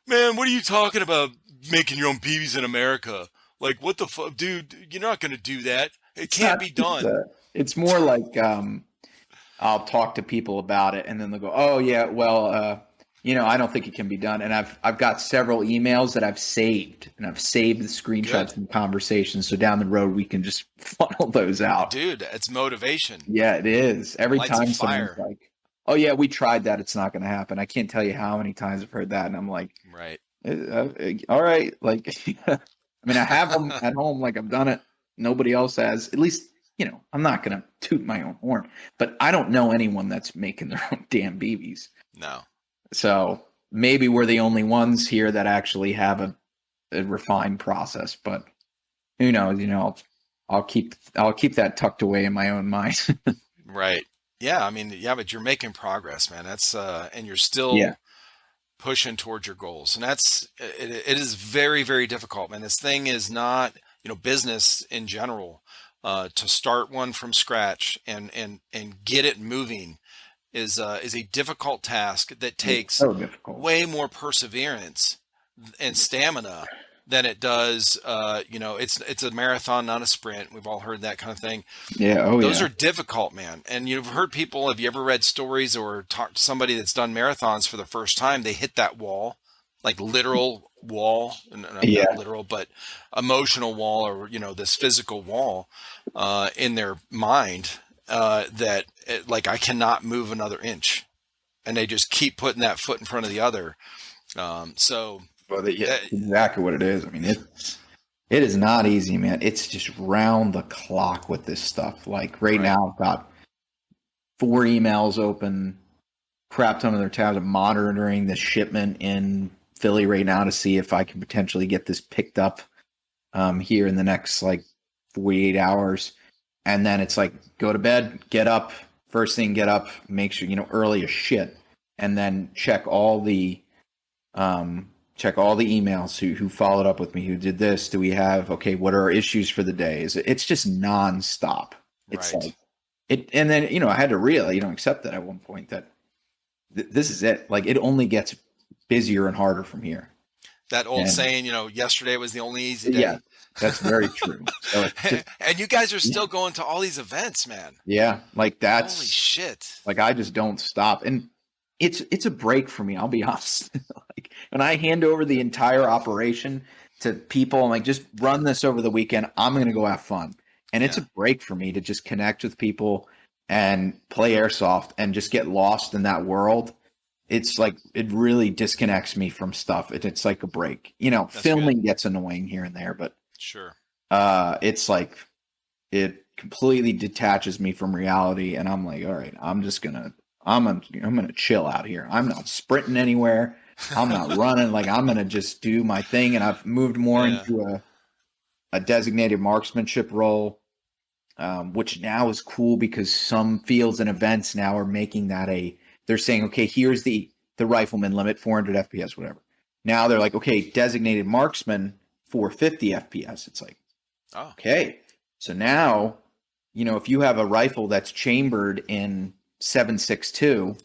A: man, what are you talking about making your own BBs in America? Like, what the fuck, dude? You're not going to do that. It can't be done.
B: It's more like I'll talk to people about it, and then they'll go, "Oh yeah, well, I don't think it can be done." And I've got several emails that I've saved, and I've saved the screenshots and conversations, so down the road we can just funnel those out.
A: Dude, it's motivation.
B: Yeah, it is. Every time someone's like, "Oh yeah, we tried that. It's not going to happen." I can't tell you how many times I've heard that, and I'm like,
A: right,
B: all right. Like, I mean, I have them at home. Like, I've done it. Nobody else has. At least, I'm not going to toot my own horn, but I don't know anyone that's making their own damn BBs.
A: No.
B: So maybe we're the only ones here that actually have a refined process. But who knows? I'll keep that tucked away in my own mind.
A: Right. Yeah, I mean, but you're making progress, man. That's and you're still pushing towards your goals, and it is very, very difficult, man. This thing is not, business in general. To start one from scratch and get it moving is a difficult task that takes way more perseverance and stamina than it does. It's a marathon, not a sprint. We've all heard that kind of thing.
B: Yeah.
A: Those are difficult, man. And you've heard people, have you ever read stories or talked to somebody that's done marathons for the first time? They hit that wall, like literal wall, not literal, but emotional wall, or, this physical wall, in their mind, that I cannot move another inch, and they just keep putting that foot in front of the other.
B: Exactly what it is. I mean, it is not easy, man. It's just round the clock with this stuff. Like right now, I've got 4 emails open, crap ton of their tabs. I'm monitoring the shipment in Philly right now to see if I can potentially get this picked up here in the next 48 hours. And then it's like, go to bed, get up, first thing, get up, make sure, early as shit. And then check all the emails who followed up with me, who did this. Do we have, what are our issues for the day? It's just nonstop. It's
A: right.
B: And then, I had to accept that at one point that this is it. Like, it only gets busier and harder from here.
A: That old saying, yesterday was the only easy day.
B: Yeah, that's very true. So
A: and you guys are still going to all these events, man.
B: Yeah, that's
A: holy shit.
B: I just don't stop, and it's a break for me. I'll be honest. When I hand over the entire operation to people, I'm like, just run this over the weekend. I'm going to go have fun, and it's a break for me to just connect with people and play airsoft and just get lost in that world. It's like, it really disconnects me from stuff. It's like a break. Filming gets annoying here and there, but
A: sure.
B: It's like, it completely detaches me from reality, and I'm like, all right, I'm gonna chill out here. I'm not sprinting anywhere. I'm not running. I'm gonna just do my thing. And I've moved more into a designated marksmanship role, which now is cool because some fields and events now are making that they're saying, okay, here's the rifleman limit, 400 FPS, whatever. Now they're like, okay, designated marksman, 450 FPS. It's like, okay. So now, if you have a rifle that's chambered in 7.62,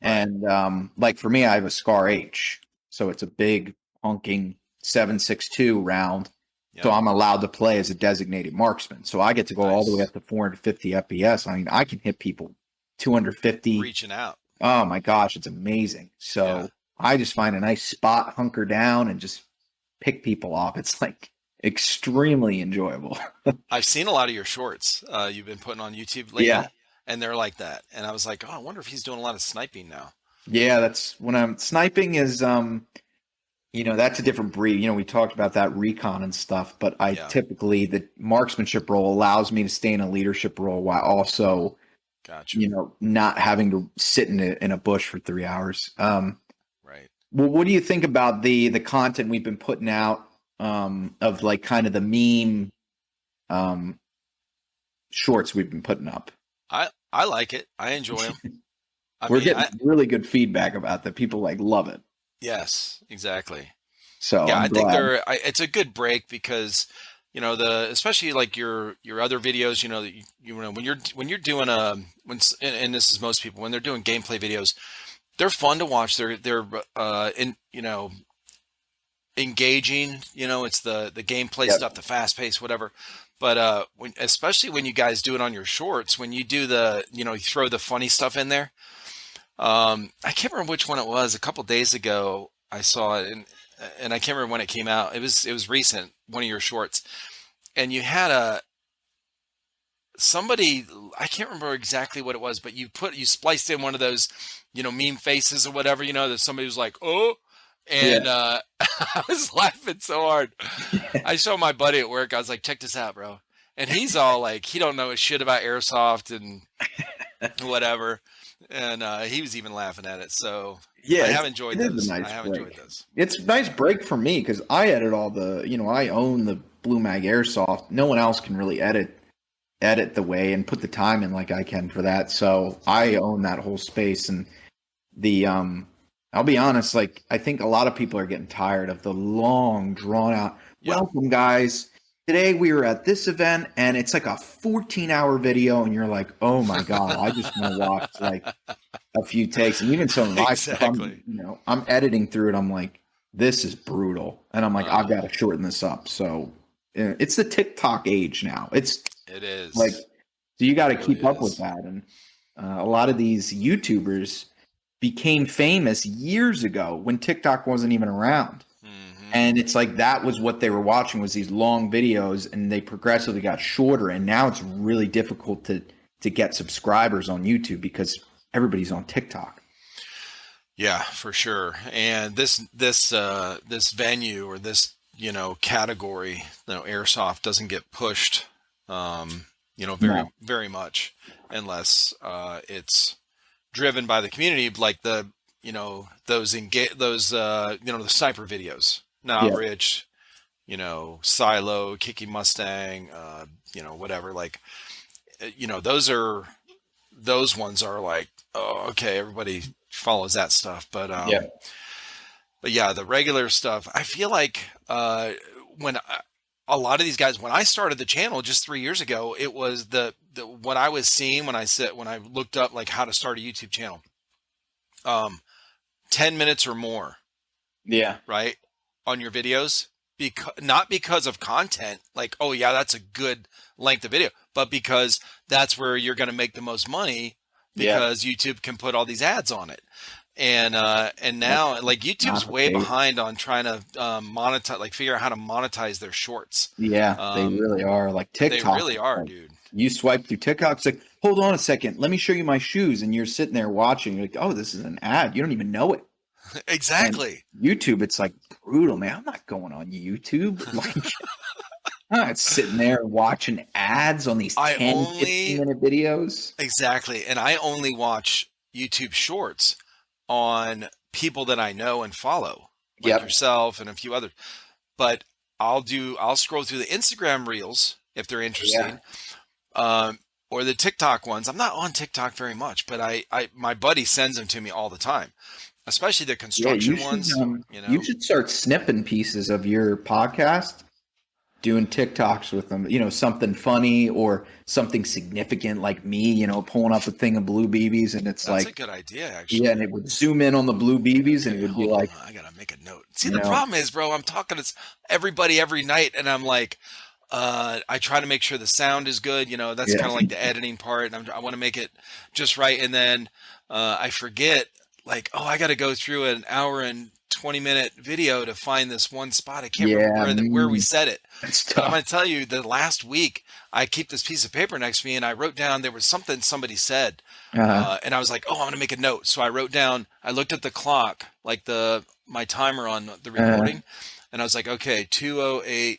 B: and for me, I have a Scar H. So it's a big honking 7.62 round. Yep. So I'm allowed to play as a designated marksman. So I get to go all the way up to 450 FPS. I mean, I can hit people 250,
A: reaching out.
B: Oh my gosh, it's amazing. So I just find a nice spot, hunker down, and just pick people off. It's extremely enjoyable.
C: I've seen a lot of your shorts you've been putting on YouTube lately, and they're like that. And I was like, I wonder if he's doing a lot of sniping now.
B: Yeah, that's when I'm sniping is that's a different breed. We talked about that recon and stuff, but I
A: Yeah.
B: typically, the marksmanship role allows me to stay in a leadership role while also,
A: Gotcha.
B: not having to sit in a bush for 3 hours.
A: Right.
B: Well, what do you think about the content we've been putting out, of like kind of the meme, um, shorts we've been putting up?
A: I like it. I enjoy them.
B: We're getting really good feedback about that. People love it.
A: Yes, exactly.
B: So
A: Yeah,
B: I'm
A: I think
B: glad.
A: it's a good break because especially like your other videos, that when you're doing and this is most people when they're doing gameplay videos, they're fun to watch. They're in engaging. It's the gameplay
B: Yep.
A: stuff, the fast pace, whatever. But especially when you guys do it on your shorts, when you do you throw the funny stuff in there. I can't remember which one it was. A couple days ago, I saw it, and I can't remember when it came out. It was recent. One of your shorts, and you had somebody. I can't remember exactly what it was, but you spliced in one of those, meme faces or whatever. That somebody was like, "Oh," and I was laughing so hard. I showed my buddy at work. I was like, "Check this out, bro," and he's all like, he don't know shit about airsoft and whatever. And he was even laughing at it. So
B: Yeah,
A: I have enjoyed
B: it is
A: those.
B: a
A: I
B: nice
A: have
B: break.
A: enjoyed those.
B: It's a nice break for me because I edit all I own the BlueMag Airsoft. No one else can really edit the way and put the time in like I can for that. So I own that whole space. And I'll be honest, like I think a lot of people are getting tired of the long, drawn out.
A: Yep.
B: Welcome, guys. Today we were at this event, and it's like a 14-hour video, and you're like, "Oh my god, I just want to watch like a few takes." And even some of my stuff,
A: Exactly.
B: I'm editing through it. I'm like, "This is brutal," and I'm like, "I've got to shorten this up." So it's the TikTok age now.
A: It is.
B: Like, so you got to
A: It really
B: keep up with
A: is.
B: that. And a lot of these YouTubers became famous years ago when TikTok wasn't even around. And it's like that was what they were watching, was these long videos, and they progressively got shorter. And now it's really difficult to get subscribers on YouTube because everybody's on TikTok.
A: Yeah, for sure. And this venue or this category, airsoft doesn't get pushed, very much unless it's driven by the community, like the the sniper videos. Now, Rich, Silo, Kiki Mustang, whatever. Like, those ones are like, oh, okay, everybody follows that stuff. But yeah, the regular stuff. I feel like a lot of these guys, when I started the channel just 3 years ago, it was the what I was seeing when I looked up like how to start a YouTube channel. 10 minutes or more.
B: Yeah.
A: Right. On your videos, not because of content, like, oh yeah, that's a good length of video, but because that's where you're going to make the most money because YouTube can put all these ads on it. And now like YouTube's way behind on trying to monetize, like figure out how to monetize their shorts.
B: Yeah, they really are. Like TikTok.
A: They really are, dude.
B: You swipe through TikTok, it's like, hold on a second, let me show you my shoes. And you're sitting there watching, you're like, oh, this is an ad. You don't even know it.
A: Exactly.
B: And YouTube, it's like brutal, man. I'm not going on YouTube. Like, I'm not sitting there watching ads on these 15-minute videos.
A: Exactly. And I only watch YouTube shorts on people that I know and follow, like yourself and a few others. But I'll scroll through the Instagram reels if they're interesting. Or the TikTok ones. I'm not on TikTok very much, but my buddy sends them to me all the time, especially the construction ones.
B: You should start snipping pieces of your podcast, doing TikToks with them, something funny or something significant like me, pulling up a thing of blue BBs, and it's
A: that's a good idea, actually.
B: Yeah, and it would zoom in on the blue BBs, and it would be like,
A: I gotta make a note. See, the problem is, bro, I'm talking to everybody every night, and I'm like, I try to make sure the sound is good. That's kind of like the editing part, and I want to make it just right, and then I forget. like, oh, I got to go through an hour and 20-minute video to find this one spot. I can't remember
B: Yeah,
A: where we said it.
B: that's
A: But I'm
B: tough.
A: going to tell you, the last week, I keep this piece of paper next to me, and I wrote down there was something somebody said,
B: Uh-huh.
A: and I was like, oh, I'm going to make a note. So I wrote down. I looked at the clock, like my timer on the
B: Uh-huh.
A: recording, and I was like, okay, 2:08.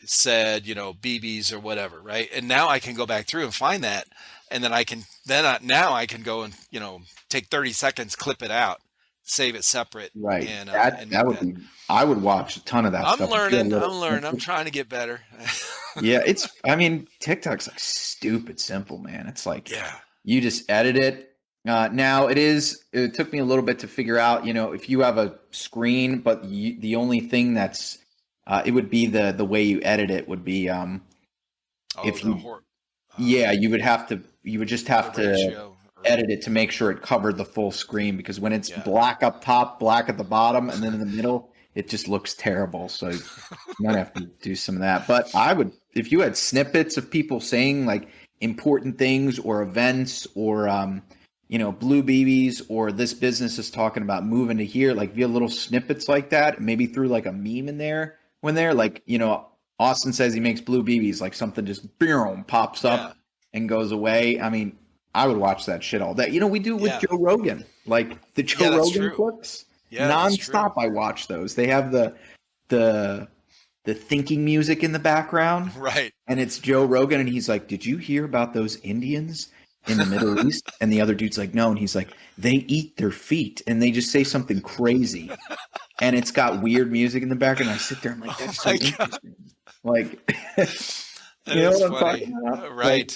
A: Said, BBs or whatever, right? And now I can go back through and find that, and then now I can go and take 30 seconds, clip it out, save it separate,
B: Right.
A: and
B: That
A: make
B: would
A: that.
B: be. I would watch a ton of that
A: I'm
B: stuff. If you had
A: learning. I'm
B: little
A: learning. I'm
B: snippets.
A: trying to get better.
B: Yeah, I mean, TikTok's like stupid simple, man. It's like
A: Yeah.
B: you just edit it. Now it took me a little bit to figure out, if you have a screen, but the only thing it would be the way you edit it would be,
A: Oh,
B: if you,
A: uh,
B: you would just have
A: the
B: to
A: ratio.
B: edit it to make sure it covered the full screen, because when it's
A: Yeah.
B: black up top, black at the bottom, and then in the middle, it just looks terrible. So you might have to do some of that. But if you had snippets of people saying like important things or events or, blue BBs, or this business is talking about moving to here, like if you had little snippets like that, maybe through like a meme in there when they're like, Austin says he makes blue BBs, like something just boom, pops
A: Yeah.
B: up and goes away. I mean, I would watch that shit all day. We do with
A: Yeah.
B: Joe Rogan, like the Joe
A: that's
B: Rogan
A: true.
B: clips.
A: Yeah, that's
B: Nonstop,
A: true.
B: I watch those. They have the thinking music in the background,
A: Right.
B: and it's Joe Rogan, and he's like, "Did you hear about those Indians in the Middle East?" And the other dude's like, "No," and he's like, "They eat their feet," and they just say something crazy, and it's got weird music in the background. I sit there, I'm like, "That's so
A: my God.
B: interesting." Like,
A: That
B: you know
A: is
B: what I'm
A: funny.
B: talking about?
A: Right.
B: Like,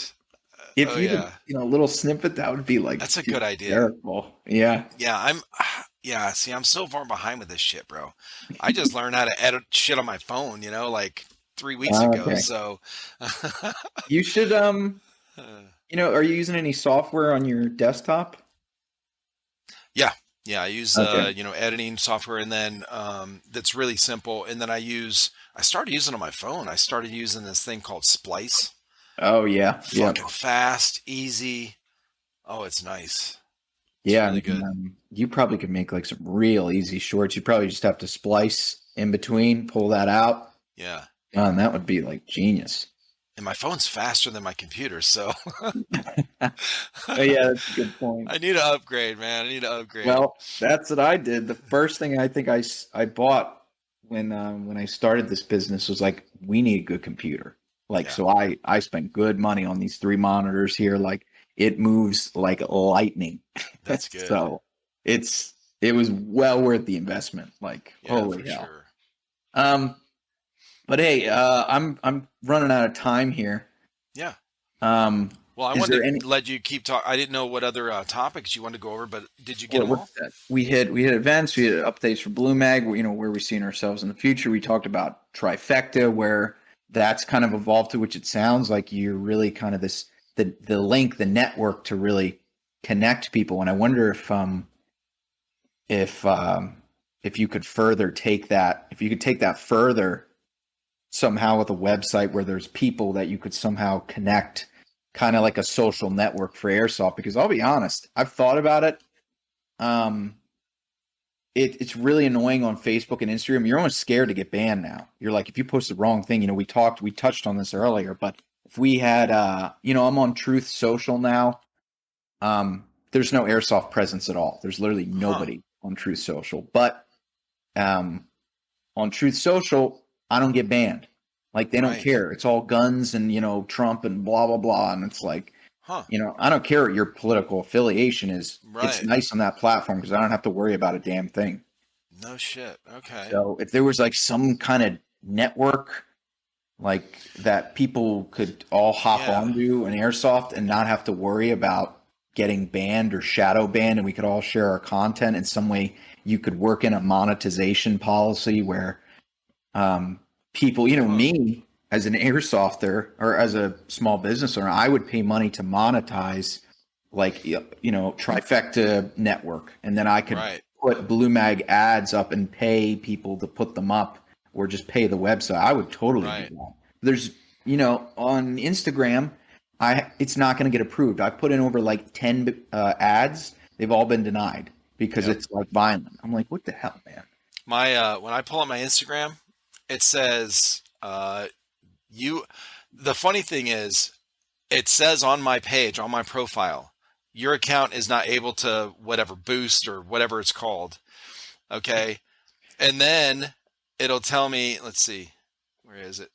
B: if
A: Oh
B: you
A: yeah.
B: could, a little snippet, that would be like
A: That's a good idea.
B: hysterical. Yeah.
A: Yeah, see, I'm so far behind with this shit, bro. I just learned how to edit shit on my phone, like 3 weeks ago.
B: Okay.
A: So,
B: You should, are you using any software on your desktop?
A: yeah, I use
B: Okay.
A: editing software, and then that's really simple. And then I started using it on my phone. I started using this thing called Splice.
B: Oh yeah. Yeah.
A: Fucking fast, easy. Oh, it's nice. It's
B: Yeah.
A: really good.
B: You probably could make like some real easy shorts. You probably just have to splice in between, pull that out.
A: Yeah.
B: And that would be like genius.
A: And my phone's faster than my computer, so
B: Oh, yeah, that's a good point.
A: I need to upgrade, man. I need to upgrade.
B: Well, that's what I did. The first thing I think I bought when I started this business was like, we need a good computer. Like,
A: Yeah.
B: so I spent good money on these 3 monitors here. Like, it moves like lightning.
A: That's good.
B: So it was well worth the investment. Like,
A: Yeah,
B: holy
A: for
B: hell.
A: sure.
B: But hey, I'm running out of time here.
A: Yeah.
B: Um,
A: Well, I
B: is
A: wanted
B: there any?
A: to let you keep talking. I didn't know what other topics you wanted to go over, but did you get them all?
B: What's that? We had events, we had updates for BlueMag, where we're seeing ourselves in the future. We talked about TriFecta, where that's kind of evolved to, which it sounds like you're really kind of the link, the network to really connect people. And I wonder if you could further take that, further somehow with a website where there's people that you could somehow connect, kind of like a social network for airsoft. Because I'll be honest, I've thought about it. It's really annoying on Facebook and Instagram. You're almost scared to get banned now. You're like, if you post the wrong thing, we touched on this earlier, but if we had, I'm on Truth Social now. There's no airsoft presence at all. There's literally nobody on Truth Social, but on Truth Social, I don't get banned. Like, they don't care. It's all guns and, Trump and blah, blah, blah. And it's like, I don't care what your political affiliation is.
A: Right.
B: It's nice on that platform because I don't have to worry about a damn thing.
A: No shit. Okay.
B: So if there was like some kind of network like that people could all hop onto an airsoft and not have to worry about getting banned or shadow banned, and we could all share our content in some way, you could work in a monetization policy where people, me as an airsofter or as a small business owner, I would pay money to monetize like, TriFecta network. And then I could put BlueMag ads up and pay people to put them up, or just pay the website. I would totally do that. There's, on Instagram, it's not going to get approved. I've put in over like 10 ads. They've all been denied because it's like violent. I'm like, what the hell, man?
A: My when I pull up my Instagram, it says you. The funny thing is, it says on my page, on my profile, your account is not able to whatever boost or whatever it's called. Okay, and then it'll tell me. Let's see, where is it?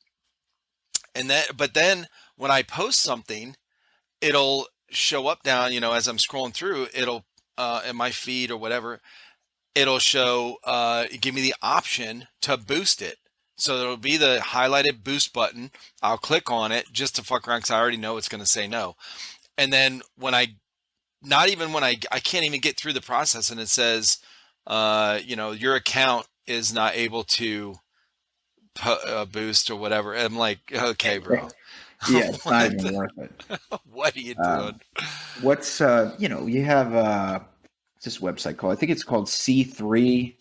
A: But then when I post something, it'll show up down, as I'm scrolling through, it'll in my feed or whatever, it'll show give me the option to boost it. So there'll be the highlighted boost button. I'll click on it just to fuck around because I already know it's going to say no. And then I can't even get through the process, and it says, your account is not able to boost or whatever. I'm like, okay, bro.
B: Yeah, it's not even worth it.
A: What are you doing?
B: What's you have this website called, I think it's called C3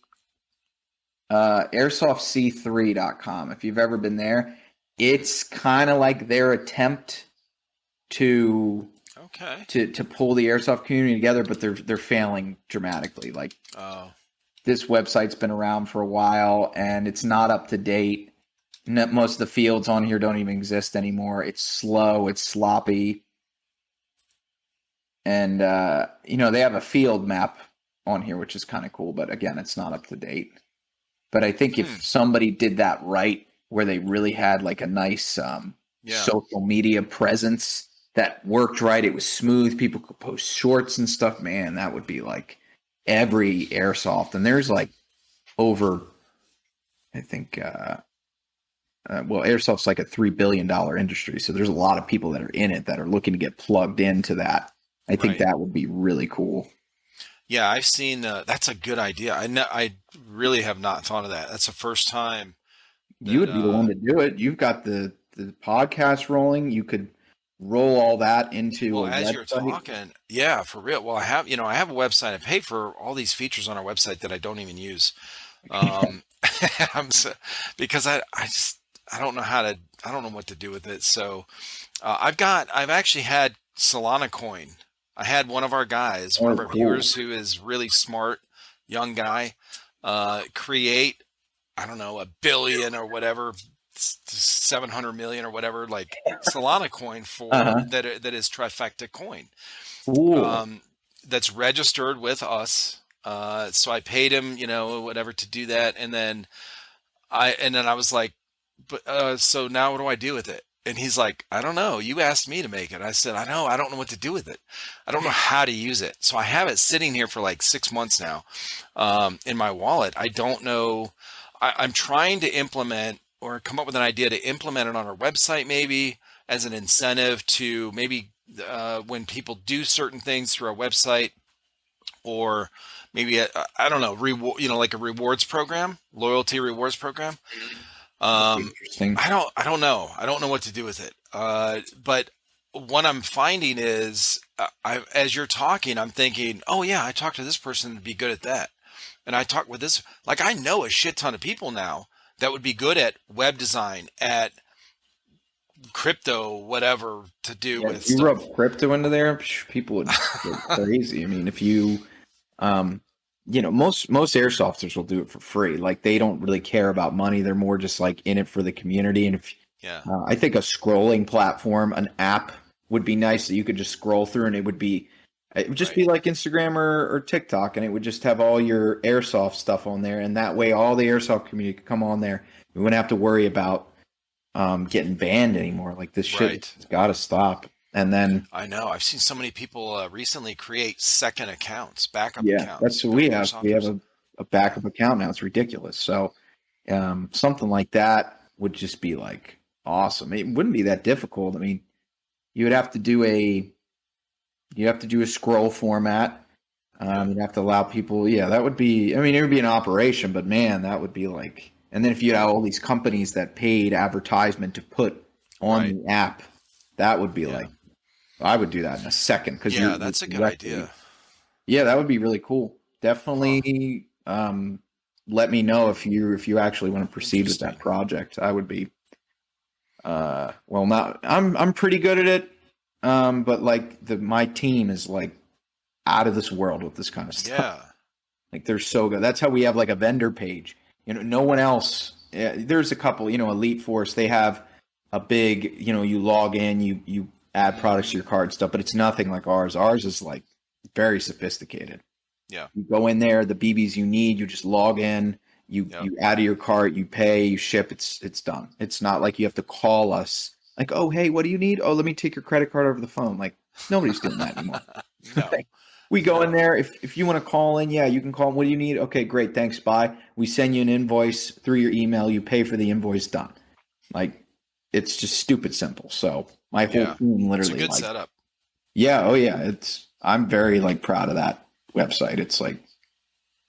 B: airsoftc3.com. If you've ever been there, it's kind of like their attempt to pull the airsoft community together, but they're failing dramatically. Like, this website's been around for a while and it's not up to date. Most of the fields on here don't even exist anymore. It's slow, it's sloppy. And they have a field map on here, which is kind of cool, but again, it's not up to date. But I think if somebody did that right, where they really had like a nice social media presence that worked right, it was smooth, people could post shorts and stuff, man, that would be like every airsoft. And there's like over, I think, airsoft's like a $3 billion industry. So there's a lot of people that are in it that are looking to get plugged into that. I think that would be really cool.
A: Yeah, I've seen. That's a good idea. I really have not thought of that. That's the first time.
B: You would be the one to do it. You've got the podcast rolling. You could roll all that into a
A: as
B: website.
A: You're talking, yeah, for real. Well, I have a website. I pay for all these features on our website that I don't even use. Because I don't know I don't know what to do with it. So I've actually had Solana coin. I had one of our guys, one of our viewers who is really smart, young guy, create, I don't know, 1 billion or whatever, 700 million or whatever, like Solana coin for that is TriFecta coin. That's registered with us. So I paid him, whatever to do that. And then I was like, but so now what do I do with it? And he's like, I don't know. You asked me to make it. I said, I know. I don't know what to do with it. I don't know how to use it. So I have it sitting here for like 6 months now in my wallet. I don't know. I'm trying to implement or come up with an idea to implement it on our website, maybe as an incentive to maybe when people do certain things through our website, or maybe I don't know, like a rewards program, loyalty rewards program.
B: Interesting.
A: I don't know. I don't know what to do with it. But what I'm finding is, as you're talking, I'm thinking, oh yeah, I talked to this person to be good at that. And I talked with this, like I know a shit ton of people now that would be good at web design, at crypto, whatever to do with
B: if you
A: stuff.
B: rub crypto into there, people would go crazy. I mean, if you, most airsofters will do it for free. Like they don't really care about money. They're more just like in it for the community. And I think a scrolling platform, an app would be nice that you could just scroll through and it would be like Instagram or TikTok, and it would just have all your airsoft stuff on there. And that way all the airsoft community could come on there. We wouldn't have to worry about getting banned anymore. Like this shit has got to stop. And then
A: I know I've seen so many people recently create second accounts, backup
B: accounts.
A: Yeah,
B: that's what we have. We have a backup account now. It's ridiculous. So something like that would just be like awesome. It wouldn't be that difficult. I mean, you would have to do a scroll format. You'd have to allow people. Yeah, that would be. I mean, it would be an operation, but man, that would be like. And then if you had all these companies that paid advertisement to put on the app, that would be like. I would do that in a second.
A: That's a good idea.
B: Yeah, that would be really cool. Definitely let me know if you actually want to proceed with that project. I would be I'm pretty good at it. But like my team is like out of this world with this kind of stuff.
A: Yeah.
B: Like they're so good. That's how we have like a vendor page. You know, no one else. There's a couple. You know, Elite Force. They have a big. You know, you log in, you add products to your cart and stuff, but it's nothing like ours. Ours is like very sophisticated.
A: Yeah.
B: You go in there, the BBs you need, you just log in, you add to your cart, you pay, you ship. It's done. It's not like you have to call us. Like, oh hey, what do you need? Oh, let me take your credit card over the phone. Like nobody's doing that anymore.
A: No.
B: We go in there. If you want to call in, yeah, you can call. What do you need? Okay, great. Thanks. Bye. We send you an invoice through your email. You pay for the invoice. Done. Like, it's just stupid simple. So my whole team literally.
A: It's a good setup.
B: Yeah. Oh yeah. I'm very like proud of that website. It's like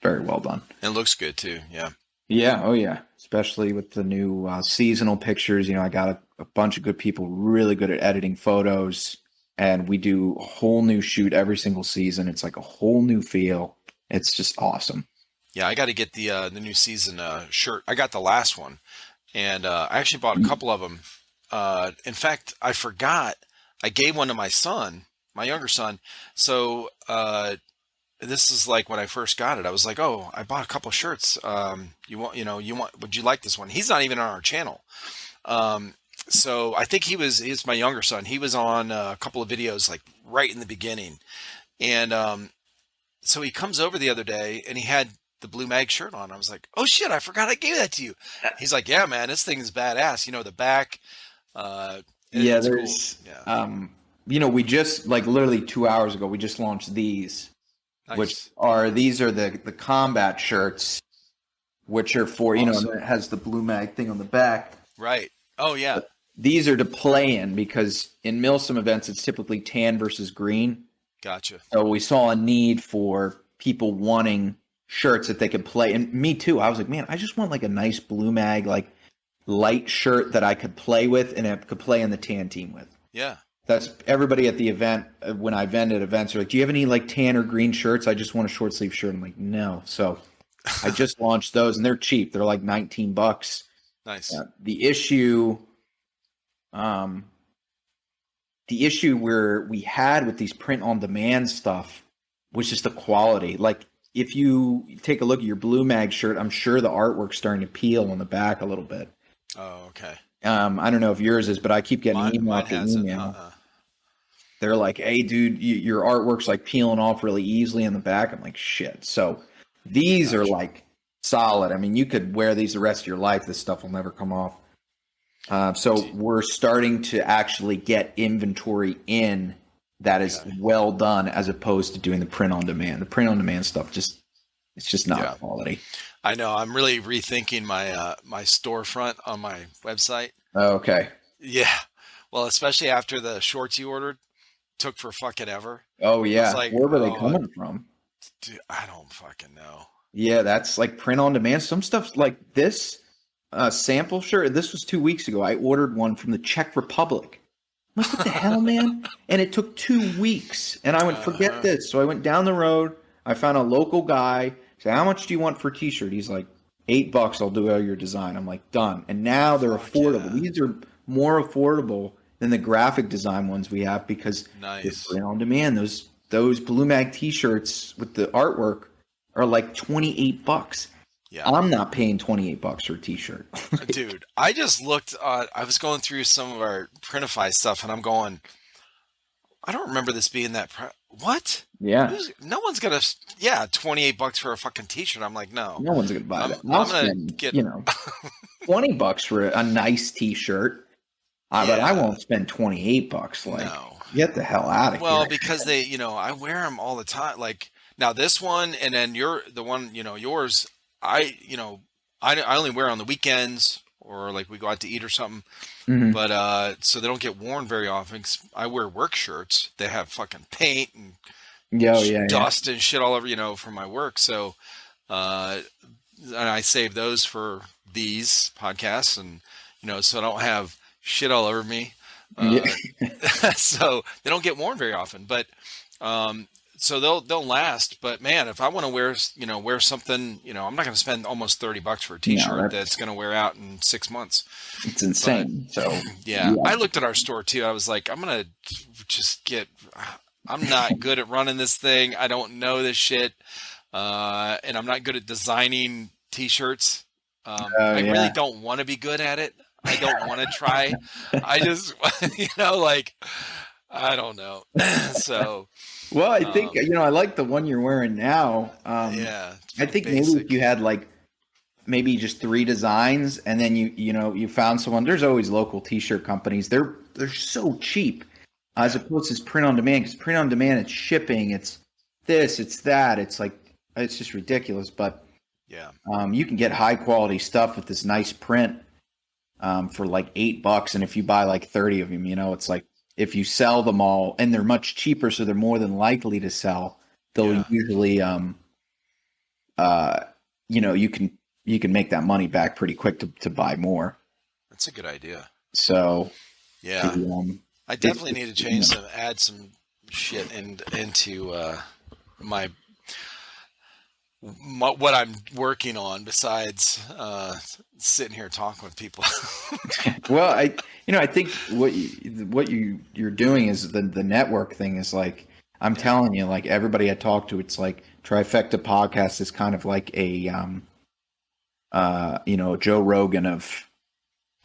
B: very well done.
A: It looks good too. Yeah.
B: Yeah. Oh yeah. Especially with the new seasonal pictures. You know, I got a bunch of good people really good at editing photos. And we do a whole new shoot every single season. It's like a whole new feel. It's just awesome.
A: Yeah, I got to get the new season shirt. I got the last one, and I actually bought a couple of them. In fact, I forgot. I gave one to my son, my younger son. So this is like when I first got it. I was like, "Oh, I bought a couple of shirts. Would you like this one?" He's not even on our channel. So I think he's my younger son. He was on a couple of videos like right in the beginning. And so he comes over the other day and he had the BlueMag shirt on. I was like, oh shit, I forgot I gave that to you. He's like, yeah, man, this thing is badass. You know, the back.
B: There's,
A: cool.
B: You know, we just like literally 2 hours ago, we just launched these,
A: Nice.
B: these are the combat shirts, which are for, awesome. You know, it has the BlueMag thing on the back.
A: Right. Oh yeah.
B: But these are to play in because in Milsim events, it's typically tan versus green.
A: Gotcha.
B: So we saw a need for people wanting shirts that they could play. And me too. I was like, man, I just want like a nice BlueMag, like light shirt that I could play with and I could play in the tan team with.
A: Yeah.
B: That's everybody at the event. When I vend at events, are like, do you have any like tan or green shirts? I just want a short sleeve shirt. I'm like, no. So I just launched those and they're cheap. They're like $19.
A: Nice.
B: The issue where we had with these print on demand stuff was just the quality. Like if you take a look at your BlueMag shirt, I'm sure the artwork's starting to peel on the back a little bit.
A: Oh, okay.
B: I don't know if yours is, but I keep getting email after email. They're like, hey, dude, your artwork's like peeling off really easily in the back. I'm like, shit. So these are like solid. I mean, you could wear these the rest of your life. This stuff will never come off. So we're starting to actually get inventory in that is well done as opposed to doing the print on demand. The print on demand stuff it's just not quality.
A: I know. I'm really rethinking my my storefront on my website.
B: Okay.
A: Yeah. Well, especially after the shorts you ordered took for fucking ever.
B: Oh yeah. Like, where were they coming from?
A: Dude, I don't fucking know.
B: Yeah, that's like print on demand. Some stuff's like this sample shirt. This was 2 weeks ago. I ordered one from the Czech Republic. I'm like, what the hell, man? And it took 2 weeks. And I went, forget this. So I went down the road. I found a local guy. Said, how much do you want for a t-shirt? He's like, $8. I'll do all your design. I'm like, done. And now they're affordable. These are more affordable than the graphic design ones we have because they're print on demand. Those BlueMag t-shirts with the artwork are like $28. Yeah. I'm not paying $28 for a t-shirt.
A: Dude, I just looked I was going through some of our Printify stuff and I'm going, I don't remember this being that what?
B: Yeah.
A: No one's gonna $28 for a fucking t-shirt. I'm like, no.
B: No one's gonna buy that. I'm gonna get $20 for a nice t-shirt. But I won't spend $28. Like, get the hell out of here.
A: Well, because they, I wear them all the time. Like now this one, and then the one, yours. I only wear on the weekends or like we go out to eat or something. Mm-hmm. But so they don't get worn very often. 'Cause I wear work shirts. They have fucking paint and dust and shit all over, from my work. So, and I save those for these podcasts, and so I don't have shit all over me. So they don't get worn very often. But so they'll last. But man, if I want to wear something, I'm not going to spend almost $30 for a t-shirt that's going to wear out in 6 months.
B: It's insane.
A: But,
B: so
A: yeah, I looked at our store too. I was like, I'm not good at running this thing. I don't know this shit. And I'm not good at designing t-shirts. I really don't want to be good at it. I don't want to try. I just, I don't know. So,
B: well, I think, I like the one you're wearing now.
A: Yeah.
B: I think maybe if you had like maybe just 3 designs and then you found someone, there's always local t-shirt companies. They're so cheap as opposed to print on demand, because print on demand, it's shipping, it's this, it's that. It's like, it's just ridiculous. But
A: yeah,
B: you can get high quality stuff with this nice print for like $8. And if you buy like 30 of them, it's like, if you sell them all, and they're much cheaper, so they're more than likely to sell, they'll usually, you can make that money back pretty quick to buy more.
A: That's a good idea.
B: So,
A: yeah, I definitely need to add some shit into what I'm working on besides sitting here talking with people.
B: Well, I think what you're doing is the network thing is like, I'm telling you, like everybody I talk to, it's like TriFecta Podcast is kind of like a Joe Rogan of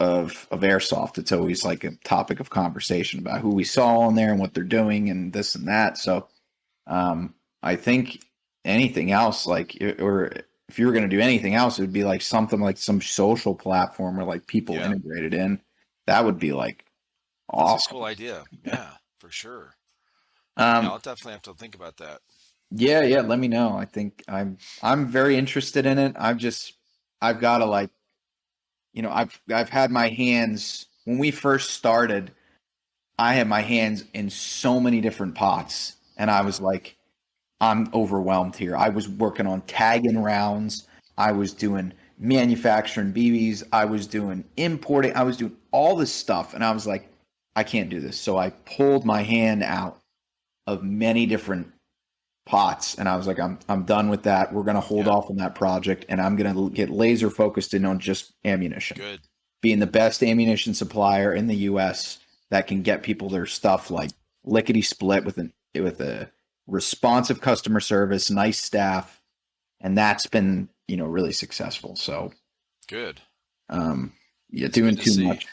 B: airsoft. It's always like a topic of conversation about who we saw on there and what they're doing and this and that. So I think anything else, or if you were going to do anything else, it would be like something like some social platform where like people integrated in. That would be like awesome.
A: That's a cool idea. Yeah, for sure. I'll definitely have to think about that.
B: Yeah. Let me know. I think I'm very interested in it. I've got to I've had my hands, when we first started, I had my hands in so many different pots, and I was like, I'm overwhelmed here. I was working on tagging rounds. I was doing manufacturing BBs. I was doing importing. I was doing all this stuff. And I was like, I can't do this. So I pulled my hand out of many different pots. And I was like, I'm done with that. We're going to hold off on that project. And I'm going to get laser focused in on just ammunition.
A: Good.
B: Being the best ammunition supplier in the U.S. that can get people their stuff like lickety split with a responsive customer service, nice staff, and that's been really successful. So
A: good.
B: Doing too much.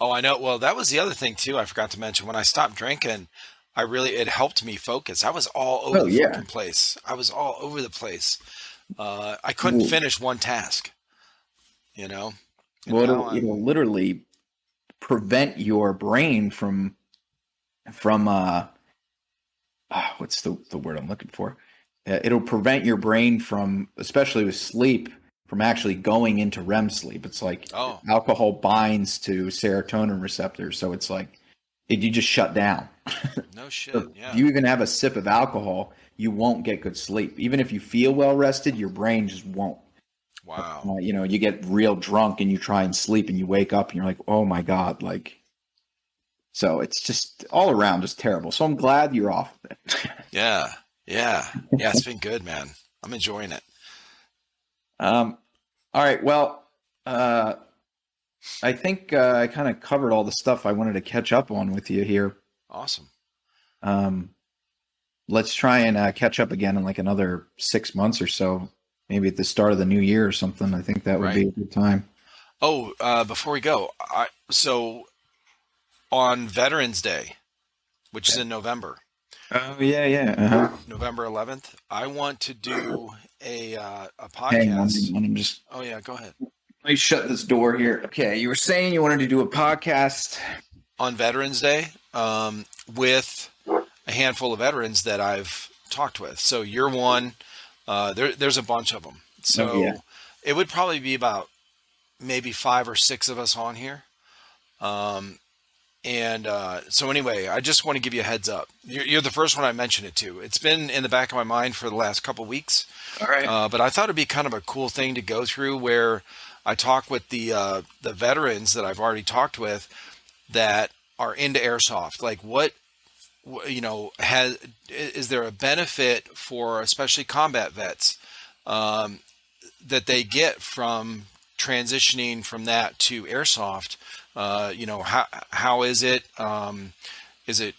A: Oh, I know. Well, that was the other thing too. I forgot to mention, when I stopped drinking, it helped me focus. I was all over the fucking place. I was all over the place. I couldn't finish one task. Well,
B: it'll literally prevent your brain from what's the word I'm looking for? It'll prevent your brain from, especially with sleep, from actually going into REM sleep. It's like alcohol binds to serotonin receptors, so it's like you just shut down.
A: No shit.
B: So if you even have a sip of alcohol, you won't get good sleep. Even if you feel well rested, your brain just won't.
A: Wow.
B: You get real drunk and you try and sleep and you wake up and you're like, oh my God, like. So it's just all around just terrible. So I'm glad you're off of it.
A: Yeah. It's been good, man. I'm enjoying it.
B: All right. Well, I think I kind of covered all the stuff I wanted to catch up on with you here.
A: Awesome.
B: Let's try and catch up again in like another 6 months or so. Maybe at the start of the new year or something. I think that would be a good time.
A: Oh, before we go, so on Veterans Day, which is in November.
B: Oh yeah.
A: November 11th. I want to do a podcast.
B: Hang on,
A: Oh yeah, go ahead.
B: Let me shut this door here. Okay, you were saying you wanted to do a podcast
A: on Veterans Day with a handful of veterans that I've talked with. So you're one. There's a bunch of them. So it would probably be about maybe 5 or 6 of us on here. So anyway, I just want to give you a heads up. You're the first one I mentioned it to. It's been in the back of my mind for the last couple of weeks.
B: All right.
A: But I thought it'd be kind of a cool thing to go through where I talk with the veterans that I've already talked with that are into airsoft. Like what is there a benefit for especially combat vets that they get from transitioning from that to airsoft? How is it? Is it,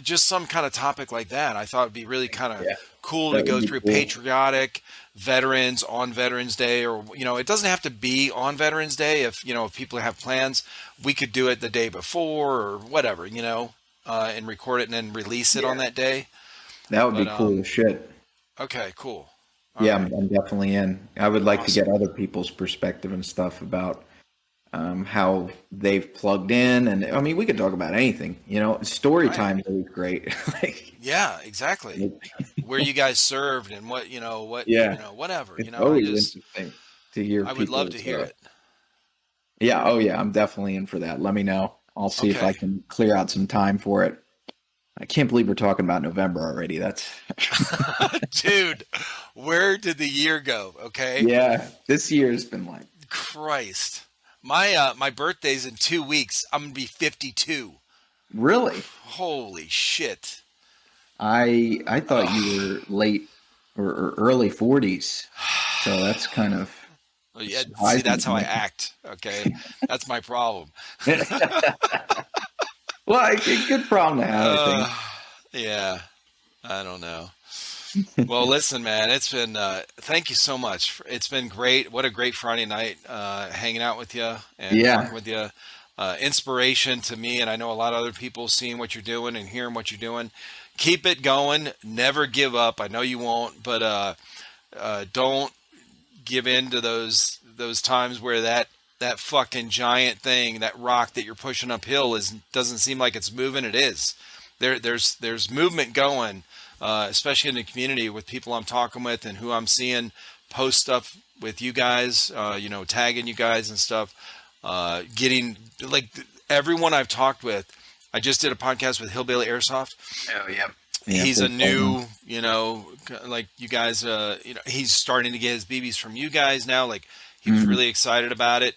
A: just some kind of topic like that? I thought it'd be really kind of
B: Yeah,
A: cool to
B: that would
A: go
B: be
A: through
B: cool.
A: patriotic veterans on Veterans Day, or, it doesn't have to be on Veterans Day. If people have plans, we could do it the day before or whatever, and record it and then release it on
B: Yeah,
A: that day.
B: that would be
A: But,
B: cool as shit.
A: okay, cool. All
B: Yeah,
A: right.
B: I'm definitely in. I would like to get
A: Awesome.
B: other people's perspective and stuff about how they've plugged in, and I mean, we could talk about anything. Story
A: Right.
B: time is always great.
A: Yeah, exactly. Where you guys served and
B: Yeah,
A: whatever,
B: it's always
A: just,
B: interesting to hear
A: I would love to
B: people's.
A: hear it.
B: Yeah, oh yeah, I'm definitely in for that. Let me know. I'll see if I
A: Okay.
B: can clear out some time for it. I can't believe we're talking about November already. That's
A: Dude, where did the year go? Okay.
B: yeah. This year has been like
A: Christ. My birthday's in 2 weeks. I'm gonna be 52.
B: really.
A: Holy shit.
B: I thought you
A: Ugh.
B: were late or early 40s, so that's kind of
A: Well, yeah, see,
B: surprising
A: that's
B: to
A: how I
B: me.
A: act. Okay. That's my problem.
B: Well, good problem to have, I think.
A: Uh, yeah. I don't know. Well, listen, man, it's been, thank you so much. It's been great. What a great Friday night, hanging out with you and
B: Yeah,
A: talking with you. Inspiration to me, and I know a lot of other people seeing what you're doing and hearing what you're doing. Keep it going. Never give up. I know you won't, but don't give in to those times where that fucking giant thing, that rock that you're pushing uphill, doesn't seem like it's moving. It is. There's movement going, especially in the community with people I'm talking with and who I'm seeing post stuff with you guys, tagging you guys and stuff. Getting like everyone I've talked with. I just did a podcast with Hillbilly Airsoft.
B: oh yeah, yeah.
A: He's a
B: They're fun.
A: new, like you guys, he's starting to get his BBs from you guys now. Like he was
B: Mhm.
A: really excited about it.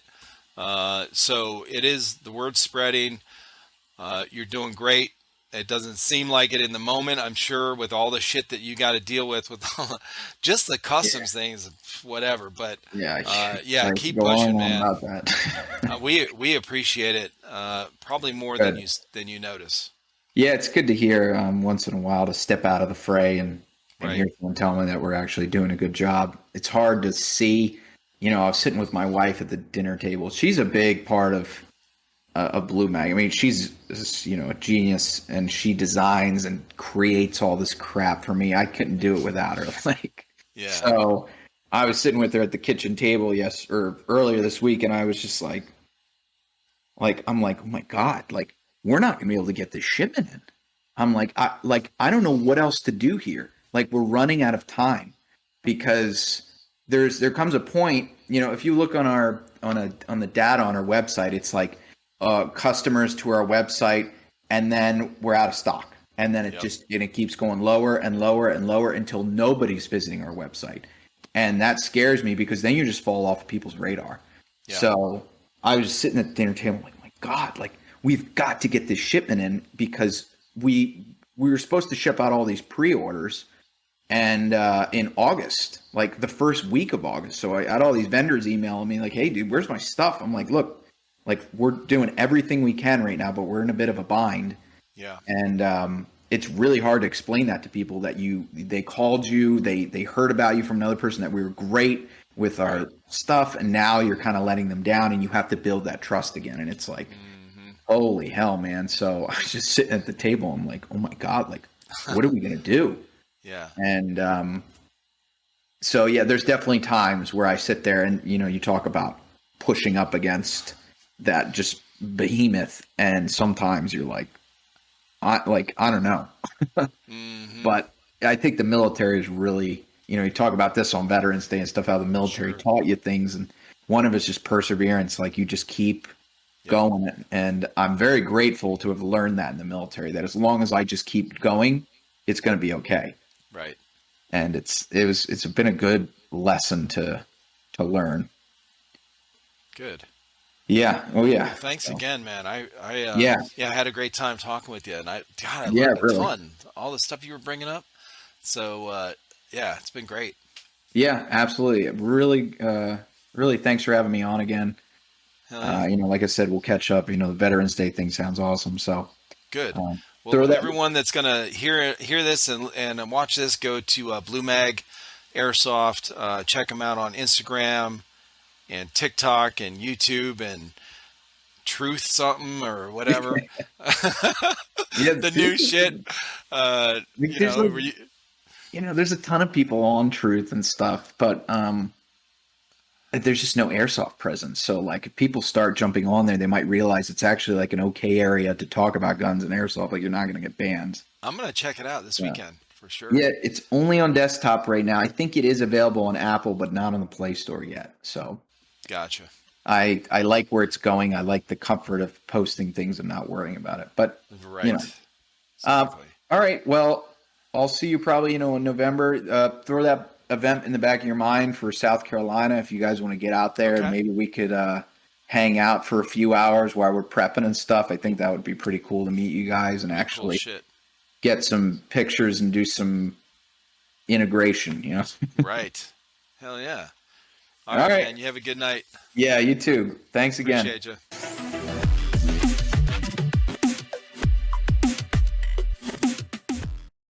A: So it is, the word spreading. You're doing great. It doesn't seem like it in the moment, I'm sure, with all the shit that you got to deal with all, just the
B: Yeah,
A: customs things, whatever. But
B: yeah.
A: yeah,
B: I could
A: keep
B: go on
A: pushing,
B: and on
A: man.
B: about that.
A: We appreciate it, probably more than
B: Good.
A: you notice.
B: Yeah, it's good to hear once in a while to step out of the fray and
A: Right.
B: hear someone tell me that we're actually doing a good job. It's hard to see. I was sitting with my wife at the dinner table. She's a big part of BlueMag. I mean, she's a genius, and she designs and creates all this crap for me. I couldn't do it without her.
A: Yeah.
B: So I was sitting with her at the kitchen table or earlier this week, and I was just I'm like, oh my God, like we're not gonna be able to get this shipment in. I'm I don't know what else to do here. Like we're running out of time because there comes a point, if you look on the data on our website, it's like customers to our website, and then we're out of stock. And then
A: Yep.
B: it keeps going lower and lower and lower until nobody's visiting our website. And that scares me because then you just fall off of people's radar.
A: Yeah.
B: So I was just sitting at the dinner table like, my God, like we've got to get this shipment in because we were supposed to ship out all these pre-orders and in August, like the first week of August. So I had all these vendors emailing me like, hey dude, where's my stuff? I'm like, look, like we're doing everything we can right now, but we're in a bit of a bind.
A: Yeah.
B: And it's really hard to explain that to people that they called you, they heard about you from another person, that we were great with
A: Right.
B: our stuff, and now you're kind of letting them down, and you have to build that trust again. And it's like,
A: Hmm.
B: holy hell, man. So I was just sitting at the table. I'm like, oh my God, like, what are we gonna do?
A: Yeah.
B: And so yeah, there's definitely times where I sit there and you talk about pushing up against that just behemoth, and sometimes you're like, I don't know.
A: Hmm.
B: But I think the military is really, you talk about this on Veterans Day and stuff, how the military
A: Sure.
B: taught you things, and one of it's just perseverance. Like you just keep
A: Yep.
B: going, and I'm very grateful to have learned that in the military. That as long as I just keep going, it's going to be okay.
A: Right.
B: And it's been a good lesson to learn.
A: Good.
B: Yeah. Oh yeah.
A: Well, thanks
B: So,
A: again, man.
B: yeah.
A: Yeah, I had a great time talking with you, and I
B: Yeah.
A: learned a
B: Really.
A: ton. All the stuff you were bringing up. So, yeah, it's been great.
B: Yeah. Absolutely. Really. Really. Thanks for having me on again.
A: Hell yeah.
B: Like I said, we'll catch up. The Veterans Day thing sounds awesome. So
A: Good.
B: throw
A: Well,
B: that.
A: everyone that's gonna hear this and watch this, go to BlueMag Airsoft. Check them out on Instagram and TikTok and YouTube and Truth something or whatever.
B: Yeah.
A: The new shit.
B: There's there's a ton of people on Truth and stuff, but there's just no airsoft presence. So like if people start jumping on there, they might realize it's actually like an okay area to talk about guns and airsoft. Like you're not going to get banned.
A: I'm gonna check it out this weekend for sure.
B: Yeah, it's only on desktop right now. I think it is available on Apple, but not on the Play Store yet. So
A: Gotcha.
B: I like where it's going. I like the comfort of posting things and not worrying about it. But
A: Right. Exactly.
B: all right. Well, I'll see you probably in November. Throw that event in the back of your mind for South Carolina if you guys want to get out there.
A: Okay.
B: Maybe we could hang out for a few hours while we're prepping and stuff. I think that would be pretty cool to meet you guys and actually get some pictures and do some integration.
A: Right. Hell yeah. All right, man. You have a good night.
B: Yeah, you too. Thanks again.
A: Appreciate you.